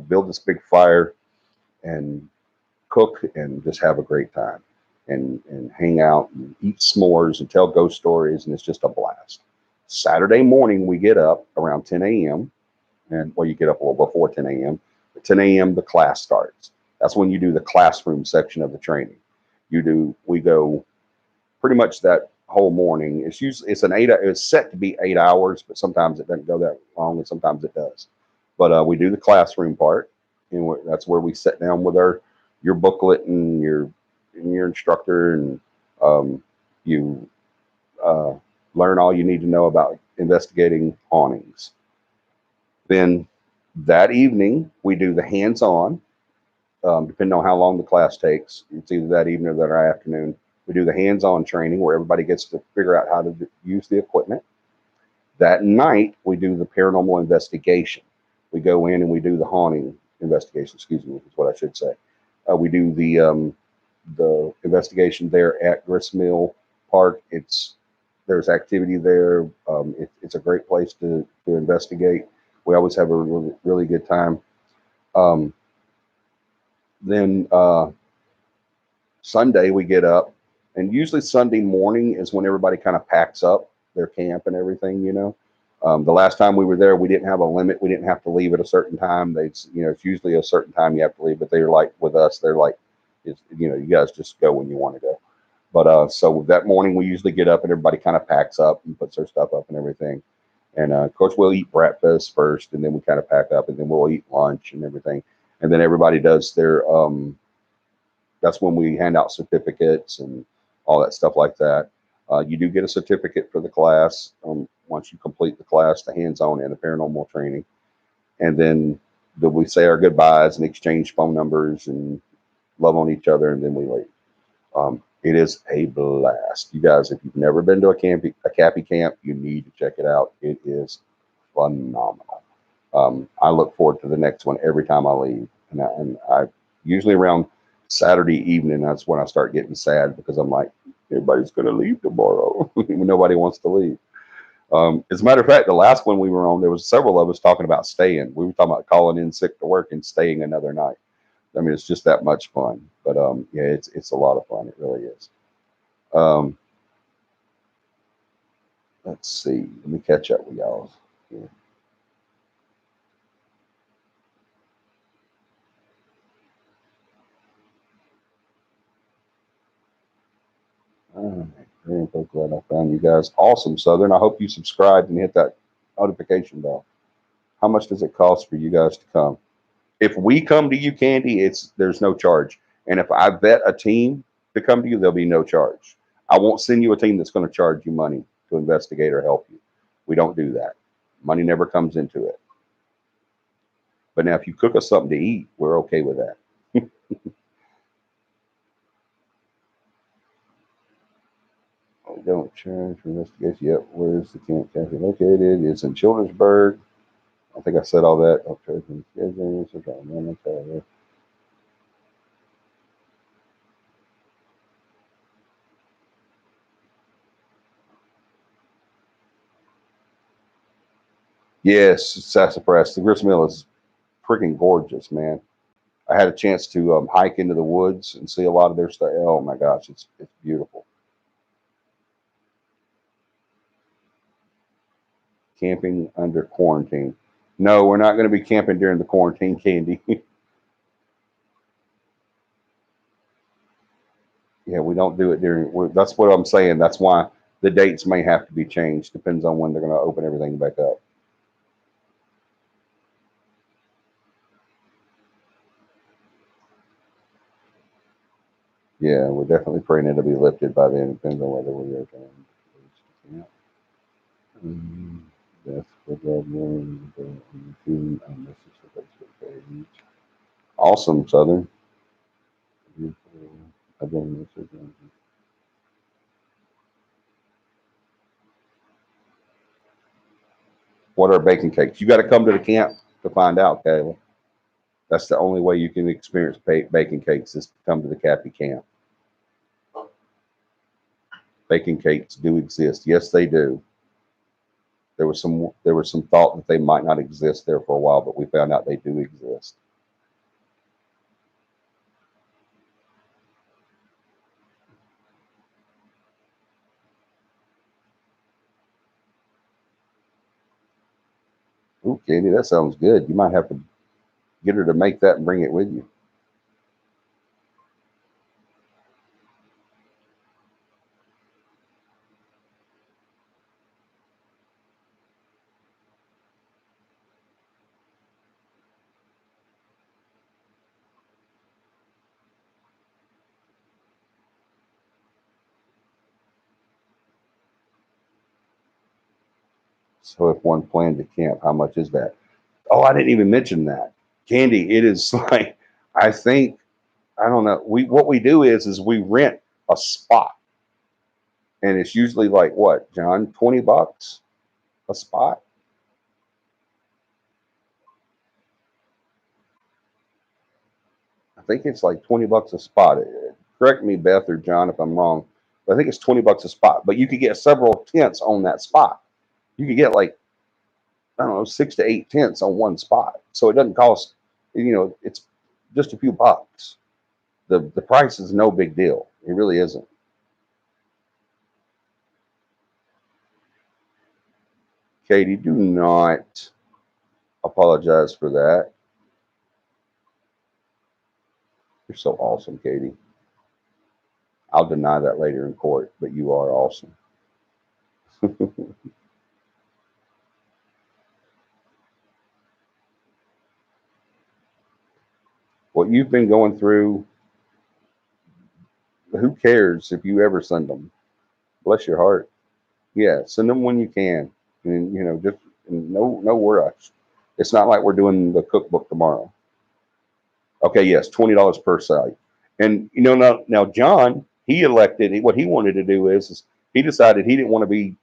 build this big fire and cook and just have a great time and hang out and eat s'mores and tell ghost stories. And it's just a blast. Saturday morning, we get up around 10 a.m. And well, you get up a little before 10 a.m. At 10 a.m., the class starts. That's when you do the classroom section of the training. We go pretty much that whole morning. It's set to be 8 hours, but sometimes it doesn't go that long, and sometimes it does. But we do the classroom part, and that's where we sit down with your booklet and your instructor, and you uh, learn all you need to know about investigating hauntings. Then that evening we do the hands-on. Depending on how long the class takes, it's either that evening or that afternoon. We do the hands-on training where everybody gets to figure out how to use the equipment. That night, we do the paranormal investigation. We go in and we do the haunting investigation. Excuse me, is what I should say. We do the investigation there at Gristmill Park. There's activity there. It's a great place to investigate. We always have a really, really good time. Um, then Sunday we get up, and usually Sunday morning is when everybody kind of packs up their camp and everything. The last time we were there, we didn't have a limit. We didn't have to leave at a certain time. It's usually a certain time you have to leave, but they're like with us, they're like, you guys just go when you want to go. But so that morning we usually get up and everybody kind of packs up and puts their stuff up and everything. And of course we'll eat breakfast first, and then we kind of pack up, and then we'll eat lunch and everything. And then everybody does their that's when we hand out certificates and all that stuff like that. You do get a certificate for the class once you complete the class, the hands-on and the paranormal training. And then we say our goodbyes and exchange phone numbers and love on each other, and then we leave. It is a blast. You guys, if you've never been to a CAPI camp, you need to check it out. It is phenomenal. I look forward to the next one every time I leave. And I usually around Saturday evening, that's when I start getting sad because I'm like, everybody's going to leave tomorrow. Nobody wants to leave. As a matter of fact, the last one we were on, there was several of us talking about staying. We were talking about calling in sick to work and staying another night. I mean, it's just that much fun. But yeah, it's a lot of fun. It really is. Um, let's see. Let me catch up with y'all. Yeah. All right. Very glad I found you guys. Awesome, Southern. I hope you subscribed and hit that notification bell. How much does it cost for you guys to come? If we come to you, Candy, there's no charge. And if I vet a team to come to you, there'll be no charge. I won't send you a team that's going to charge you money to investigate or help you. We don't do that. Money never comes into it. But now, if you cook us something to eat, we're okay with that. Oh, don't charge for investigation. Yep. Where's the camp cafe located? It's in Childersburg. I think I said all that. Oh, charge for investigation. Yes, sassafras. The grist mill is freaking gorgeous, man. I had a chance to hike into the woods and see a lot of their stuff. Oh my gosh, it's beautiful. Camping under quarantine. No, we're not going to be camping during the quarantine, Candy. Yeah, we don't do it that's what I'm saying. That's why the dates may have to be changed. Depends on when they're going to open everything back up. Yeah, we're definitely praying it'll be lifted by then. Depends on whether we are going. Yeah. Mm, that's what that means. A message for Facebook page. Awesome, Southern. I've been a message. What are baking cakes? You got to come to the camp to find out, Kayla. That's the only way you can experience baking cakes is to come to the CAPI camp. Baking cakes do exist. Yes, they do. There was some thought that they might not exist there for a while, but we found out they do exist. Ooh, Katie, that sounds good. You might have to get her to make that and bring it with you. So if one planned to camp, how much is that? Oh, I didn't even mention that. Candy, it is like I think I don't know. We what we do is we rent a spot, and it's usually like what, John, $20 a spot. I think it's like $20 a spot. Correct me, Beth or John, if I'm wrong. But I think it's $20 a spot. But you could get several tents on that spot. You could get like I don't know 6 to 8 tents on one spot. So it doesn't cost. It's just a few bucks. The price is no big deal. It really isn't. Katie, do not apologize for that. You're so awesome, Katie. I'll deny that later in court, but you are awesome. What you've been going through, who cares if you ever send them? Bless your heart. Yeah, send them when you can, and just no rush. It's not like we're doing the cookbook tomorrow. Okay, yes, $20 per site. And now John, he elected what he wanted to do is he decided he didn't want to be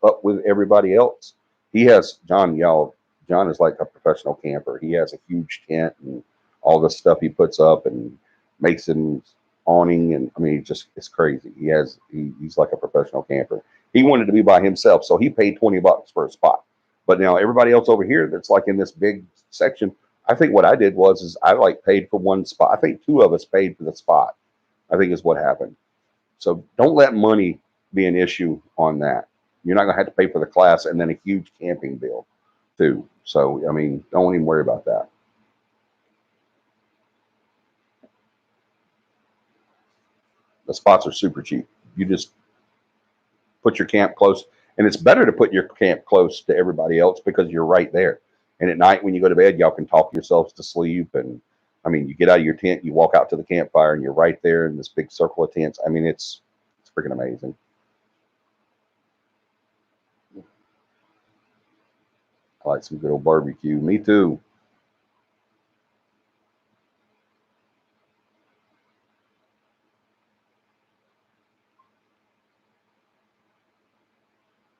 up with everybody else. He has John, y'all. John is like a professional camper. He has a huge tent and all the stuff he puts up and makes an awning, and I mean, just it's crazy. He's like a professional camper. He wanted to be by himself, so he paid $20 for a spot. But now everybody else over here that's like in this big section, I think what I did was is I like paid for one spot. I think two of us paid for the spot. I think is what happened. So don't let money be an issue on that. You're not gonna have to pay for the class and then a huge camping bill too. So I mean, don't even worry about that. The spots are super cheap. You just put your camp close, and it's better to put your camp close to everybody else because you're right there. And at night when you go to bed, y'all can talk yourselves to sleep. And I mean, you get out of your tent, you walk out to the campfire, and you're right there in this big circle of tents. I mean, it's freaking amazing. I like some good old barbecue. Me too.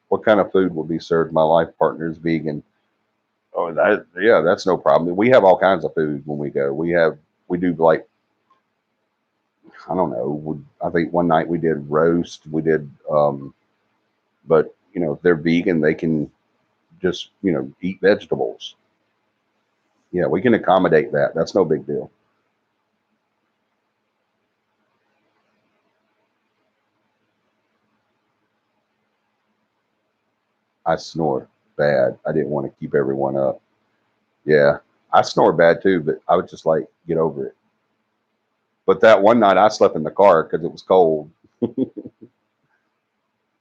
What kind of food will be served? My life partner is vegan. Oh, yeah, that's no problem. We have all kinds of food when we go. We do like I don't know. I think one night we did roast. We did, but if they're vegan, they can just eat vegetables. Yeah, we can accommodate that. That's no big deal. I snore bad. I didn't want to keep everyone up. Yeah, I snore bad too, but I would just like get over it. But that one night I slept in the car because it was cold,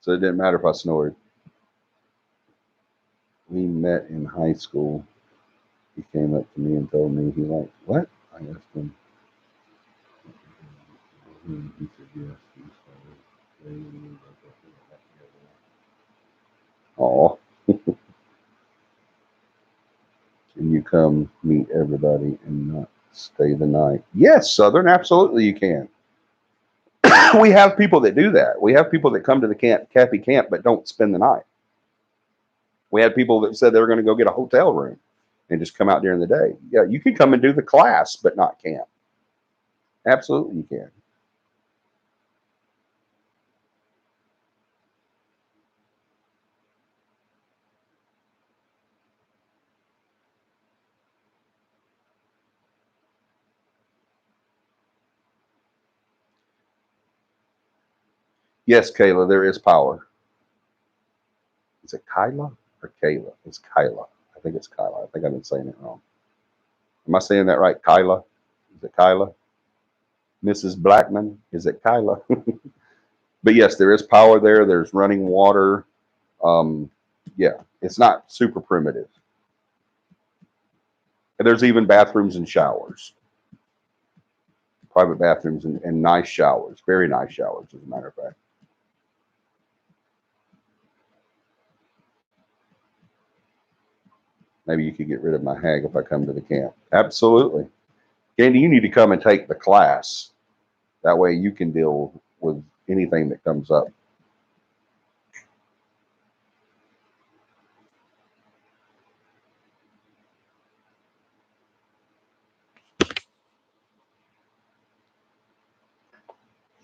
so it didn't matter if I snored. We met in high school. He came up to me and told me he liked what? I asked him. He said yes. He's fine. Oh, can you come meet everybody and not stay the night? Yes, Southern, absolutely you can. We have people that do that. We have people that come to the CAPI camp but don't spend the night. We had people that said they were going to go get a hotel room and just come out during the day. Yeah, you can come and do the class but not camp. Absolutely, you can. Yes, Kayla, there is power. Is it Kyla or Kayla? It's Kyla. I think it's Kyla. I think I've been saying it wrong. Am I saying that right? Kyla? Is it Kyla? Mrs. Blackman? Is it Kyla? But yes, there is power there. There's running water. Um, yeah, it's not super primitive. And there's even bathrooms and showers, private bathrooms and nice showers, very nice showers, as a matter of fact. Maybe you could get rid of my hag if I come to the camp. Absolutely. Candy, you need to come and take the class. That way you can deal with anything that comes up.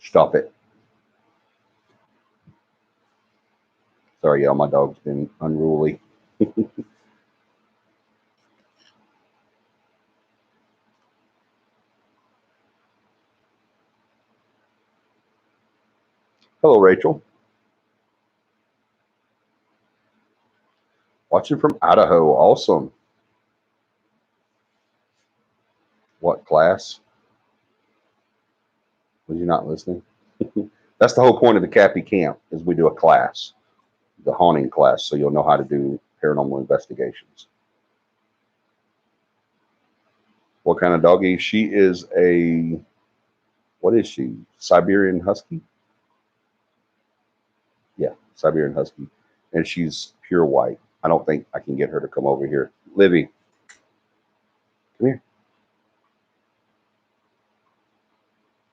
Stop it. Sorry, y'all, my dog's been unruly. Hello, Rachel. Watching from Idaho. Awesome. What class? Was you not listening? That's the whole point of the CAPI camp is we do a class, the haunting class, so you'll know how to do paranormal investigations. What kind of doggy? She is a, what is she? Siberian Husky? Yeah, Siberian Husky. And she's pure white. I don't think I can get her to come over here. Livy, come here.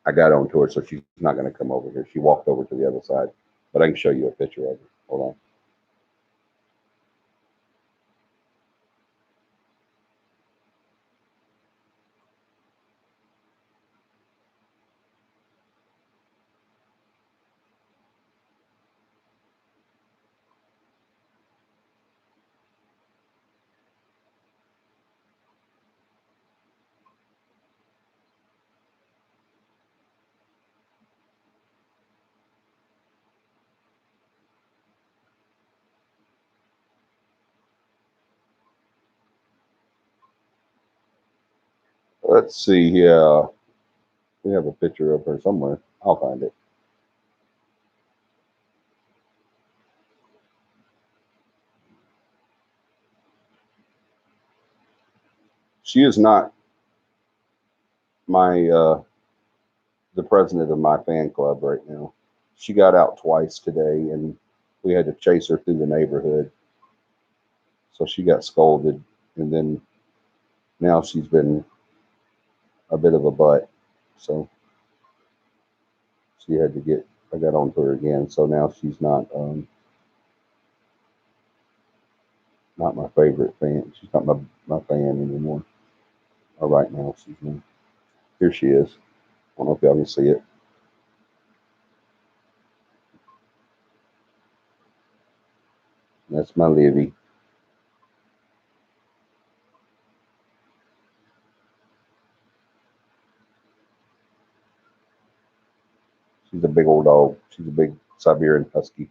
I got onto her, so she's not going to come over here. She walked over to the other side, but I can show you a picture of her. Hold on. Let's see. Yeah, we have a picture of her somewhere. I'll find it. She is not my the president of my fan club right now. She got out twice today, and we had to chase her through the neighborhood. So she got scolded, and then now she's been a bit of a butt. So she had to get. I got onto her again. So now she's not my favorite fan. She's not my fan anymore. Or right now she's not. Here she is. I don't know if y'all can see it. That's my Livy. She's a big old dog. She's a big Siberian Husky.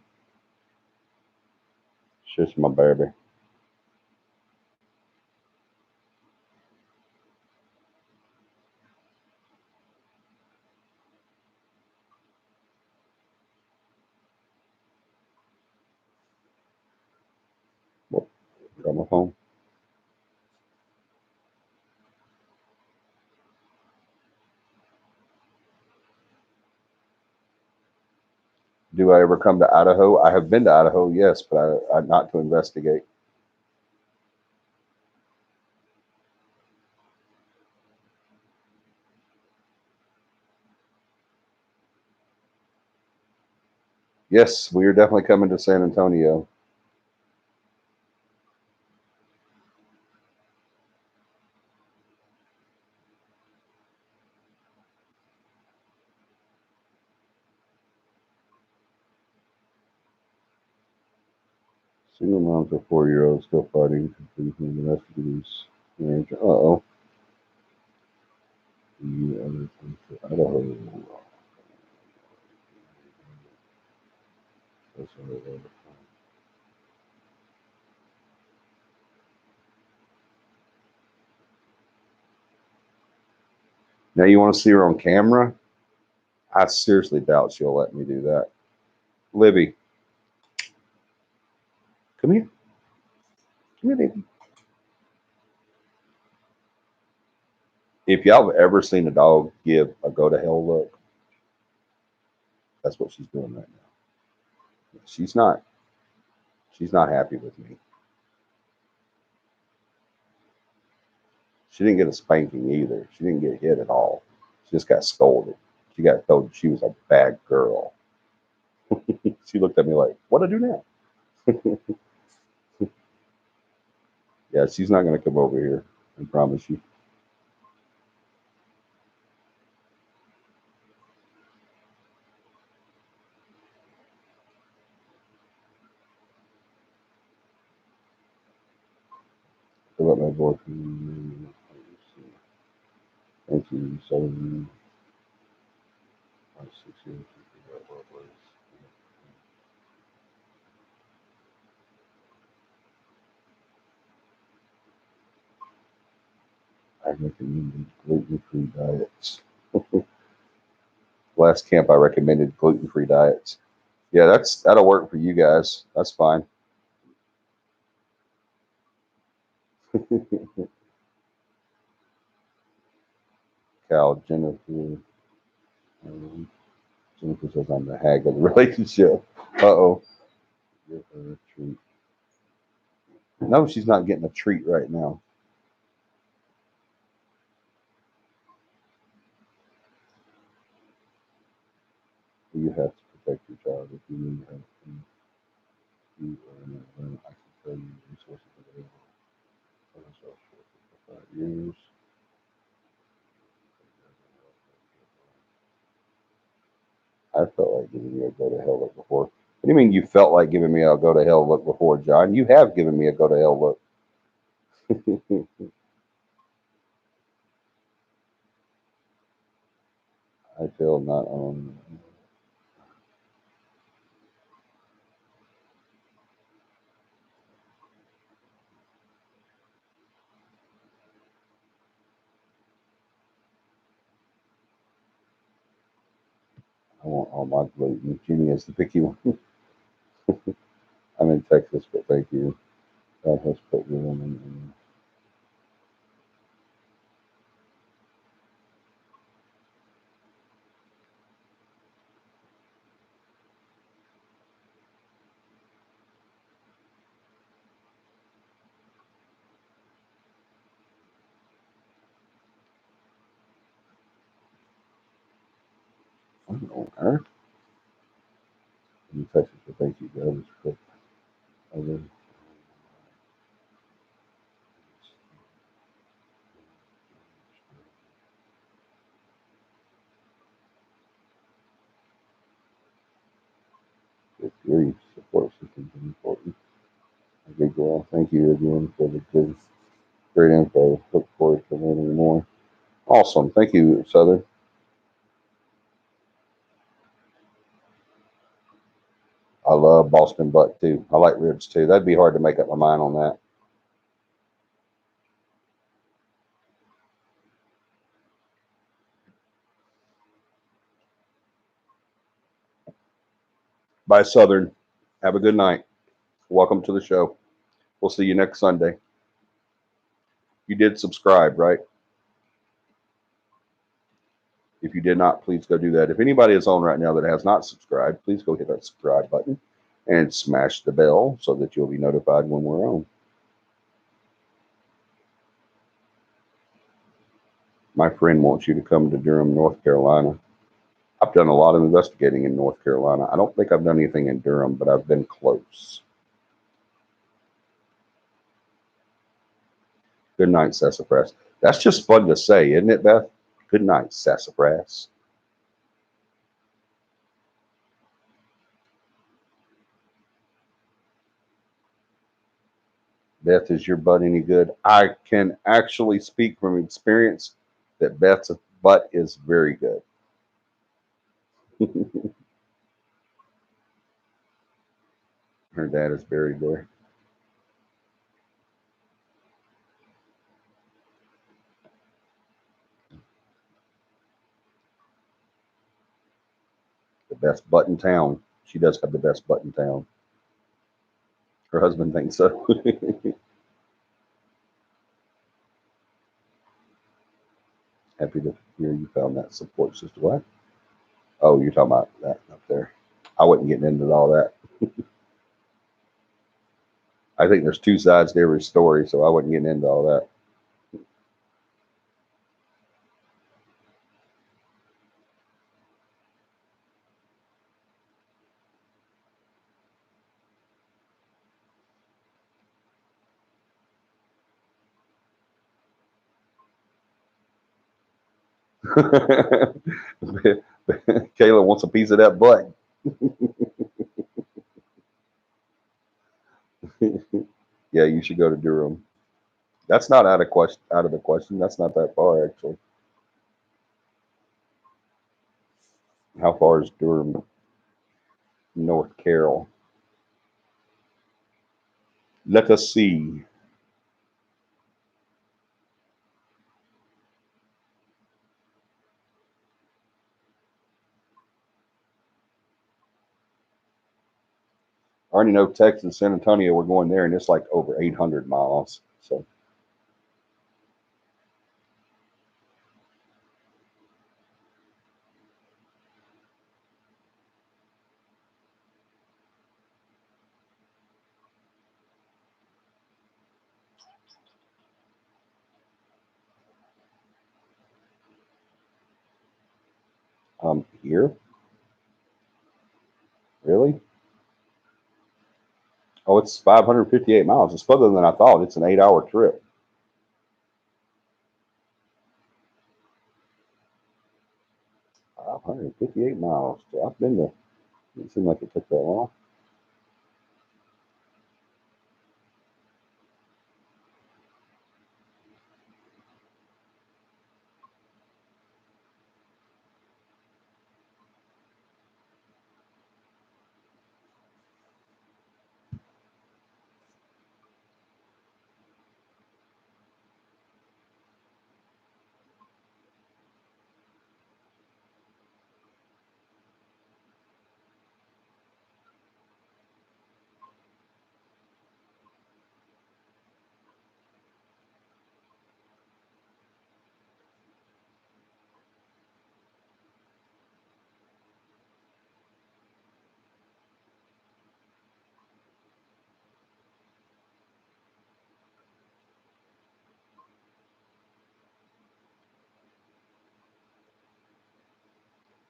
She's my baby. What? Got my phone? Do I ever come to Idaho? I have been to Idaho, yes, but I not to investigate. Yes, we are definitely coming to San Antonio. Single moms or 4-year-olds still fighting from the rest of these marriage. Uh-oh. The other thing for Idaho. That's what I love. Now you want to see her on camera? I seriously doubt she'll let me do that. Libby, come here. Come here, baby. If y'all have ever seen a dog give a go to hell look, that's what she's doing right now. She's not. She's not happy with me. She didn't get a spanking either. She didn't get hit at all. She just got scolded. She got told she was a bad girl. She looked at me like, "What do I do now?" Yeah, she's not going to come over here. I promise you. Fill up my voice. Thank you. 6 years. I recommended gluten-free diets. Last camp, I recommended gluten-free diets. Yeah, that'll work for you guys. That's fine. Cal, Jennifer. um, Jennifer says I'm the hag of the relationship. Uh-oh. Give her a treat. No, she's not getting a treat right now. You have to protect your child if you need help. And you are in Atlanta, I can tell you resources available. For myself for 5 years. I felt like giving you a go to hell look before. What do you mean you felt like giving me a go to hell look before, John? You have given me a go to hell look. I feel not on. I want all my gluten. Jimmy is the picky one. I'm in Texas, but thank you. God has put you in. What on earth? I'm in Texas, but thank you. God has put other. Good grief. Support systems are important. Okay, girl. Thank you again for the good, great info. Look forward to learning more. Awesome. Thank you, Southern. I love Boston butt too. I like ribs too. That'd be hard to make up my mind on that. Bye, Southern. Have a good night. Welcome to the show. We'll see you next Sunday. You did subscribe, right? If you did not, please go do that. If anybody is on right now that has not subscribed, please go hit that subscribe button and smash the bell so that you'll be notified when we're on. My friend wants you to come to Durham, North Carolina. I've done a lot of investigating in North Carolina. I don't think I've done anything in Durham, but I've been close. Good night, sassafras. That's just fun to say, isn't it, Beth? Good night, sassafras. Beth, is your butt any good? I can actually speak from experience that Beth's butt is very good. Her dad is buried there. The best butt in town. She does have the best butt in town. Her husband thinks so. Happy to hear you found that support system. What? Oh, you're talking about that up there. I wasn't getting into all that. I think there's two sides to every story, so I wasn't getting into all that. Kayla wants a piece of that butt. Yeah, you should go to Durham. That's not out of the question. That's not that far actually. How far is Durham, North Carroll? Let us see. I already know Texas, San Antonio, we're going there, and it's like over 800 miles. So here, really? Oh, it's 558 miles. It's further than I thought. It's an 8-hour trip. 558 miles. So I've been there. It seemed like it took that long.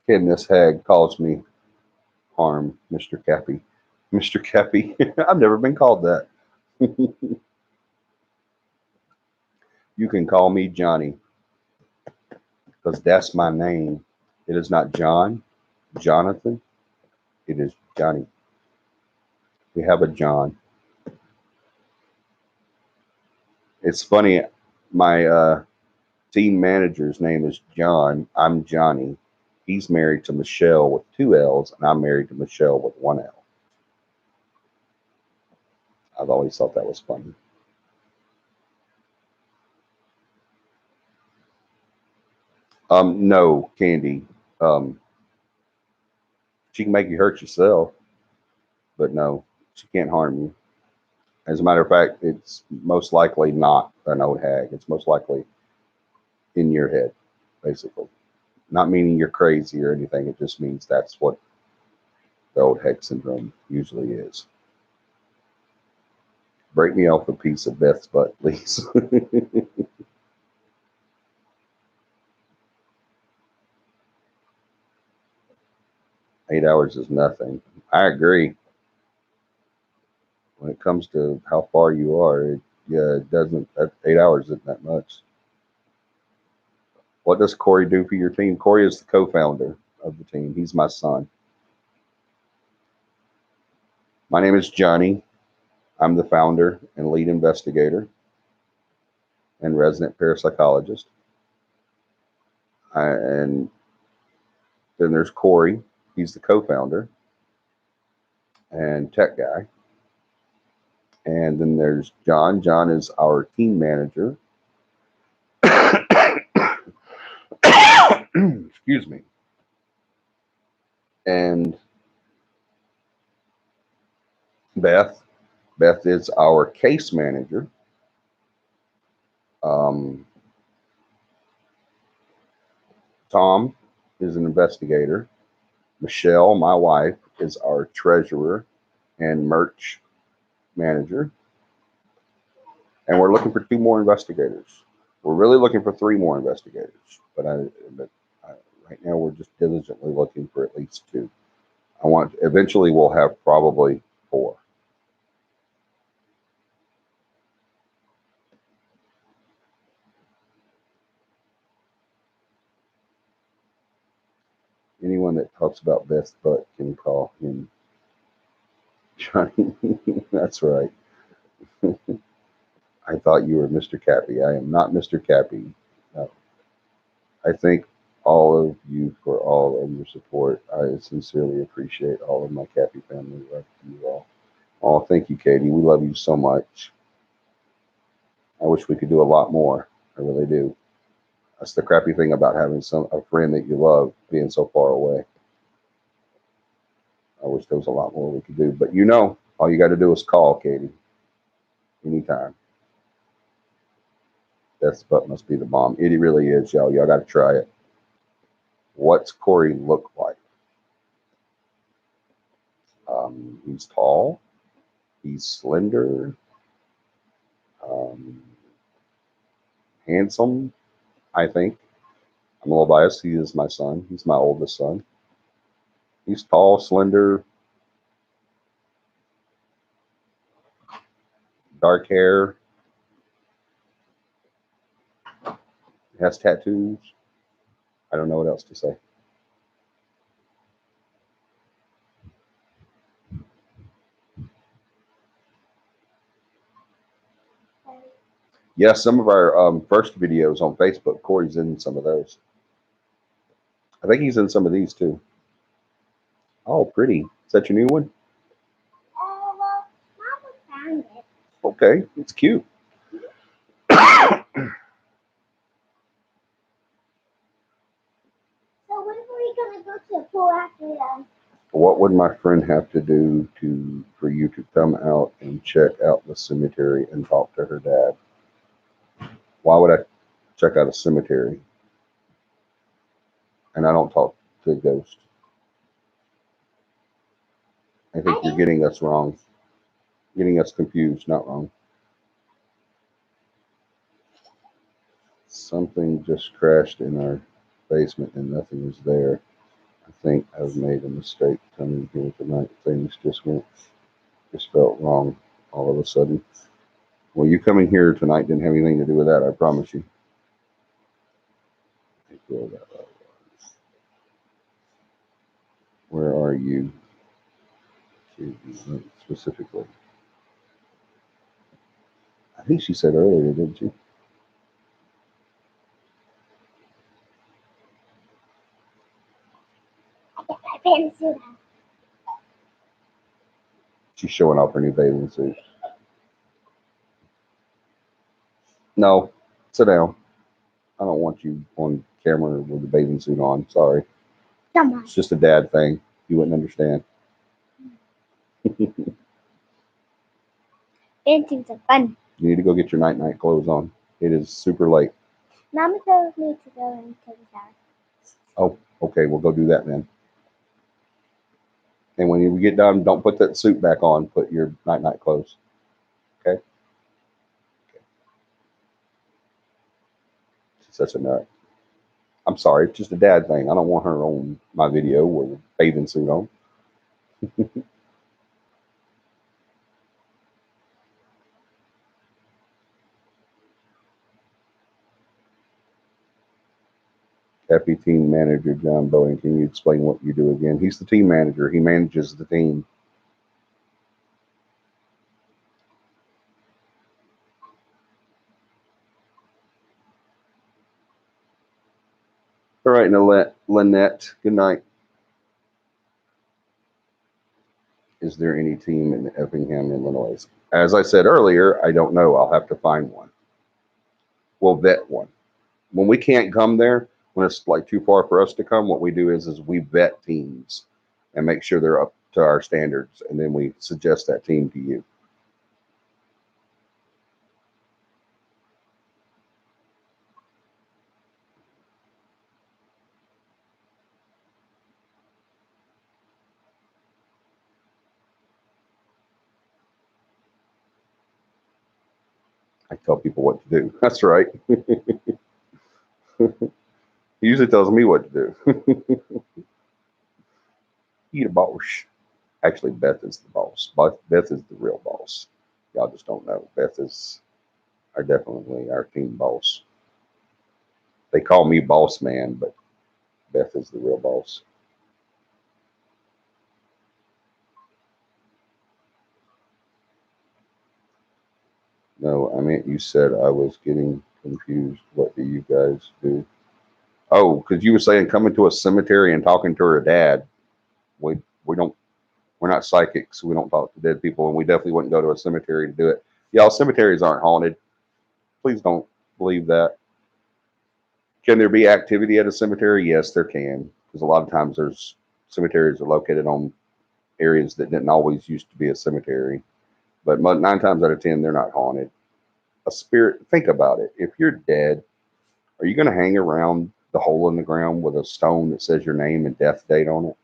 Can this hag cause me harm, Mr. CAPI? Mr. CAPI, I've never been called that. You can call me Johnny because that's my name. It is not John, Jonathan. It is Johnny. We have a John. It's funny. My team manager's name is John. I'm Johnny. He's married to Michelle with two L's, and I'm married to Michelle with one L. I've always thought that was funny. No, Candy. Um, she can make you hurt yourself, but no, she can't harm you. As a matter of fact, it's most likely not an old hag. It's most likely in your head, basically. Not meaning you're crazy or anything. It just means that's what the old head syndrome usually is. Break me off a piece of Beth's butt, please. 8 hours is nothing. I agree. When it comes to how far you are, yeah, it doesn't. 8 hours isn't that much. What does Corey do for your team? Corey is the co-founder of the team. He's my son. My name is Johnny. I'm the founder and lead investigator and resident parapsychologist. And then there's Corey. He's the co-founder and tech guy. And then there's John. John is our team manager. Excuse me. And Beth. Beth is our case manager. Um, Tom is an investigator. Michelle, my wife, is our treasurer and merch manager. And we're looking for 2 more investigators. We're really looking for 3 more investigators, but right now we're just diligently looking for at least 2. Eventually we'll have probably 4. Anyone that talks about Beth's butt can call him Johnny. That's right. I thought you were Mr. Cappy. I am not Mr. Cappy. No. I thank all of you for all of your support. I sincerely appreciate all of my Cappy family. Love you all. Oh, thank you, Katie. We love you so much. I wish we could do a lot more. I really do. That's the crappy thing about having a friend that you love being so far away. I wish there was a lot more we could do. But all you got to do is call, Katie. Anytime. That's butt must be the bomb. It really is, y'all. Y'all got to try it. What's Corey look like? He's tall. He's slender. Um, handsome, I think. I'm a little biased. He is my son. He's my oldest son. He's tall, slender, dark hair, has tattoos. I don't know what else to say. Yes, some of our first videos on Facebook, Corey's in some of those. I think he's in some of these too. Oh, pretty. Is that your new one? Well, Mama found it. Okay, it's cute. So when are we gonna go to the pool after that? What would my friend have to do for you to come out and check out the cemetery and talk to her dad? Why would I check out a cemetery? And I don't talk to ghosts. I think you're getting us wrong. Getting us confused, not wrong. Something just crashed in our basement and nothing was there. I think I've made a mistake coming here tonight. Things just felt wrong all of a sudden. Well, you coming here tonight didn't have anything to do with that, I promise you. Where are you specifically? I think she said earlier, didn't she? She's showing off her new bathing suit. No, sit down. I don't want you on camera with the bathing suit on. Sorry. Come on. It's just a dad thing. You wouldn't understand. Dancing's are fun. You need to go get your night clothes on. It is super late. Mama told me to go into the shower. Oh, okay, we'll go do that then. And when you get done, don't put that suit back on. Put your night clothes. Okay? She's such a nut. I'm sorry, it's just a dad thing. I don't want her on my video with a bathing suit on. Happy team manager John Bowen. Can you explain what you do again? He's the team manager. He manages the team. All right, Lynette. Good night. Is there any team in Effingham, Illinois? As I said earlier, I don't know. I'll have to find one. We'll vet one. When we can't come there, when it's like too far for us to come, what we do is we vet teams and make sure they're up to our standards, and then we suggest that team to you. I tell people what to do. That's right. He usually tells me what to do. He the boss. Actually, Beth is the boss. Beth is the real boss. Y'all just don't know. Beth is definitely our team boss. They call me boss man, but Beth is the real boss. No, I meant you said I was getting confused. What do you guys do? Oh, because you were saying coming to a cemetery and talking to her dad. We don't we're not psychics. We don't talk to dead people, and we definitely wouldn't go to a cemetery to do it. Y'all, cemeteries aren't haunted. Please don't believe that. Can there be activity at a cemetery? Yes, there can, because a lot of times there's cemeteries are located on areas that didn't always used to be a cemetery. But 9 times out of 10, they're not haunted. A spirit. Think about it. If you're dead, are you going to hang around the hole in the ground with a stone that says your name and death date on it?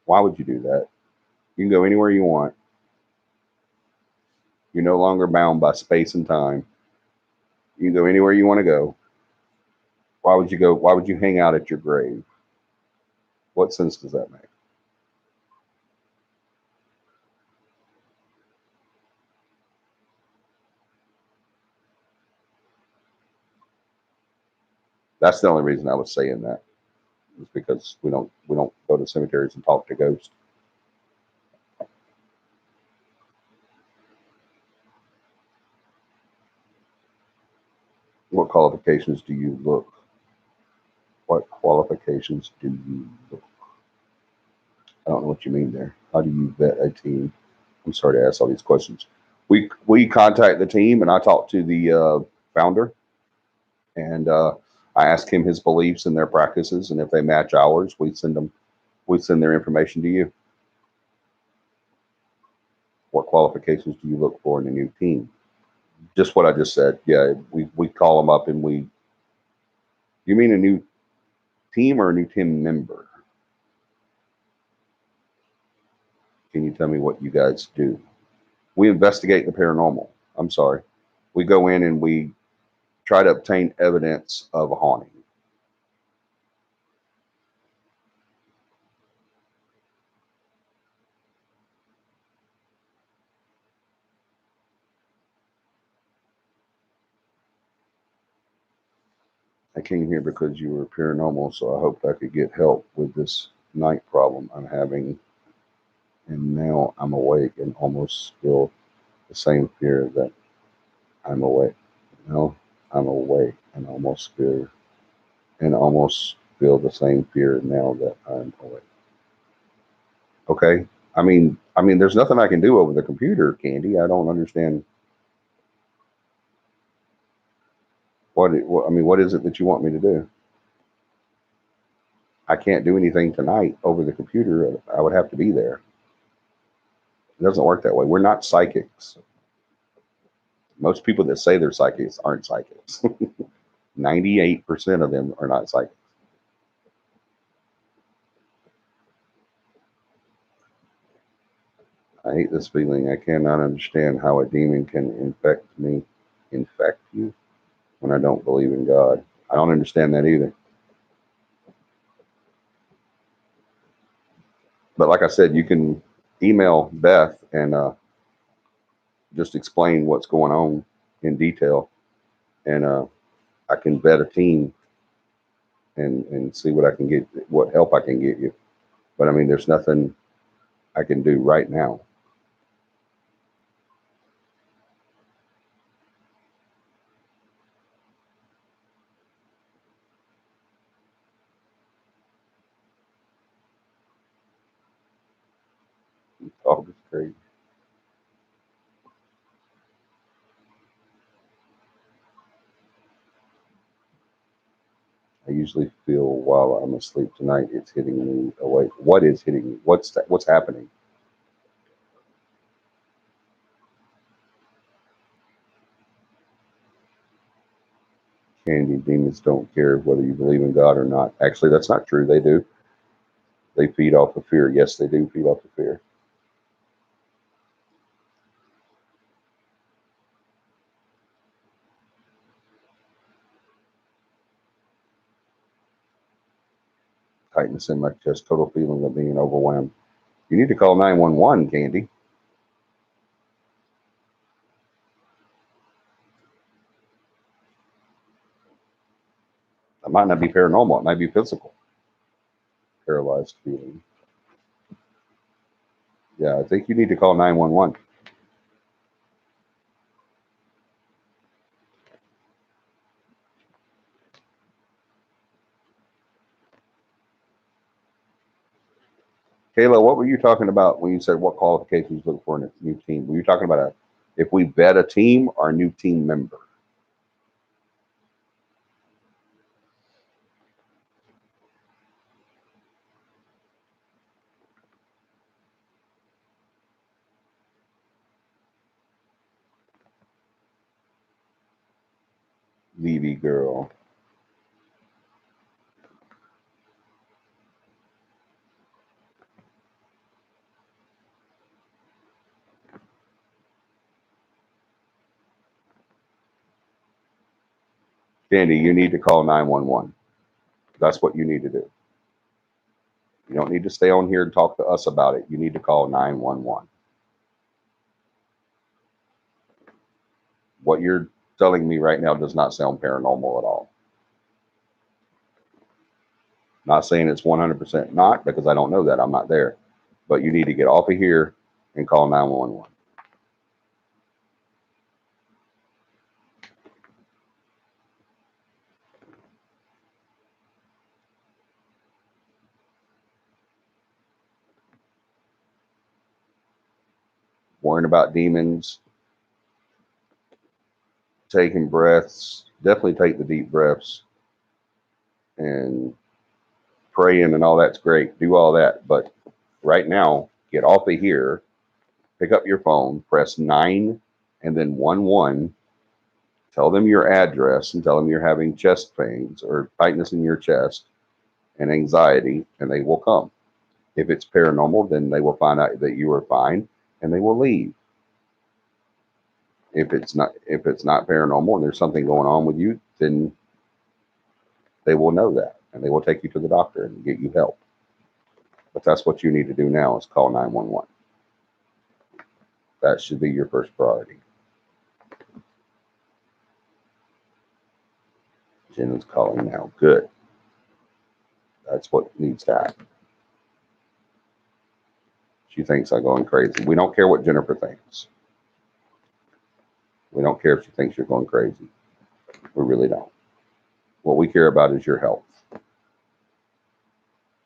Why would you do that? You can go anywhere you want. You're no longer bound by space and time. You can go anywhere you want to go. Why would you go? Why would you hang out at your grave? What sense does that make? That's the only reason I was saying that is because we don't go to cemeteries and talk to ghosts. What qualifications do you look? What qualifications do you look? I don't know what you mean there. How do you vet a team? I'm sorry to ask all these questions. We contact the team, and I talk to the founder, and I ask him his beliefs and their practices, and if they match ours, we send their information to you. What qualifications do you look for in a new team? Just what I just said. Yeah, we call them up and we. You mean a new team or a new team member? Can you tell me what you guys do? We investigate the paranormal. I'm sorry. We go in and we try to obtain evidence of a haunting. I came here because you were paranormal, so I hoped I could get help with this night problem I'm having. And now I'm awake and almost feel the same fear that I'm awake. Now I'm awake and almost feel the same fear now that I'm awake. Okay. There's nothing I can do over the computer, Candy. I don't understand what is it that you want me to do? I can't do anything tonight over the computer. I would have to be there. It doesn't work that way. We're not psychics. Most people that say they're psychics aren't psychics. 98% of them are not psychics. I hate this feeling. I cannot understand how a demon can infect you when I don't believe in God. I don't understand that either. But like I said, you can email Beth and just explain what's going on in detail, and I can vet a team and see what I can get, what help I can get you. But I mean, there's nothing I can do right now. Oh, it's crazy. I usually feel while I'm asleep tonight, it's hitting me awake. What is hitting me? What's that? What's happening? Candy, demons don't care whether you believe in God or not. Actually, that's not true. They do. They feed off of fear. Yes, they do feed off of fear. Tightness in my chest, total feeling of being overwhelmed. You need to call 911, Candy. It might not be paranormal. It might be physical. Paralyzed feeling. Yeah, I think you need to call 911. Kayla, what were you talking about when you said what qualifications look for in a new team? Were you talking about if we vet a team or a new team member? Levy girl. Candy, you need to call 911. That's what you need to do. You don't need to stay on here and talk to us about it. You need to call 911. What you're telling me right now does not sound paranormal at all. Not saying it's 100% not, because I don't know that. I'm not there. But you need to get off of here and call 911. Worrying about demons, taking breaths, definitely take the deep breaths, and praying and all that's great. Do all that. But right now, get off of here, pick up your phone, press 9 and then 11. Tell them your address and tell them you're having chest pains or tightness in your chest and anxiety, and they will come. If it's paranormal, then they will find out that you are fine and they will leave. If it's not paranormal and there's something going on with you, then they will know that and they will take you to the doctor and get you help. But that's what you need to do now is call 911. That should be your first priority. Jen is calling now. Good. That's what needs to happen. She thinks I'm going crazy. We don't care what Jennifer thinks. We don't care if she thinks you're going crazy. We really don't. What we care about is your health.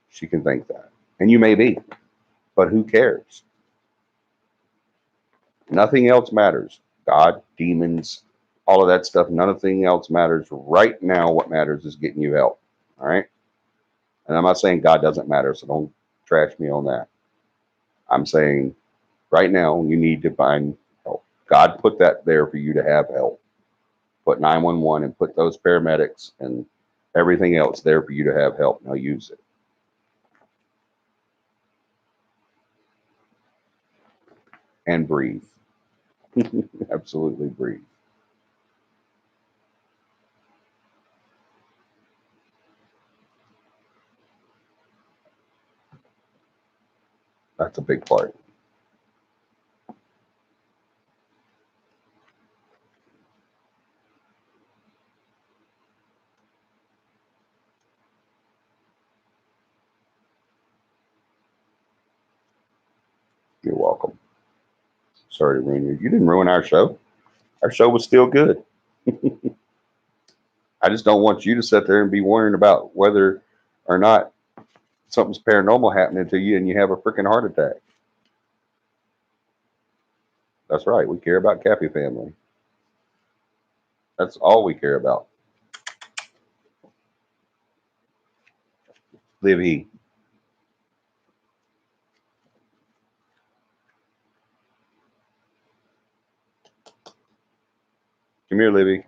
She can think that. And you may be, but who cares? Nothing else matters. God, demons, all of that stuff, nothing else matters. Right now, what matters is getting you help. All right? And I'm not saying God doesn't matter, so don't trash me on that. I'm saying right now, you need to find help. God put that there for you to have help. Put 911 and put those paramedics and everything else there for you to have help. Now use it. and breathe. Absolutely breathe. That's a big part. You're welcome. Sorry to ruin you. You didn't ruin our show. Our show was still good. I just don't want you to sit there and be worrying about whether or not something's paranormal happening to you and you have a freaking heart attack. That's right. We care about CAPI family. That's all we care about. Livy. Come here, Livy.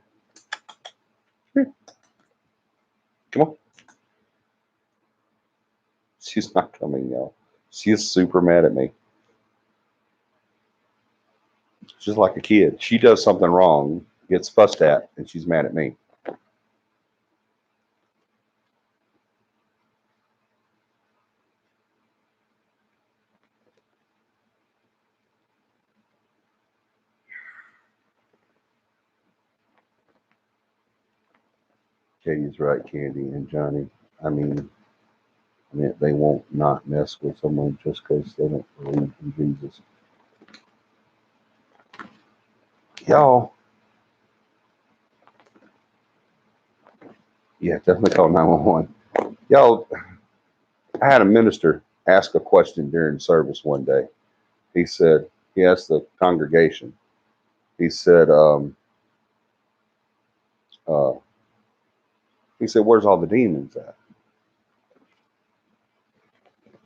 Come on. She's not coming, y'all. She's super mad at me. She's like a kid. She does something wrong, gets fussed at, and she's mad at me. Katie's right, Candy and Johnny. I mean, they won't not mess with someone just because they don't believe in Jesus. Y'all, yeah, definitely call 911. Y'all, I had a minister ask a question during service one day. He said, he asked the congregation, he said, uh, he said, where's all the demons at?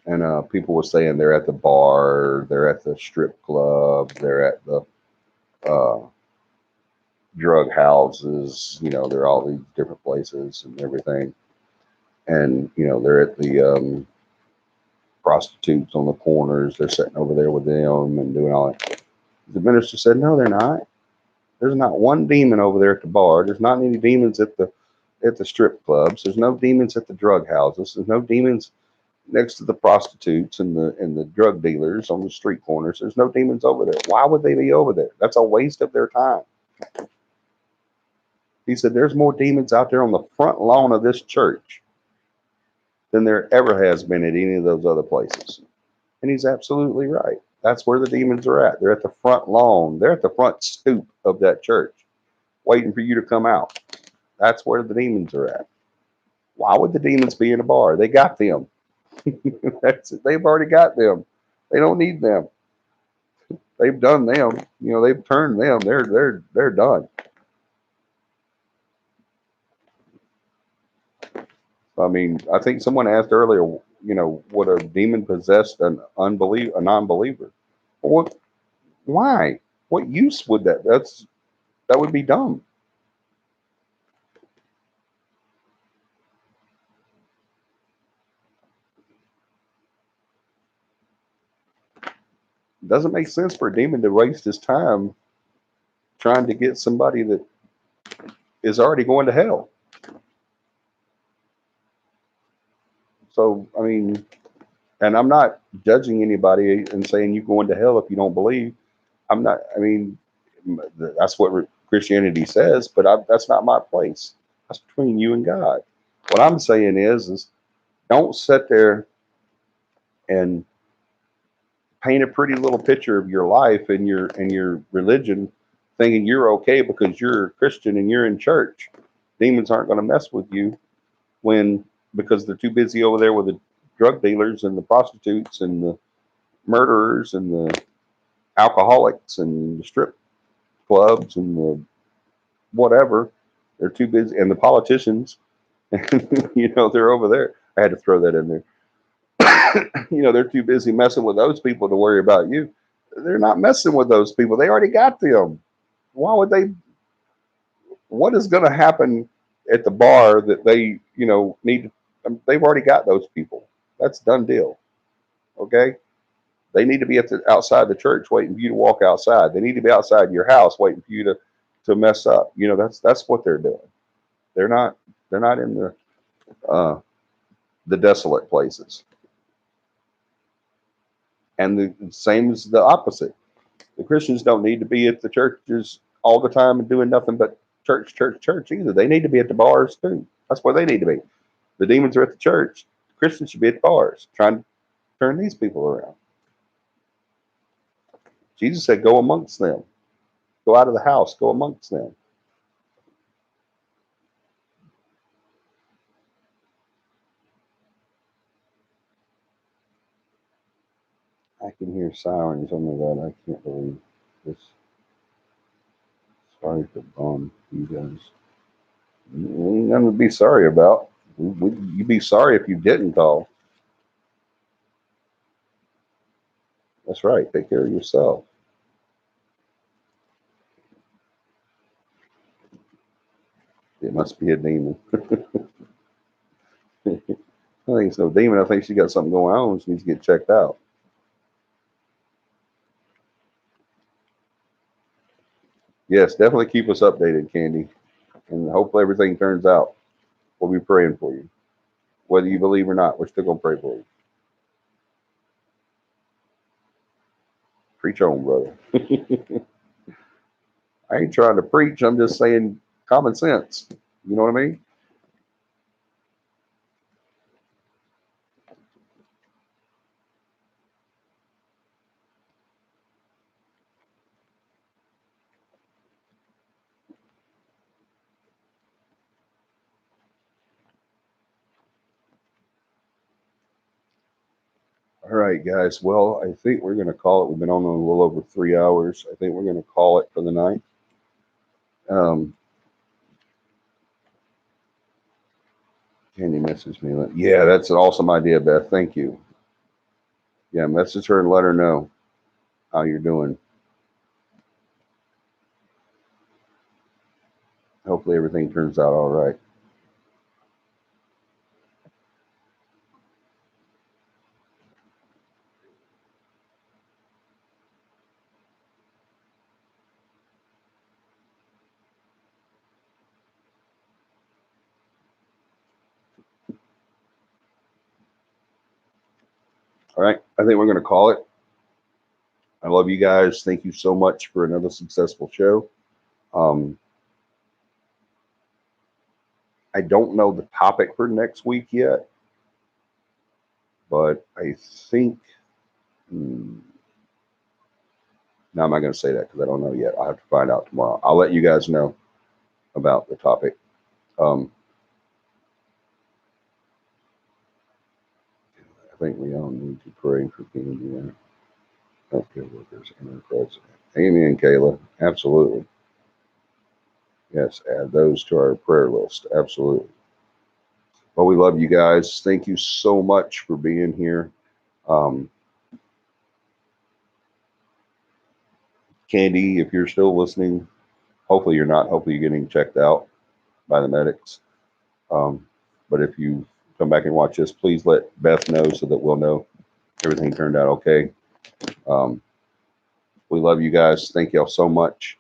And people were saying they're at the bar, they're at the strip club, they're at the uh, drug houses, they're all these different places and everything. And, they're at the prostitutes on the corners, they're sitting over there with them and doing all that. The minister said, no, they're not. There's not one demon over there at the bar. There's not any demons at the strip clubs. There's no demons at the drug houses. There's no demons next to the prostitutes and the drug dealers on the street corners. There's no demons over there. Why would they be over there? That's a waste of their time. He said, there's more demons out there on the front lawn of this church than there ever has been at any of those other places. And he's absolutely right. That's where the demons are at. They're at the front lawn. They're at the front stoop of that church, waiting for you to come out. That's where the demons are at. Why would the demons be in a bar? They got them. They've already got them. They don't need them. They've done them. They've turned them. They're done. I mean, I think someone asked earlier, would a demon possess a non-believer? What? Why? What use would that would be dumb. It doesn't make sense for a demon to waste his time trying to get somebody that is already going to hell. So, I mean, and I'm not judging anybody and saying you're going to hell if you don't believe. I'm not. I mean, that's what Christianity says, but that's not my place. That's between you and God. What I'm saying is don't sit there and paint a pretty little picture of your life and your religion, thinking you're okay because you're a Christian and you're in church. Demons aren't going to mess with you when because they're too busy over there with the drug dealers and the prostitutes and the murderers and the alcoholics and the strip clubs and the whatever. They're too busy, and the politicians, they're over there. I had to throw that in there. They're too busy messing with those people to worry about you. They're not messing with those people. They already got them. Why would they? What is going to happen at the bar that they, need? They've already got those people. That's done deal. Okay. They need to be at the outside the church waiting for you to walk outside. They need to be outside your house waiting for you to mess up. You know, that's what they're doing. They're not in uh, the desolate places. And the same is the opposite. The Christians don't need to be at the churches all the time and doing nothing but church, church, church either. They need to be at the bars too. That's where they need to be. The demons are at the church. Christians should be at the bars trying to turn these people around. Jesus said, go amongst them. Go out of the house. Go amongst them. I can hear sirens. Oh my God, I can't believe this. Sorry for you guys. Ain't nothing to be sorry about. You'd be sorry if you didn't call. That's right. Take care of yourself. It must be a demon. I think it's no demon. I think she got something going on. She needs to get checked out. Yes, definitely keep us updated, Candy. And hopefully everything turns out. We'll be praying for you. Whether you believe or not, we're still going to pray for you. Preach on, brother. I ain't trying to preach. I'm just saying common sense. You know what I mean? All right, guys. Well, I think we're going to call it. We've been on a little over 3 hours. I think we're going to call it for the night. Um, Candy messaged me. Yeah, that's an awesome idea, Beth. Thank you. Yeah, message her and let her know how you're doing. Hopefully everything turns out all right. All right. I think we're going to call it. I love you guys. Thank you so much for another successful show. Um, I don't know the topic for next week yet, but I think. No, I'm not going to say that because I don't know yet. I'll have to find out tomorrow. I'll let you guys know about the topic. Um, I think we all need to pray for Candy, healthcare workers, and our president. Amy and Kayla, absolutely. Yes, add those to our prayer list. Absolutely. Well, we love you guys. Thank you so much for being here. Um, Candy, if you're still listening, hopefully you're not. Hopefully you're getting checked out by the medics. Um, but if you come back and watch this, please let Beth know so that we'll know everything turned out okay. Um, we love you guys. Thank y'all so much.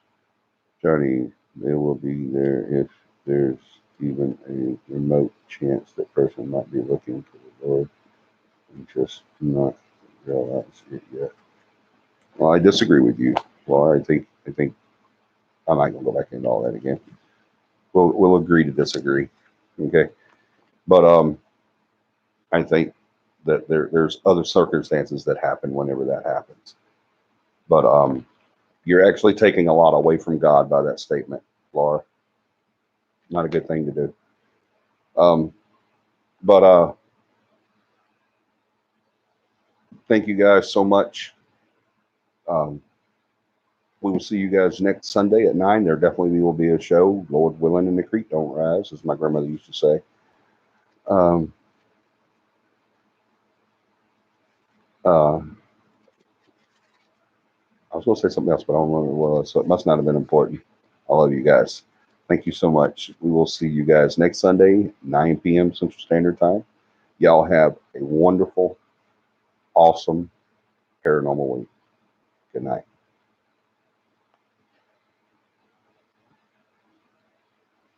Johnny, they will be there if there's even a remote chance that person might be looking for the Lord and just not realize it yet. Well, I disagree with you. Well, I think I'm not gonna go back into all that again. We'll agree to disagree. Okay. But I think that there's other circumstances that happen whenever that happens. But you're actually taking a lot away from God by that statement, Laura. Not a good thing to do. But thank you guys so much. Um, we will see you guys next Sunday at 9. There definitely will be a show. Lord willing, and the creek don't rise, as my grandmother used to say. Um, uh, I was going to say something else, but I don't remember what it was, so it must not have been important. I love you guys. Thank you so much. We will see you guys next Sunday, 9 p.m. Central Standard Time. Y'all have a wonderful, awesome Paranormal Week. Good night.